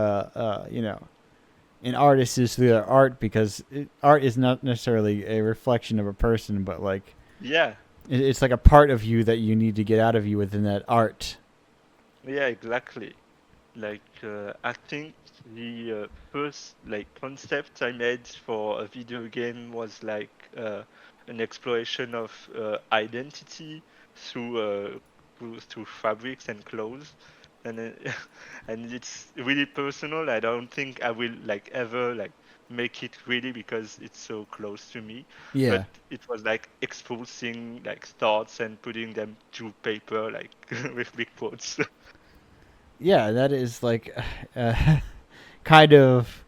an artist is through their art, because art is not necessarily a reflection of a person, but like Yeah, it's like a part of you that you need to get out of you within that art. yeah, exactly. Like I think the first like concept I made for a video game was like an exploration of identity through through fabrics and clothes, and and it's really personal. I don't think I will like ever like make it really because it's so close to me, but Yeah. it was like exposing like thoughts and putting them to paper like with big quotes. Yeah, that is like uh, kind of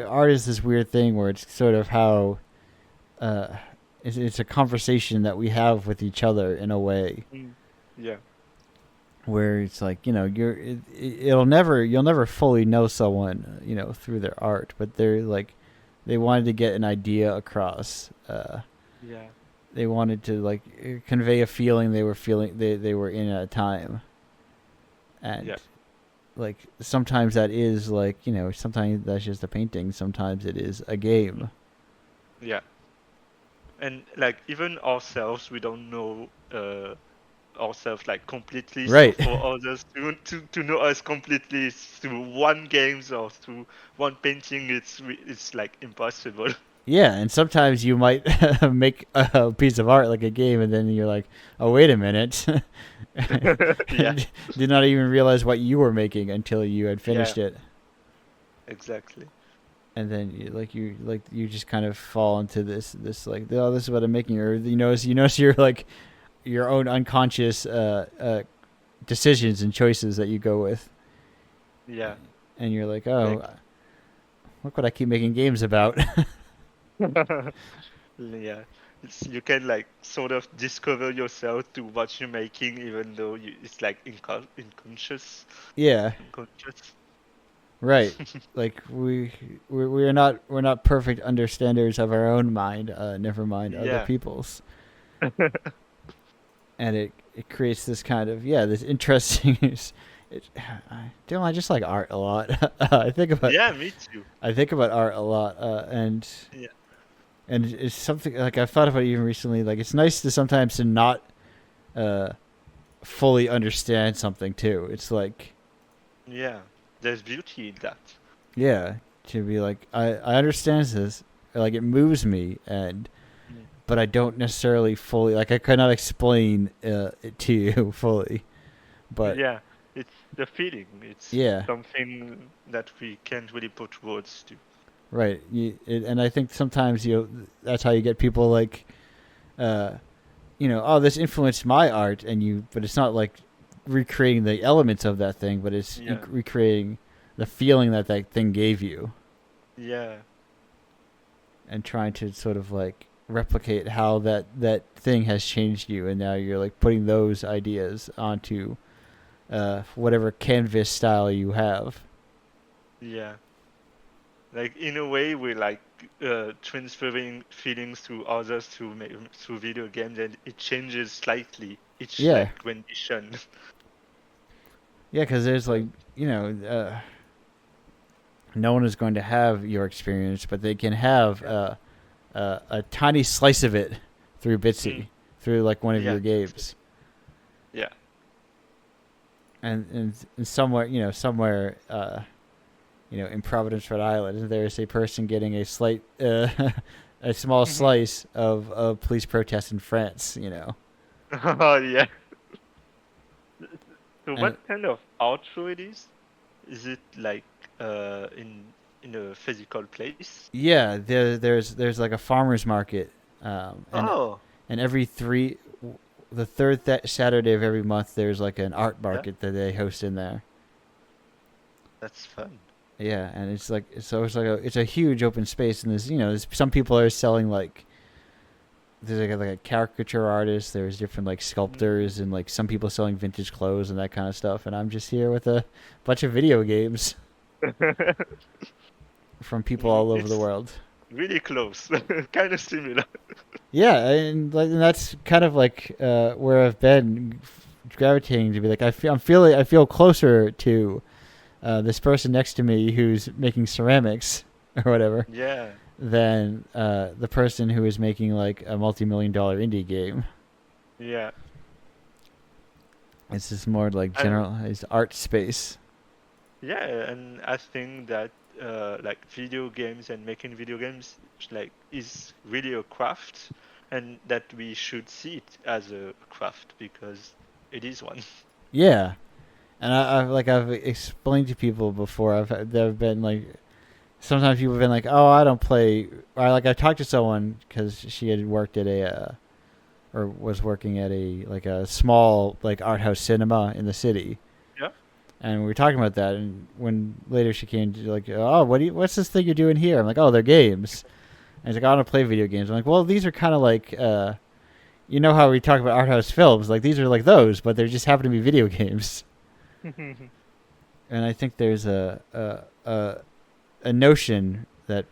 art is this weird thing where it's sort of how uh, it's a conversation that we have with each other in a way Mm. Yeah. where it's like, you'll never fully know someone, through their art, but they're like they wanted to get an idea across. Yeah. They wanted to like convey a feeling they were in at a time, and Yeah. like sometimes that is like, sometimes that's just a painting, sometimes it is a game. Yeah. And like even ourselves, we don't know ourselves like completely. So Right. for others to know us completely through one games or through one painting, it's like impossible. Yeah, and sometimes you might make a piece of art like a game, and then you're like, "Oh, wait a minute!" Yeah. Did not even realize what you were making until you had finished Yeah. it, Exactly. and then you just kind of fall into this like, oh, this is what I'm making, or you notice you're like your own unconscious decisions and choices that you go with, Yeah. and you're like, oh, look what I keep making games about. Yeah. You can like sort of discover yourself to what you're making, even though it's like Yeah. unconscious. Right. Like we're not perfect understanders of our own mind, never mind other Yeah. people's. And it creates this kind of this interesting Dylan, I just like art a lot. I think about Yeah, me too. art a lot, and Yeah. it's something like I've thought about even recently. Like it's nice to sometimes to not fully understand something too. It's like, Yeah. There's beauty in that. yeah, to be like, I understand this, like it moves me, but I don't necessarily fully, like I cannot explain it to you fully, but Yeah, it's the feeling. It's yeah, something that we can't really put words to. right. And I think sometimes that's how you get people like, oh, this influenced my art, but it's not like recreating the elements of that thing, but it's Yeah. recreating the feeling that thing gave you, Yeah. and trying to sort of like replicate how that thing has changed you, and now you're like putting those ideas onto whatever canvas style you have. Yeah. Like in a way, we're like transferring feelings to others through video games, and it changes slightly each Yeah. like rendition. Yeah, because there's like, no one is going to have your experience, but they can have a tiny slice of it through Bitsy, through like one of Yeah. your games. Yeah. And somewhere, in Providence, Rhode Island, there's a person getting a slight, a small slice of police protests in France. Oh yeah. So And- what kind of outro it is? Is it like in a physical place? Yeah, there's like a farmer's market, and Oh. and the third Saturday of every month, there's like an art market that they host in there. That's fun. Yeah, and it's a huge open space, and there's some people are selling like, there's like a caricature artist, there's different like sculptors, and like some people selling vintage clothes and that kind of stuff, and I'm just here with a bunch of video games from people all over the It's world. really close. Kind of similar. Yeah, and that's kind of like where I've been gravitating to be like, I feel closer to this person next to me who's making ceramics or whatever Yeah. than the person who is making like a multi-million-dollar indie game. Yeah. It's just more like And generalized art space. yeah, and I think that like video games and making video games like is really a craft, and that we should see it as a craft because it is one. Yeah, and I've explained to people before. There have been like sometimes people have been like, "Oh, I don't play." Or like I talked to someone because she had worked at a or was working at a like a small like art house cinema in the city. Yeah. And we were talking about that, and when later she came to like, "Oh, what's this thing you're doing here?" I'm like, "Oh, they're games." And she's like, "I don't play video games." I'm like, "Well, these are kind of like you know how we talk about art house films, like these are like those, but they just happen to be video games." And I think there's a notion that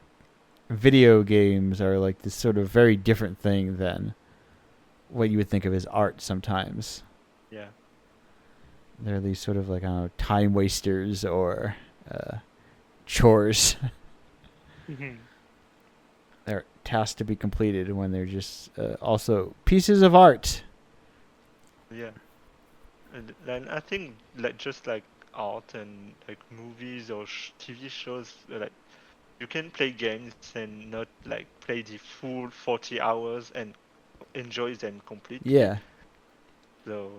video games are like this sort of very different thing than what you would think of as art sometimes. Yeah. They're these sort of like, I don't know, time wasters or chores. They're tasks to be completed when they're just also pieces of art. Yeah. And then I think like just like art and like movies or TV shows, like you can play games and not like play the full 40 hours and enjoy them completely. Yeah. So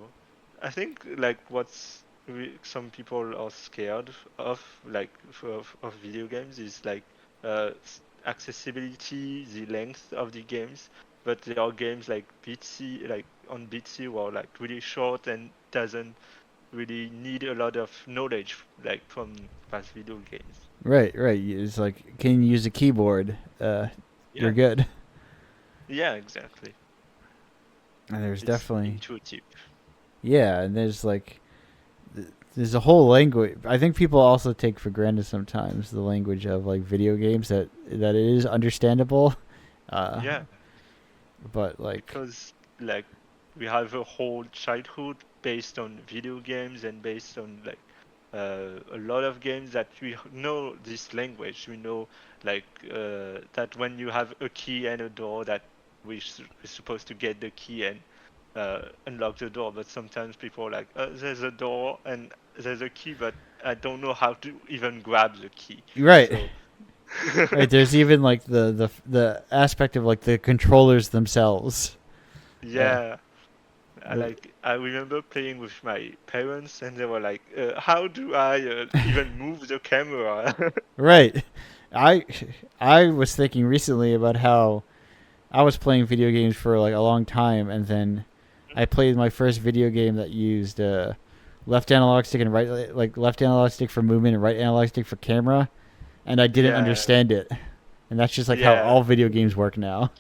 I think like what's some people are scared of like of video games is like accessibility, the length of the games. But there are games like Bitsy, like on Bitsy, were like really short and doesn't really need a lot of knowledge like from past video games. Right. It's like, can you use a keyboard? You're Yeah, good. yeah, exactly. And there's It's definitely intuitive. yeah, and there's like there's a whole language. I think people also take for granted sometimes the language of like video games that it is understandable. Yeah, But like because like we have a whole childhood based on video games and based on like a lot of games that we know this language. We know like that when you have a key and a door that we're supposed to get the key and unlock the door. But sometimes people are like, there's a door and there's a key, but I don't know how to even grab the key. right. So Right, there's even like the aspect of like the controllers themselves. yeah. The- I remember playing with my parents, and they were like, "How do I even move the camera?" Right. I I was thinking recently about how I was playing video games for like a long time, and then I played my first video game that used left analog stick and right, like left analog stick for movement and right analog stick for camera, and I didn't Yeah. understand it. And that's just like how Yeah. all video games work now.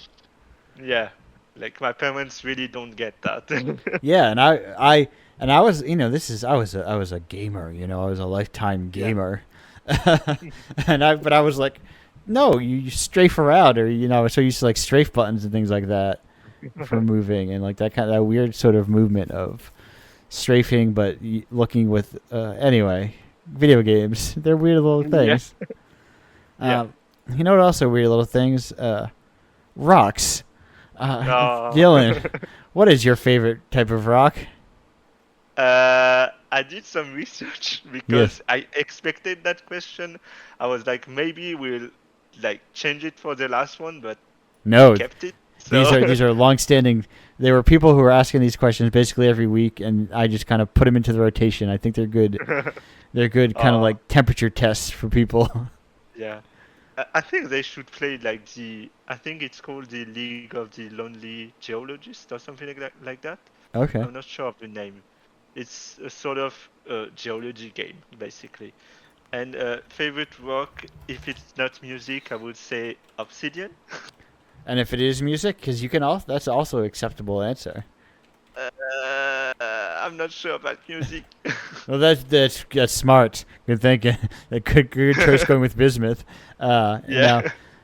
Yeah, like my parents really don't get that. Yeah, and I was, I was a gamer, I was a lifetime Yeah. gamer. But I was like, no, you strafe around, or so used to like strafe buttons and things like that for moving, and like that weird sort of movement of strafing, but looking with anyway, video games, they're weird little things. Yeah. You know what? Also weird little things. Rocks. No. Dylan, what is your favorite type of rock? I did some research because I expected that question. I was like, maybe we'll like change it for the last one, but No, we kept it. So these are long-standing. There were people who were asking these questions basically every week, and I just kind of put them into the rotation. I think they're good. They're good, kind of like temperature tests for people. yeah. I think they should play like I think it's called the League of the Lonely Geologist or something like that. Okay. I'm not sure of the name. It's a sort of geology game, basically. And favorite rock, if it's not music, I would say Obsidian. And if it is music, because you can also, that's also acceptable answer. I'm not sure about music. Well, that's smart. Good thinking. A good choice going with bismuth. Yeah. Now,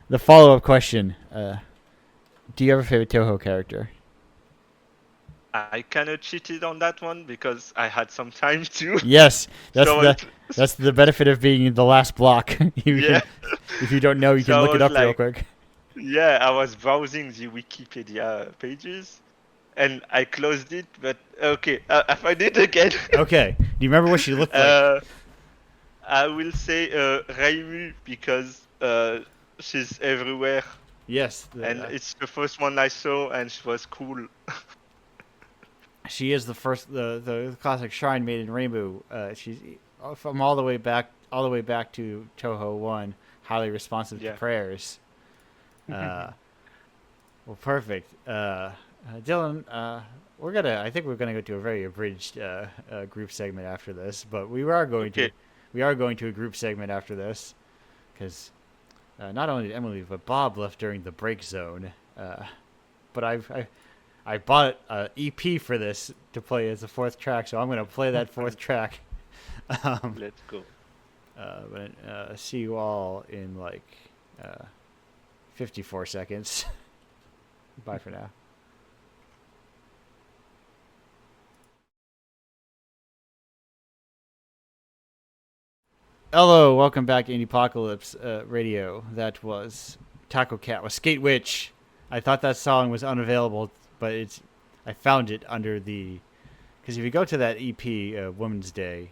the follow-up question: do you have a favorite Toho character? I kind of cheated on that one because I had some time too. Yes, that's So I the was, that's the benefit of being in the last block. You yeah. can, if you don't know, you So can I look it was up real like, quick. yeah, I was browsing the Wikipedia pages, and I closed it. But okay, I find it again. Okay. Do you remember what she looked like? uh, I will say Raimu because she's everywhere, Yes, and it's the first one I saw, and she was cool. she is the first the classic Shrine Maiden Rainbow. She's from all the way back to Toho 1, highly responsive to Yeah. prayers. Well, perfect. Dylan, I think we're gonna go to a very abridged group segment after this, but Okay. we are going to a group segment after this, because not only did Emily but Bob left during the break zone. But I bought an EP for this to play as the fourth track, so I'm gonna play that fourth track. Let's go. But see you all in like 54 seconds. Bye for now. Hello, welcome back to Indiepocalypse Radio. That was Taco Cat with Skate Witch. I thought that song was unavailable, but I found it under the, because if you go to that EP, Women's Day,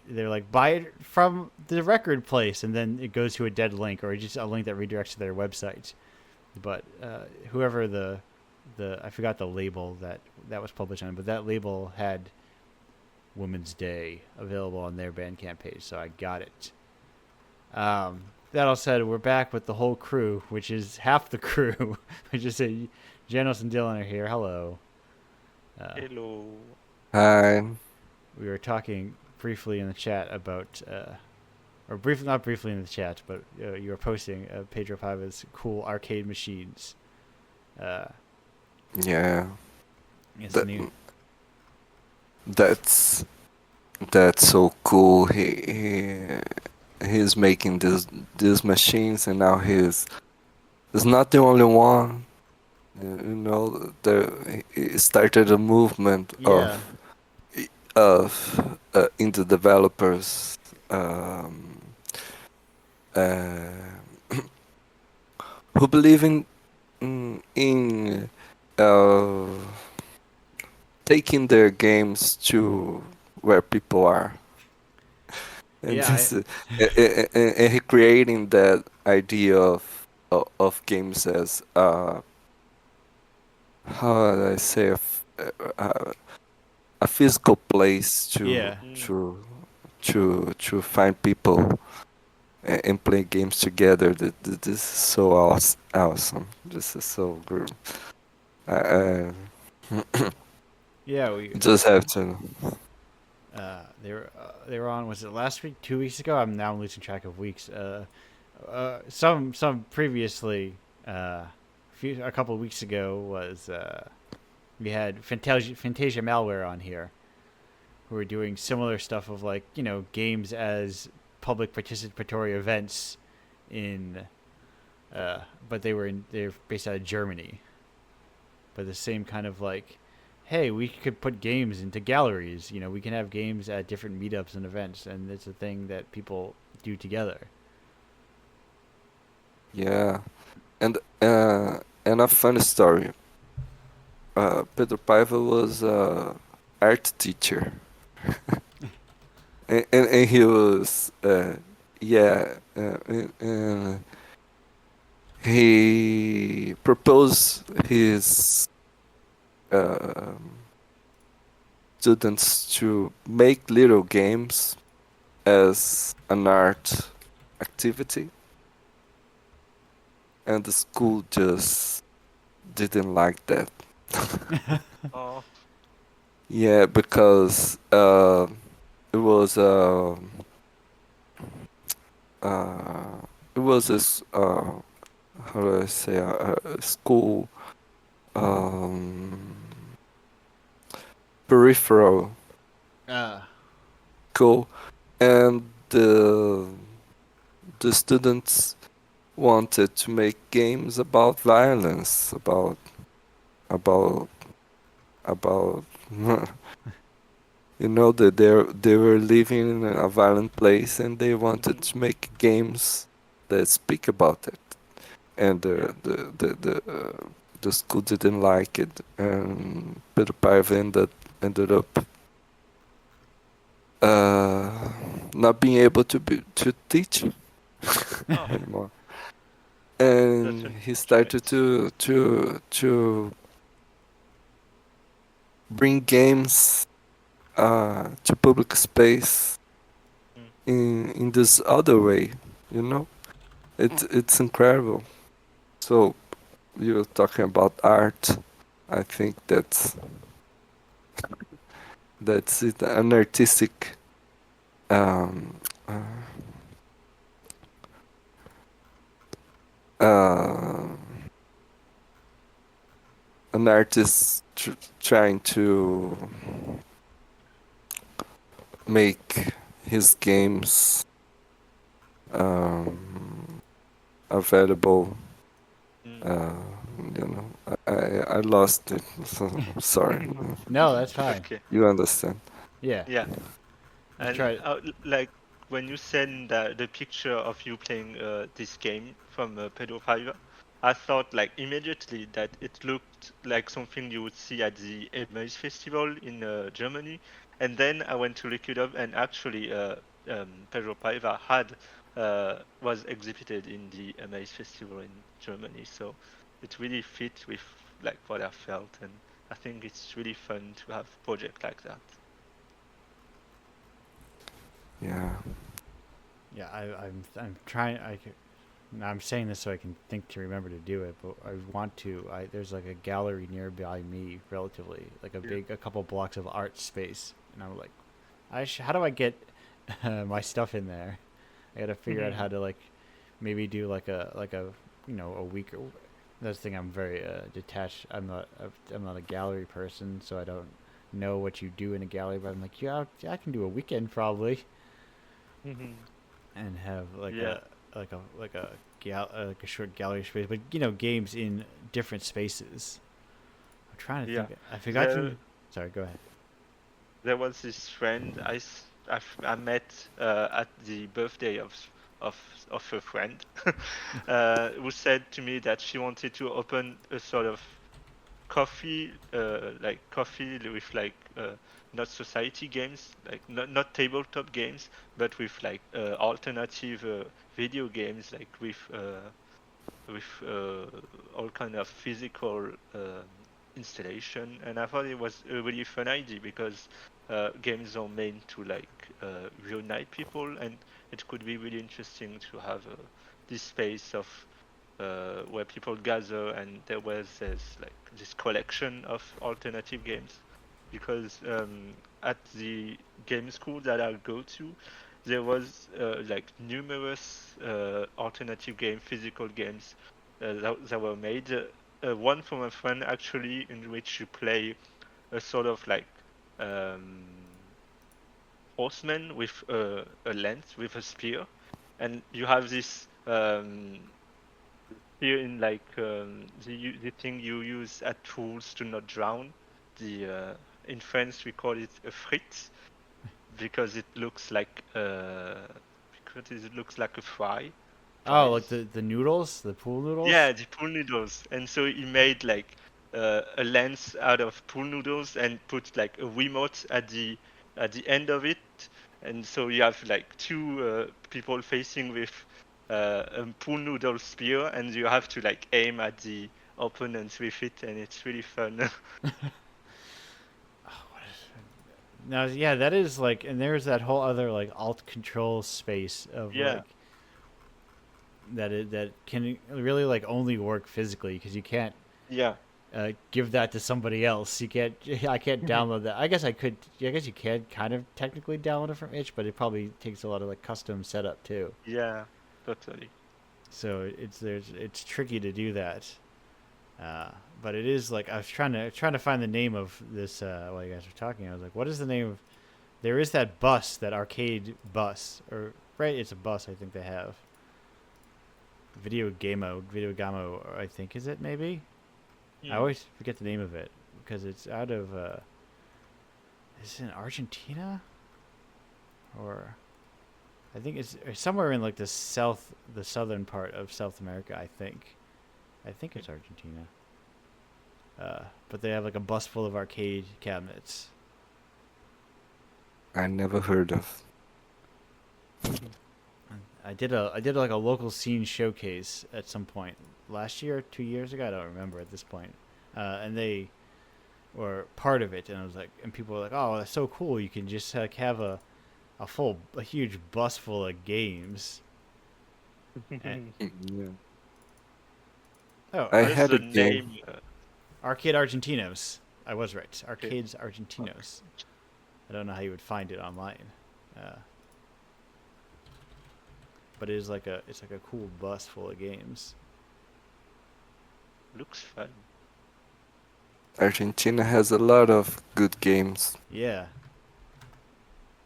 they're like, buy it from the record place, and then it goes to a dead link or just a link that redirects to their website. But whoever the I forgot the label that was published on, but that label had Women's Day available on their Bandcamp page, so I got it. That all said, we're back with the whole crew, which is half the crew, which is Janos and Dylan are here. Hello. Hello. Hi. We were talking briefly in the chat about, not briefly in the chat, but you were posting Pedro Paiva's cool arcade machines. Yeah. It's That- new. That's so cool. He's making these machines, and now he's not the only one. You know, he started a movement Yeah. of indie developers uh, who believe in taking their games to where people are. And Yeah, and creating that idea of games as how do I say a physical place Yeah. to find people and play games together. This is so awesome. This is so good. I Yeah, we just have to. they were on. Was it last week? 2 weeks ago? I'm now losing track of weeks. Some previously, a couple of weeks ago was we had Fantasia Malware on here, who were doing similar stuff of like games as public participatory events in, but they're based out of Germany, but the same kind of like, hey, we could put games into galleries. We can have games at different meetups and events, and it's a thing that people do together. Yeah, and a funny story. Pedro Paiva was a art teacher, and he was and he proposed his students to make little games as an art activity, and the school just didn't like that. Oh, Yeah, because it was it was this how do I say a school peripheral school, and the students wanted to make games about violence, about about that they were living in a violent place and they wanted to make games that speak about it, and the school didn't like it, and Pedro Paiva ended up not being able to teach Oh, anymore, that's and a he started choice. to bring games to public space Mm. in this other way, you know. It's incredible. So you're talking about art. I think that's it. An artistic um, uh, uh, an artist trying to make his games um, available. Mm. Uh, I lost it. So sorry. No, that's fine. Okay. You understand? Yeah, Yeah. just And try. like when you send the picture of you playing this game from Pedro Paiva, I thought like immediately that it looked like something you would see at the Emails Festival in Germany. And then I went to look it up, and actually Pedro Paiva had was exhibited in the Emails Festival in Germany. So it really fit with like what I felt, and I think it's really fun to have project like that. Yeah. Yeah, I'm trying. I'm saying this so I can think to remember to do it, but I want to. There's like a gallery nearby me, relatively like Yeah. a couple blocks of art space, and I'm like, how do I get my stuff in there? I got to figure out how to like maybe do like a a week. That's the thing. I'm very detached. I'm not a gallery person, so I don't know what you do in a gallery. But I'm like, yeah, I can do a weekend probably, and have Yeah. like a short gallery space, but games in different spaces. I'm trying to Yeah, think. I forgot there to. Sorry, go ahead. there was this friend I met at the birthday of of a friend who said to me that she wanted to open a sort of coffee with like not society games, like not tabletop games, but with like alternative video games, like with all kind of physical installation. And I thought it was a really fun idea because games are meant to like reunite people, and it could be really interesting to have this space of where people gather, and there's like this collection of alternative games. Because at the game school that I go to, there was like numerous alternative game, physical games that were made. One from a friend actually, in which you play a sort of like um, horseman with a lance with a spear, and you have this spear in like the thing you use at tools to not drown. The In France we call it a frit because it looks like a fry, Oh, like fries. the noodles, the pool noodles. Yeah, the pool noodles. And so he made like a lens out of pool noodles and put like a Wiimote at the end of it. And so you have like two people facing with a pool noodle spear, and you have to like aim at the opponents with it, and it's really fun. Now, yeah, that is like, and there's that whole other like alt control space of Yeah, like that can really like only work physically because you can't yeah. give that to somebody else. You can't. I can't download that. I guess I could. I guess you can kind of technically download it from itch, but it probably takes a lot of like custom setup too. Yeah, totally. So it's tricky to do that. Uh, but it is like I was trying to find the name of this while you guys were talking. I was like, what is the name of? There is that bus, that arcade bus, or right? It's a bus. I think they have Video Gamo, I think is it maybe. I Hmm. always forget the name of it. because it's out of is it in Argentina, or I think it's somewhere in like the southern part of South America. I think it's Argentina. But they have like a bus full of arcade cabinets. I never heard of. I did like a local scene showcase at some point last year, 2 years ago. I don't remember at this point. And they were part of it, and I was like, and people were like, "Oh, that's so cool! You can just like have a huge bus full of games." And, Yeah. oh, I What is had the a game. name? Arcade Argentinos. I was right. Arcades Argentinos. I don't know how you would find it online. But it's like a cool bus full of games. Looks fun. Argentina has a lot of good games. Yeah.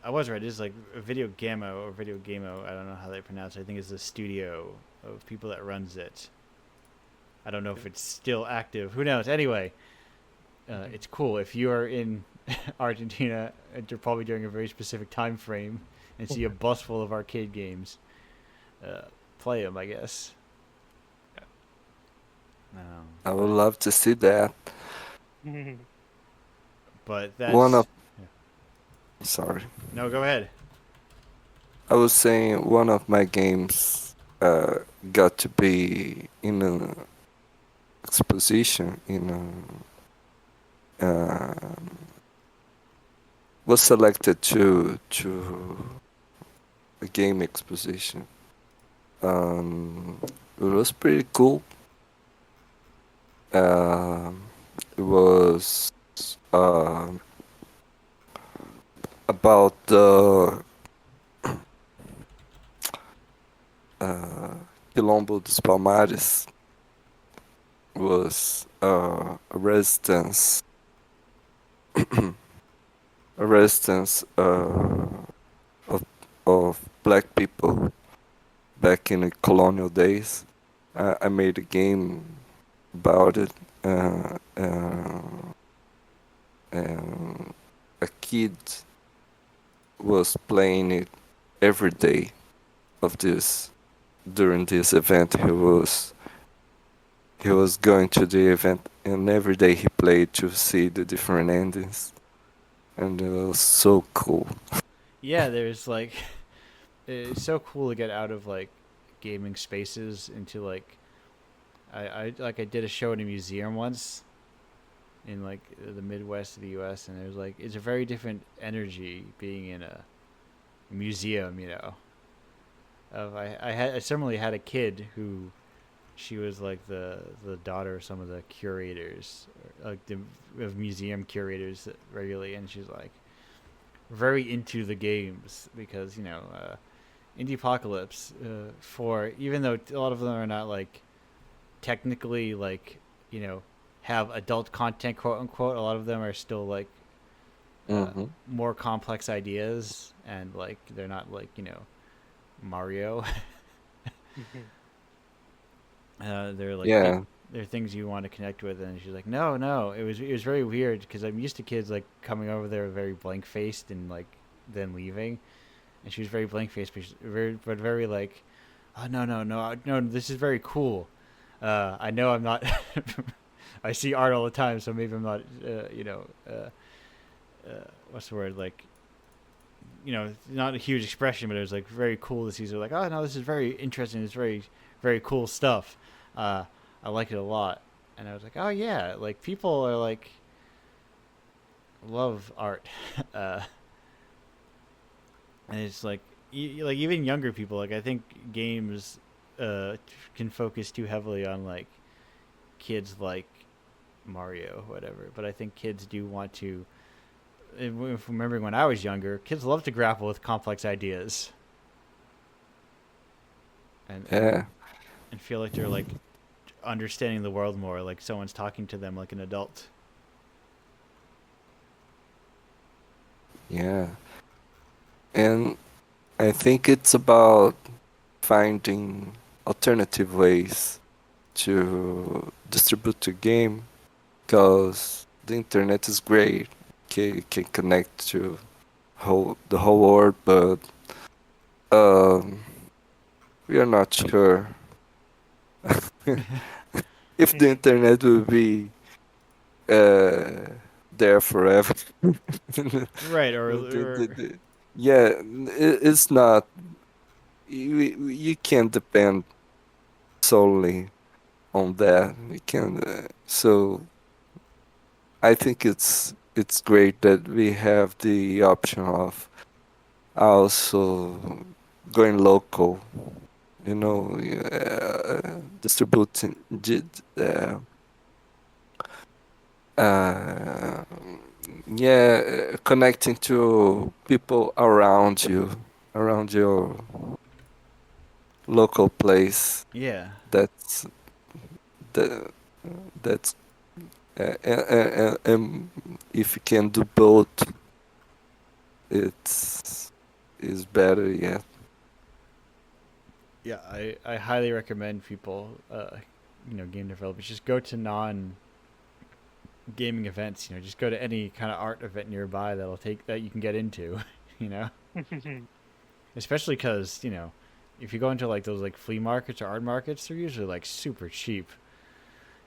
I was right. It's like Video Gamo or Video Gamo. I don't know how they pronounce it. I think it's the studio of people that runs it. I don't know if it's still active. Who knows? Anyway, it's cool. If you are in Argentina and you're probably during a very specific time frame and see a bus full of arcade games, play them, I guess. I would love to see that. But that's One of Sorry. no. Go ahead. I was saying one of my games got to be in an exposition was selected to a game exposition. It was pretty cool. It was about the Quilombo dos Palmares. Was a residence of black people back in the colonial days. I made a game about it, and a kid was playing it every day of this. During this event, he was going to the event, and every day he played to see the different endings, and it was so cool. Yeah, there's like, it's so cool to get out of like gaming spaces into like, I did a show in a museum once, in like the Midwest of the U.S., and there's like, it's a very different energy being in a museum, you know. I similarly had a kid who, she was like the daughter of some of the curators, like of museum curators regularly, and she's like very into the games because, you know, Indiepocalypse, for even though a lot of them are not like technically like, you know, have adult content, quote unquote, a lot of them are still like more complex ideas, and like they're not like, you know, Mario. They're like, Yeah. they're things you want to connect with, and she's like, no. It was very weird because I'm used to kids like coming over there very blank faced and like then leaving, and she was very blank faced, but very like, oh no, this is very cool. I know I'm not. I see art all the time, so maybe I'm not. You know, what's the word, like, you know, not a huge expression, but it was like very cool to see. So like, oh no, this is very interesting. It's very cool stuff. I like it a lot, and I was like, oh yeah, like people are like love art, and it's like like even younger people. Like I think games can focus too heavily on like kids like Mario, whatever. But I think kids do want to. If remembering when I was younger, kids love to grapple with complex ideas, and feel like they're like understanding the world more, like someone's talking to them like an adult. Yeah. And I think it's about finding alternative ways to distribute the game, because the internet is great. You can connect to the whole world, but we are not sure if the internet will be there forever. Right, Yeah, it's not. You can't depend solely on that. We can. So I think it's great that we have the option of also going local. Distributing. Uh, yeah, connecting to people around your local place. yeah. That's the that's and if you can do both, it's is better. Yeah. Yeah, I highly recommend people, game developers, just go to non-gaming events. Just go to any kind of art event nearby that you can get into. You know, especially because if you go into like those like flea markets or art markets, they're usually like super cheap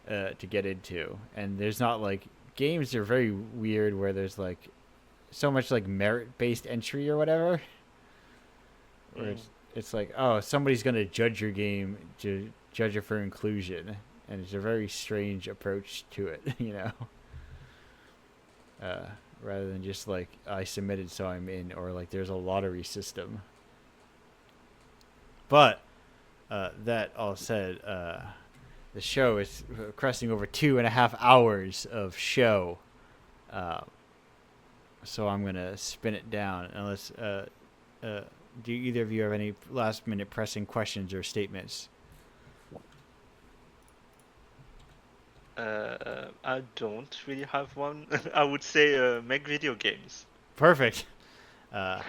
to get into, and there's not like games are very weird where there's like so much like merit-based entry or whatever. Where it's like, oh, somebody's gonna judge your game, judge it for inclusion, and it's a very strange approach to it, rather than just like I submitted so I'm in, or like there's a lottery system. But that all said, the show is crossing over 2.5 hours of show, so I'm gonna spin it down unless. Do either of you have any last-minute pressing questions or statements? I don't really have one. I would say make video games. Perfect. So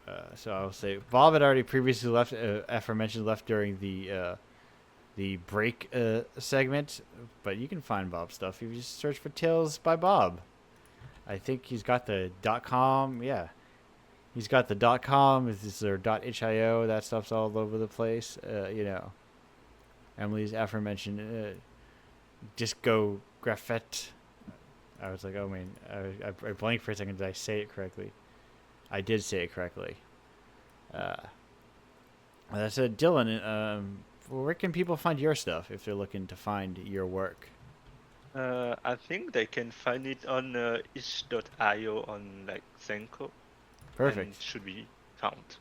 I will say Bob had already previously left, aforementioned left during the break segment, but you can find Bob's stuff if you just search for Tales by Bob. I think he's got the .com. Yeah, he's got the .com. Is there .hio? That stuff's all over the place. Emily's aforementioned Disco Graffette. I was like, oh man, I blanked for a second. Did I say it correctly? I did say it correctly. I said, Dylan, where can people find your stuff if they're looking to find your work? I think they can find it on itch.io on like Zenko. Perfect. And should be found.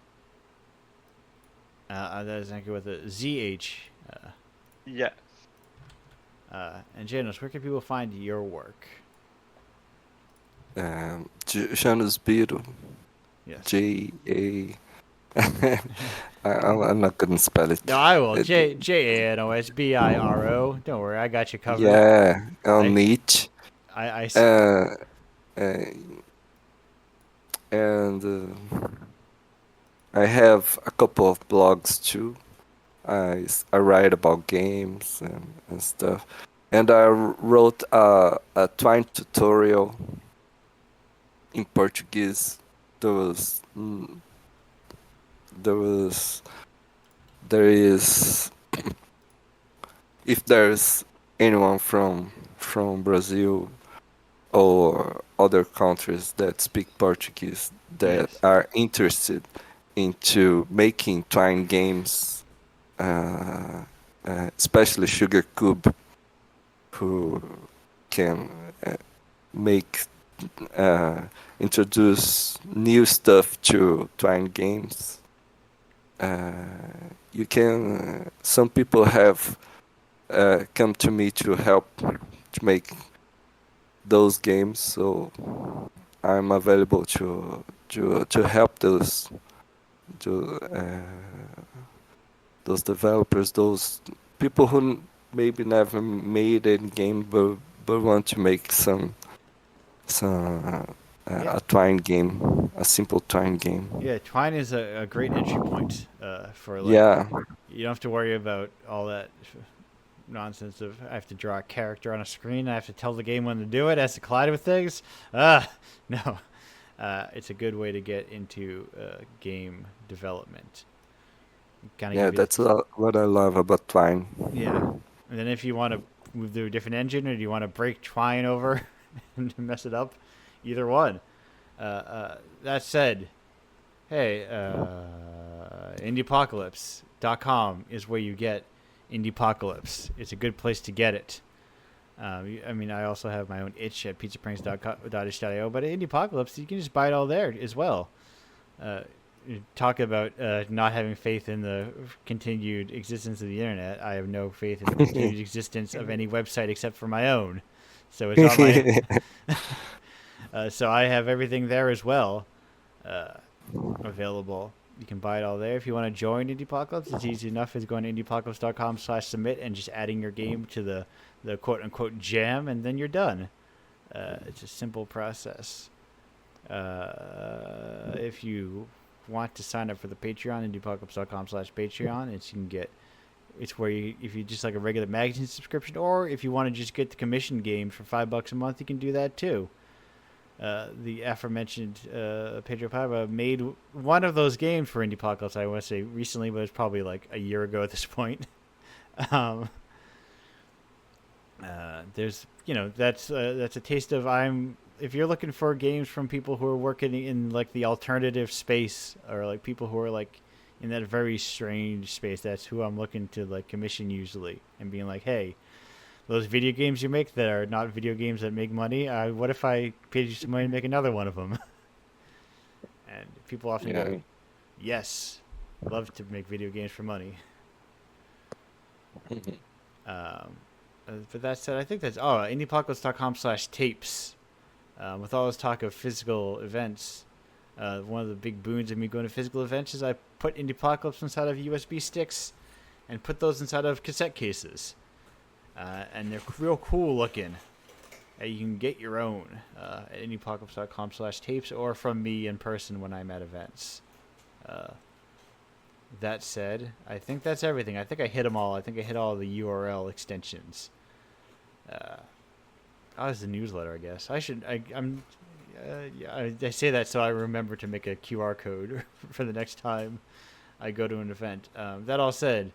That is Zenko with a ZH. Yeah. And Janos, where can people find your work? Janus Biro. Yes. J-A. I'm not gonna spell it. No, I will. JANOSBIRO. Don't worry, I got you covered. Yeah, on Nietzsche. And I have a couple of blogs too. I write about games and stuff. And I wrote a Twine tutorial in Portuguese. There is if there's anyone from Brazil or other countries that speak Portuguese that are interested into making Twine games, especially Sugar Cube, who can make introduce new stuff to Twine games. You can. Some people have come to me to help to make those games, so I'm available to help those developers, those people who maybe never made a game but want to make a Twine game, a simple Twine game. Yeah, Twine is a great entry point for like. Yeah. You don't have to worry about all that nonsense of I have to draw a character on a screen. I have to tell the game when to do it. It has to collide with things. No. It's a good way to get into game development. Yeah, that's what I love about Twine. Yeah. And then if you want to move to a different engine or do you want to break Twine over and mess it up, either one. That said, hey, Indiepocalypse.com is where you get Indiepocalypse. It's a good place to get it. I mean, I also have my own itch at pizzapranks.itch.io, but at Indiepocalypse, you can just buy it all there as well. Talk about not having faith in the continued existence of the internet. I have no faith in the continued existence of any website except for my own. So it's on my. So I have everything there as well, available. You can buy it all there. If you want to join Indiepocalypse, it's easy enough. It's going to indiepocalypse.com/submit and just adding your game to the quote-unquote jam, and then you're done. It's a simple process. If you want to sign up for the Patreon, indiepocalypse.com/Patreon, it's where you, if you just like a regular magazine subscription, or if you want to just get the commission games for $5 a month, you can do that too. The aforementioned Pedro Paiva made one of those games for Indiepocalypse, I want to say recently, but it's probably like a year ago at this point. There's, that's a taste of if you're looking for games from people who are working in like the alternative space, or like people who are like in that very strange space, that's who I'm looking to like commission usually, and being like, hey, those video games you make that are not video games that make money, what if I paid you some money to make another one of them? And people often go, yes, love to make video games for money. But that said, I think that's indiepocalypse.com/tapes. With all this talk of physical events, one of the big boons of me going to physical events is I put Indiepocalypse inside of USB sticks and put those inside of cassette cases. And they're real cool looking. You can get your own at indiepocalypse.com/tapes, or from me in person when I'm at events. That said, I think that's everything. I think I hit them all. I think I hit all the URL extensions. It's the newsletter, I guess. I say that so I remember to make a QR code for the next time I go to an event. That all said,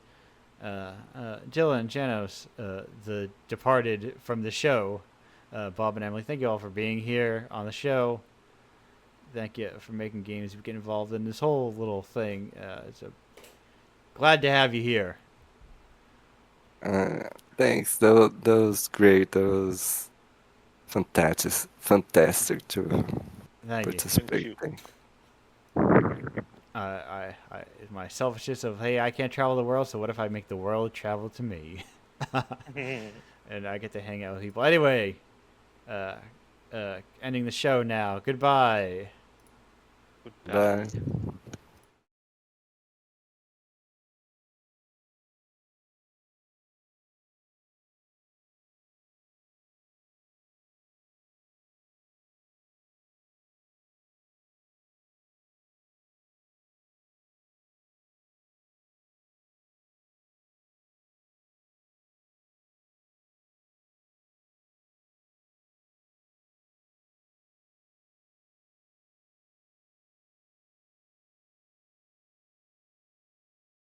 Dylan, Janos, the departed from the show, Bob and Emily, thank you all for being here on the show. Thank you for making games. We get involved in this whole little thing. Glad to have you here. Thanks. That was great. That was fantastic to Thank participate. Thank My selfishness of, hey, I can't travel the world, so what if I make the world travel to me? And I get to hang out with people. Anyway, ending the show now. Goodbye. Goodbye. Bye.